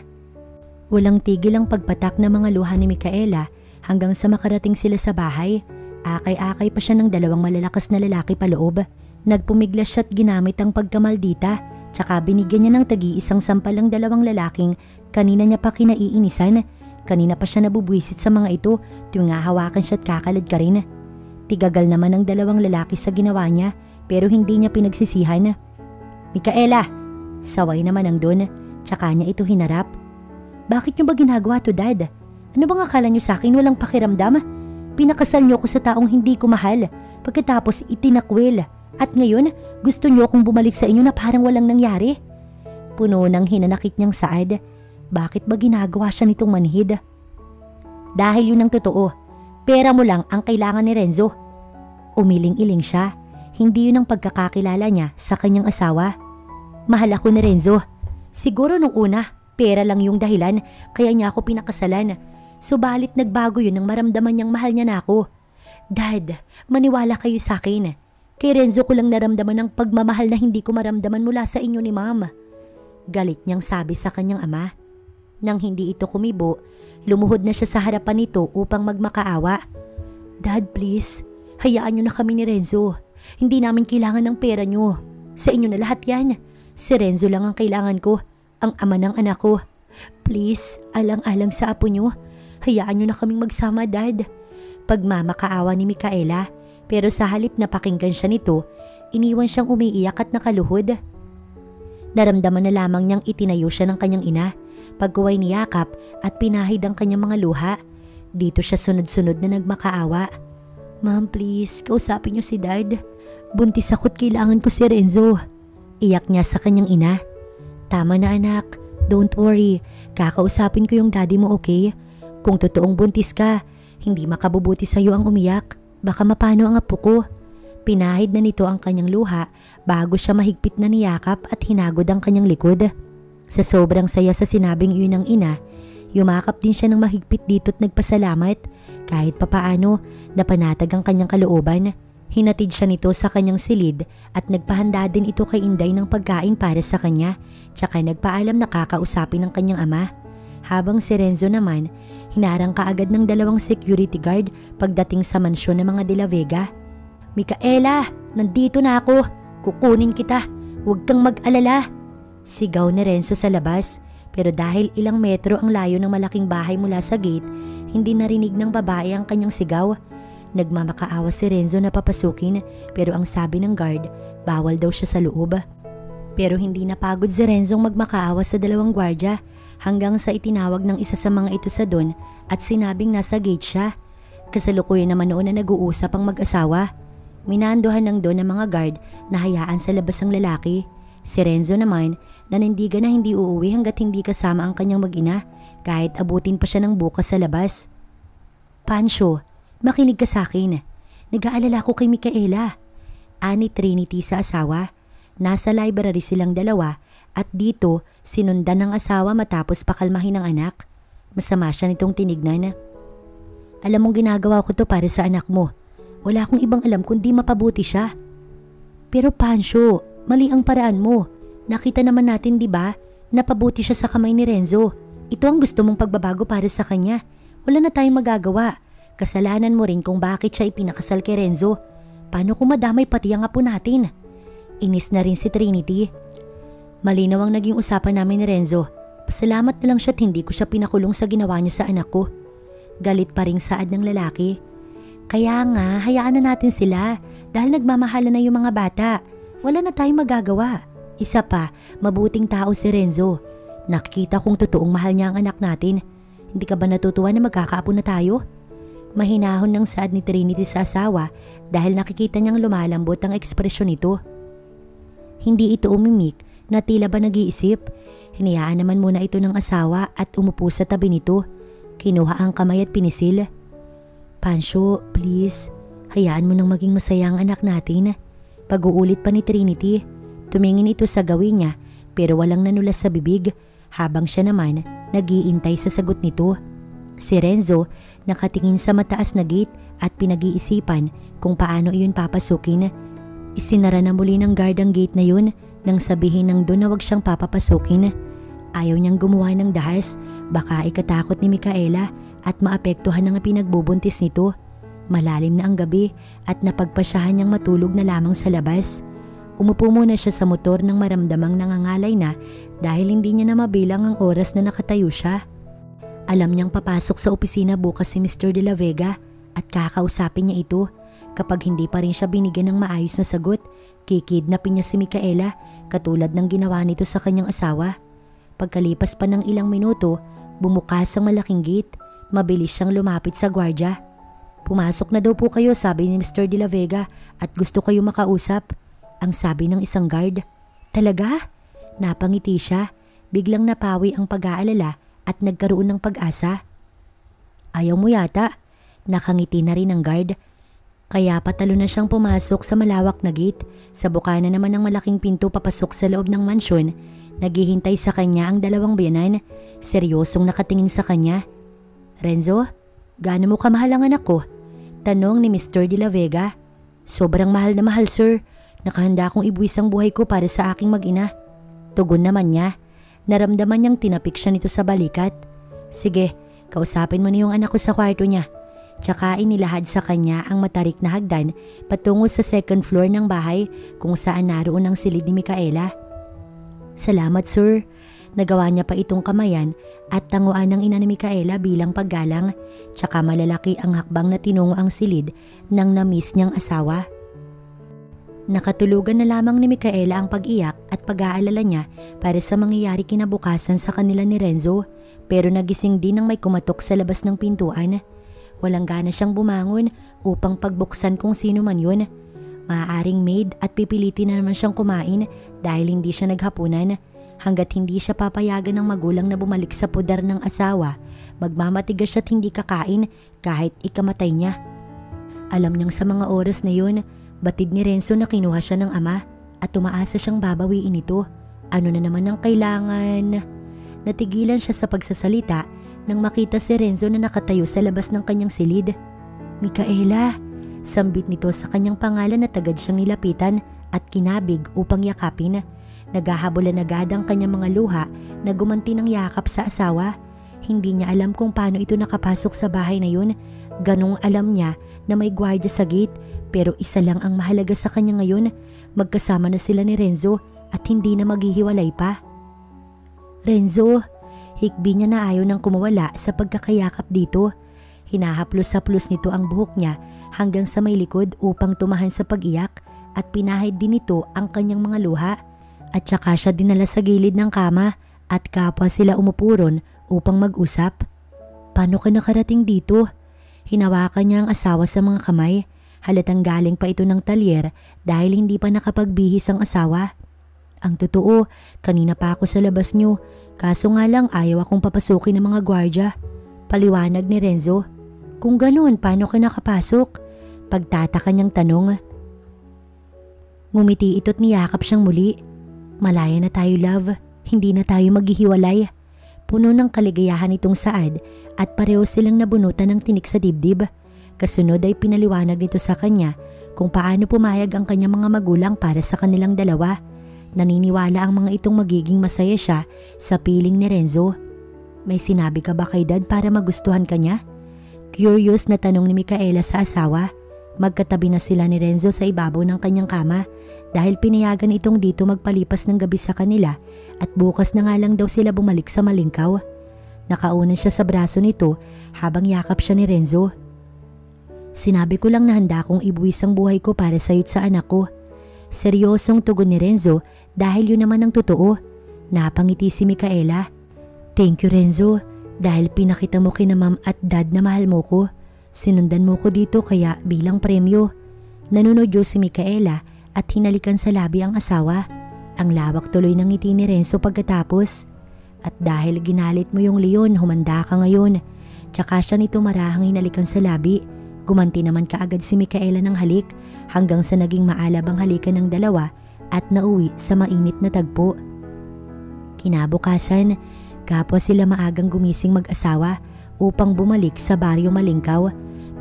Walang tigil ang pagpatak ng mga luha ni Micaela hanggang sa makarating sila sa bahay. Akay-akay pa siya ng dalawang malalakas na lalaki paloob. Nagpumiglas siya at ginamit ang pagkamaldita, tsaka binigyan niya ng tagi-isang sampalang dalawang lalaking kanina niya pa kinaiinisan. Kanina pa siya nabubwisit sa mga ito tuwing hahawakan siya at kakalad ka rin. Tigagal naman ang dalawang lalaki sa ginawa niya pero hindi niya pinagsisihan. Micaela! Saway naman ang doon, tsaka niya ito hinarap. Bakit niyo ba ginagawa to, Dad? Ano bang akala niyo sa akin walang pakiramdam? Pinakasal niyo ko sa taong hindi ko mahal, pagkatapos itinakwil. At ngayon, gusto niyo akong bumalik sa inyo na parang walang nangyari? Puno ng hinanakit niyang saad. Bakit ba ginagawa siya nitong manhid? Dahil yun ang totoo. Pera mo lang ang kailangan ni Renzo. Umiling-iling siya. Hindi yun ang pagkakakilala niya sa kanyang asawa. Mahal ako ni Renzo. Siguro nung una, pera lang yung dahilan kaya niya ako pinakasalan. Subalit nagbago yun nang maramdaman niyang mahal niya na ako. Dad, maniwala kayo sa akin. Kay Renzo ko lang naramdaman ang pagmamahal na hindi ko maramdaman mula sa inyo ni Ma'am. Galit niyang sabi sa kanyang ama. Nang hindi ito kumibo, lumuhod na siya sa harapan nito upang magmakaawa. Dad, please, hayaan niyo na kami ni Renzo. Hindi namin kailangan ng pera niyo. Sa inyo na lahat yan. Si Renzo lang ang kailangan ko, ang ama ng anak ko. Please, alang-alang sa apo niyo. Hayaan niyo na kaming magsama, Dad. Pagmamakaawa ni Micaela. Pero sa halip na pakinggan siya nito, iniwan siyang umiiyak at nakaluhod. Naramdaman na lamang niyang itinayo siya ng kanyang ina, pagkuway niyakap at pinahid ang kanyang mga luha. Dito siya sunod-sunod na nagmakaawa. Ma'am, please, kausapin niyo si Dad. Buntis ako't kailangan ko si Renzo. Iyak niya sa kanyang ina. Tama na anak, don't worry. Kakausapin ko yung daddy mo, okay? Kung totoong buntis ka, hindi makabubuti sa'yo ang umiyak. Baka mapano ang apo ko. Pinahid na nito ang kanyang luha bago siya mahigpit na niyakap at hinagod ang kanyang likod. Sa sobrang saya sa sinabing iyon ng ina, yumakap din siya ng mahigpit dito't nagpasalamat. Kahit papaano, napanatag ang kanyang kalooban. Hinatid siya nito sa kanyang silid at nagpahanda din ito kay Inday ng pagkain para sa kanya, tsaka nagpaalam na kakausapin ng kanyang ama. Habang si Renzo naman, hinarang kaagad ng dalawang security guard pagdating sa mansyon ng mga De La Vega. Micaela, nandito na ako. Kukunin kita. Huwag kang mag-alala. Sigaw ni Renzo sa labas, pero dahil ilang metro ang layo ng malaking bahay mula sa gate, hindi narinig ng babae ang kanyang sigaw. Nagmamakaawa si Renzo na papasukin pero ang sabi ng guard, bawal daw siya sa loob. Pero hindi napagod si Renzo magmakaawa sa dalawang gwardya hanggang sa itinawag ng isa sa mga ito sa doon at sinabing nasa gate siya. Kasalukuyan naman noon na nag-uusap ang mag-asawa. Minandohan ng doon ang mga guard na hayaan sa labas ang lalaki. Si Renzo naman nanindigan na hindi uuwi hanggat hindi kasama ang kanyang mag-ina kahit abutin pa siya ng bukas sa labas. Pancho, makinig ka sa akin. Nag-aalala ko kay Micaela. Ani Trinity sa asawa. Nasa library silang dalawa at dito sinundan ng asawa matapos pakalmahin ng anak. Masama siya nitong tinignan. Alam mong ginagawa ko to para sa anak mo. Wala akong ibang alam kundi mapabuti siya. Pero Pancho, mali ang paraan mo. Nakita naman natin, di ba? Napabuti siya sa kamay ni Renzo. Ito ang gusto mong pagbabago para sa kanya. Wala na tayong magagawa. Kasalanan mo rin kung bakit siya ipinakasal kay Renzo. Paano kung madamay pati ang apo natin? Inis na rin si Trinity. Malinaw ang naging usapan namin ni Renzo. Pasalamat na lang siya at hindi ko siya pinakulong sa ginawa niya sa anak ko. Galit pa ring saad ng lalaki. Kaya nga, hayaan na natin sila dahil nagmamahalan na yung mga bata. Wala na tayong magagawa. Isa pa, mabuting tao si Renzo. Nakikita kong totoong mahal niya ang anak natin. Hindi ka ba natutuwa na magkakaapo na tayo? Mahinahon ng saad ni Trinity sa asawa dahil nakikita niyang lumalambot ang ekspresyon nito. Hindi ito umimik na tila ba nag-iisip. Hinayaan naman muna ito ng asawa at umupo sa tabi nito. Kinuha ang kamay at pinisil. Pansyo, please, hayaan mo nang maging masaya ang anak natin. Pag-uulit pa ni Trinity. Tumingin ito sa gawin niya pero walang nanulas sa bibig habang siya naman nag-iintay sa sagot nito. Si Renzo nakatingin sa mataas na gate at pinag-iisipan kung paano iyon papasukin. Isinara na muli ng guard ang gate na yun nang sabihin ng doon na wag siyang papapasukin. Ayaw niyang gumawa ng dahas, baka ikatakot ni Micaela at maapektuhan ng pinagbubuntis nito. Malalim na ang gabi at napagpasyahan niyang matulog na lamang sa labas. Umupo muna siya sa motor nang maramdamang nangangalay na dahil hindi niya na mabilang ang oras na nakatayo siya. Alam niyang papasok sa opisina bukas si Mr. De La Vega at kakausapin niya ito. Kapag hindi pa rin siya binigyan ng maayos na sagot, kikidnapin niya si Micaela katulad ng ginawa nito sa kanyang asawa. Pagkalipas pa ng ilang minuto, bumukas ang malaking gate. Mabilis siyang lumapit sa gwardya. Pumasok na daw po kayo, sabi ni Mr. De La Vega at gusto kayo makausap. Ang sabi ng isang guard. Talaga? Napangiti siya. Biglang napawi ang pag-aalala at nagkaroon ng pag-asa. Ayaw mo yata. Nakangiti na rin ang guard. Kaya patalo na siyang pumasok sa malawak na gate. Sa bukana naman ng malaking pinto papasok sa loob ng mansyon. Naghihintay sa kanya ang dalawang biyanan. Seryosong nakatingin sa kanya. Renzo, gaano mo kamahal ang anak ko? Tanong ni Mr. De La Vega. Sobrang mahal na mahal, sir. Nakahanda akong ibuwis ang buhay ko para sa aking mag-ina. Tugon naman niya. Naramdaman niyang tinapik siya nito sa balikat. Sige, kausapin mo na yung anak ko sa kwarto niya. Tsaka inilahad sa kanya ang matarik na hagdan patungo sa second floor ng bahay kung saan naroon ang silid ni Micaela. Salamat, sir. Nagawa niya pa itong kamayan at tanguan ng ina ni Micaela bilang paggalang, tsaka malalaki ang hakbang na tinungo ang silid ng na-miss niyang asawa. Nakatulugan na lamang ni Micaela ang pag-iyak at pag-aalala niya para sa mangyayari kinabukasan sa kanila ni Renzo, pero nagising din nang may kumatok sa labas ng pintuan. Walang gana siyang bumangon upang pagbuksan kung sino man yun. Maaaring maid at pipilitin na naman siyang kumain dahil hindi siya naghapunan. Hanggat hindi siya papayagan ng magulang na bumalik sa pudar ng asawa, magmamatigas siya't hindi kakain kahit ikamatay niya. Alam niyang sa mga oras na yun, batid ni Renzo na kinuha siya ng ama at umaasa siyang babawiin ito. Ano na naman ang kailangan? Natigilan siya sa pagsasalita nang makita si Renzo na nakatayo sa labas ng kanyang silid. Micaela, sambit nito sa kanyang pangalan na tagad siyang nilapitan at kinabig upang yakapin. Naghahabulan agad ang kanyang mga luha na gumanti ng yakap sa asawa. Hindi niya alam kung paano ito nakapasok sa bahay na yun. Ganong alam niya na may gwardya sa gate, pero isa lang ang mahalaga sa kanya ngayon. Magkasama na sila ni Renzo at hindi na maghihiwalay pa. Renzo, hikbi niya na ayaw nang kumawala sa pagkakayakap dito. Hinahaplos-haplos nito ang buhok niya hanggang sa may likod upang tumahan sa pag-iyak at pinahid din nito ang kanyang mga luha. At saka siya dinala sa gilid ng kama at kapwa sila umupuron upang mag-usap. Paano ka nakarating dito? Hinawakan niya ang asawa sa mga kamay. Halatang galing pa ito ng talyer dahil hindi pa nakapagbihis ang asawa. Ang totoo, kanina pa ako sa labas niyo. Kaso nga lang ayaw akong papasukin ng mga gwardya. Paliwanag ni Renzo. Kung ganoon, paano ka nakapasok? Pagtataka niyang tanong. Ngumiti ito't niyakap siyang muli. Malaya na tayo, love. Hindi na tayo maghihiwalay. Puno ng kaligayahan itong saad at pareho silang nabunutan ng tinik sa dibdib. Kasunod ay pinaliwanag nito sa kanya kung paano pumayag ang kanyang mga magulang para sa kanilang dalawa. Naniniwala ang mga itong magiging masaya siya sa piling ni Renzo. May sinabi ka ba kay Dad para magustuhan ka niya? Curious na tanong ni Micaela sa asawa. Magkatabi na sila ni Renzo sa ibabaw ng kanyang kama dahil pinayagan itong dito magpalipas ng gabi sa kanila at bukas na nga lang daw sila bumalik sa Malingkaw. Nakaunan siya sa braso nito habang yakap siya ni Renzo. Sinabi ko lang na handa kong ibuwis ang buhay ko para sa'yo't sa anak ko. Seryosong tugon ni Renzo dahil yun naman ang totoo. Napangiti si Micaela. Thank you Renzo, dahil pinakita mo kina ma'am at dad na mahal mo ko. Sinundan mo ko dito kaya bilang premyo. Nanunodyo si Micaela at hinalikan sa labi ang asawa. Ang lawak tuloy ng ngiti ni Renzo pagkatapos. At dahil ginalit mo yung leon, humanda ka ngayon. Tsaka siya nito marahang hinalikan sa labi. Gumanti naman kaagad si Micaela ng halik hanggang sa naging maalab ang halikan ng dalawa at nauwi sa mainit na tagpo. Kinabukasan, kapwa sila maagang gumising mag-asawa upang bumalik sa Baryo Malingkaw.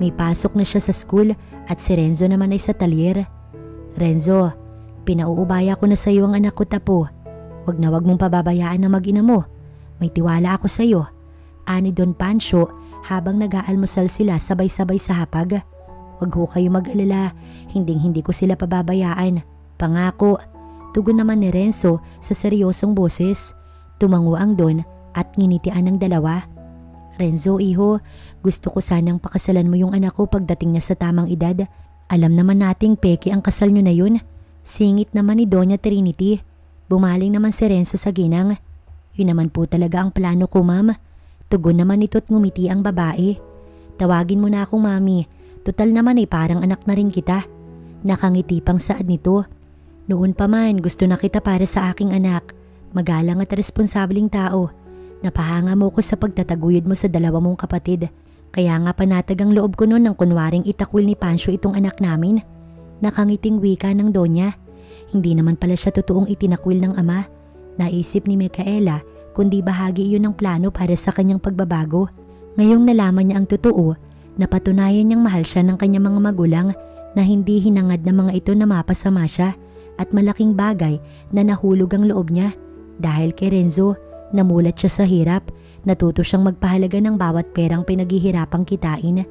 May pasok na siya sa school at si Renzo naman ay sa talyer. Renzo, pinauubaya ko na sa iyo ang anak ko Tapo. Wag mong pababayaan na mag-ina mo. May tiwala ako sa iyo. Ani Don Pancho habang nag-aalmusal sila sabay-sabay sa hapag. Wag ho kayo mag-alala, hindi ko sila pababayaan. Pangako. Tugon naman ni Renzo sa seryosong boses. Tumango ang Don at nginitian ng dalawa. Renzo, iho, gusto ko sanang pakasalan mo yung anak ko pagdating niya sa tamang edad. Alam naman nating peke ang kasal nyo na yun. Singit naman ni Doña Trinity. Bumaling naman si Renzo sa ginang. Yun naman po talaga ang plano ko, ma'am. Tugon naman ito't ngumiti ang babae. Tawagin mo na akong mami. Total naman ay parang anak na rin kita. Nakangiti pang saad nito. Noon pa man gusto na kita para sa aking anak. Magalang at responsabling tao. Napahanga mo ko sa pagtataguyod mo sa dalawa mong kapatid. Kaya nga panatag ang loob ko noon ng kunwaring itakwil ni Pancho itong anak namin. Nakangiting wika ng Donya. Hindi naman pala siya totoong itinakwil ng ama. Naisip ni Micaela kundi bahagi iyon ng plano para sa kanyang pagbabago. Ngayong nalaman niya ang totoo, napatunayan niyang mahal siya ng kanyang mga magulang na hindi hinangad ng mga ito na mapasama siya at malaking bagay na nahulog ang loob niya. Dahil kay Renzo, namulat siya sa hirap, natuto siyang magpahalaga ng bawat perang pinaghihirapang kitain.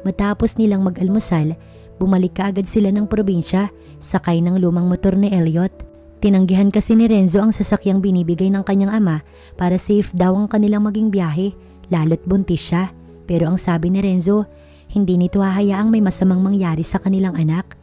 Matapos nilang mag-almusal, bumalik kaagad sila ng probinsya, sakay ng lumang motor ni Elliot. Tinanggihan kasi ni Renzo ang sasakyang binibigay ng kanyang ama para safe daw ang kanilang maging biyahe, lalo't buntis siya. Pero ang sabi ni Renzo, hindi nito hahayaang may masamang mangyari sa kanilang anak.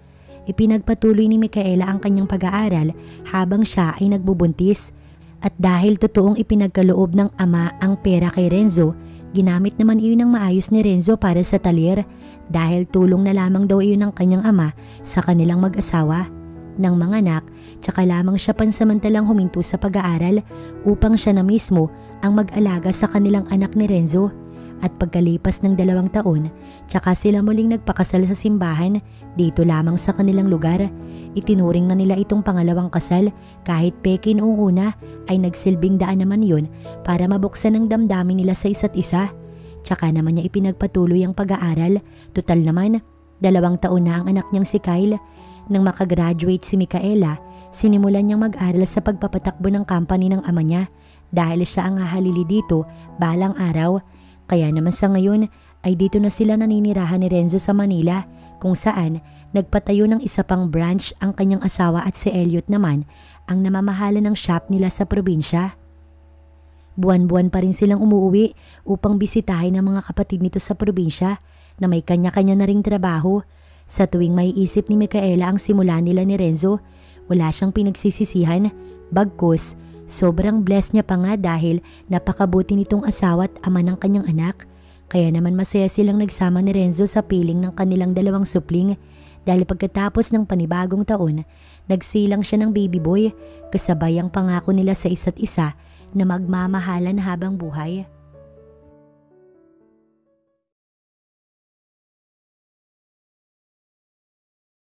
Ipinagpatuloy ni Micaela ang kanyang pag-aaral habang siya ay nagbubuntis. At dahil totoong ipinagkaloob ng ama ang pera kay Renzo, ginamit naman iyon ng maayos ni Renzo para sa talyer dahil tulong na lamang daw iyon ng kanyang ama sa kanilang mag-asawa. Nang manganak, tsaka lamang siya pansamantalang huminto sa pag-aaral upang siya na mismo ang mag-alaga sa kanilang anak ni Renzo. At pagkalipas ng 2 taon, tsaka sila muling nagpakasal sa simbahan dito lamang sa kanilang lugar. Itinuring na nila itong pangalawang kasal kahit peke noong una ay nagsilbing daan naman yun para mabuksan ang damdamin nila sa isa't isa. Tsaka naman niya ipinagpatuloy ang pag-aaral. Total naman, 2 taon na ang anak niyang si Kyle. Nang makagraduate si Micaela, sinimulan niyang mag-aral sa pagpapatakbo ng company ng ama niya dahil siya ang hahalili dito balang araw. Kaya naman sa ngayon ay dito na sila naninirahan ni Renzo sa Manila kung saan nagpatayo ng isa pang branch ang kanyang asawa at si Elliot naman ang namamahala ng shop nila sa probinsya. Buwan-buwan pa rin silang umuwi upang bisitahin ang mga kapatid nito sa probinsya na may kanya-kanya na ring trabaho. Sa tuwing may isip ni Micaela ang simula nila ni Renzo, wala siyang pinagsisisihan, bagkus sobrang blessed niya pa nga dahil napakabuti nitong asawa at ama ng kanyang anak. Kaya naman masaya silang nagsama ni Renzo sa piling ng kanilang 2 supling dahil pagkatapos ng panibagong taon, nagsilang siya ng baby boy kasabay ang pangako nila sa isa't isa na magmamahalan habang buhay.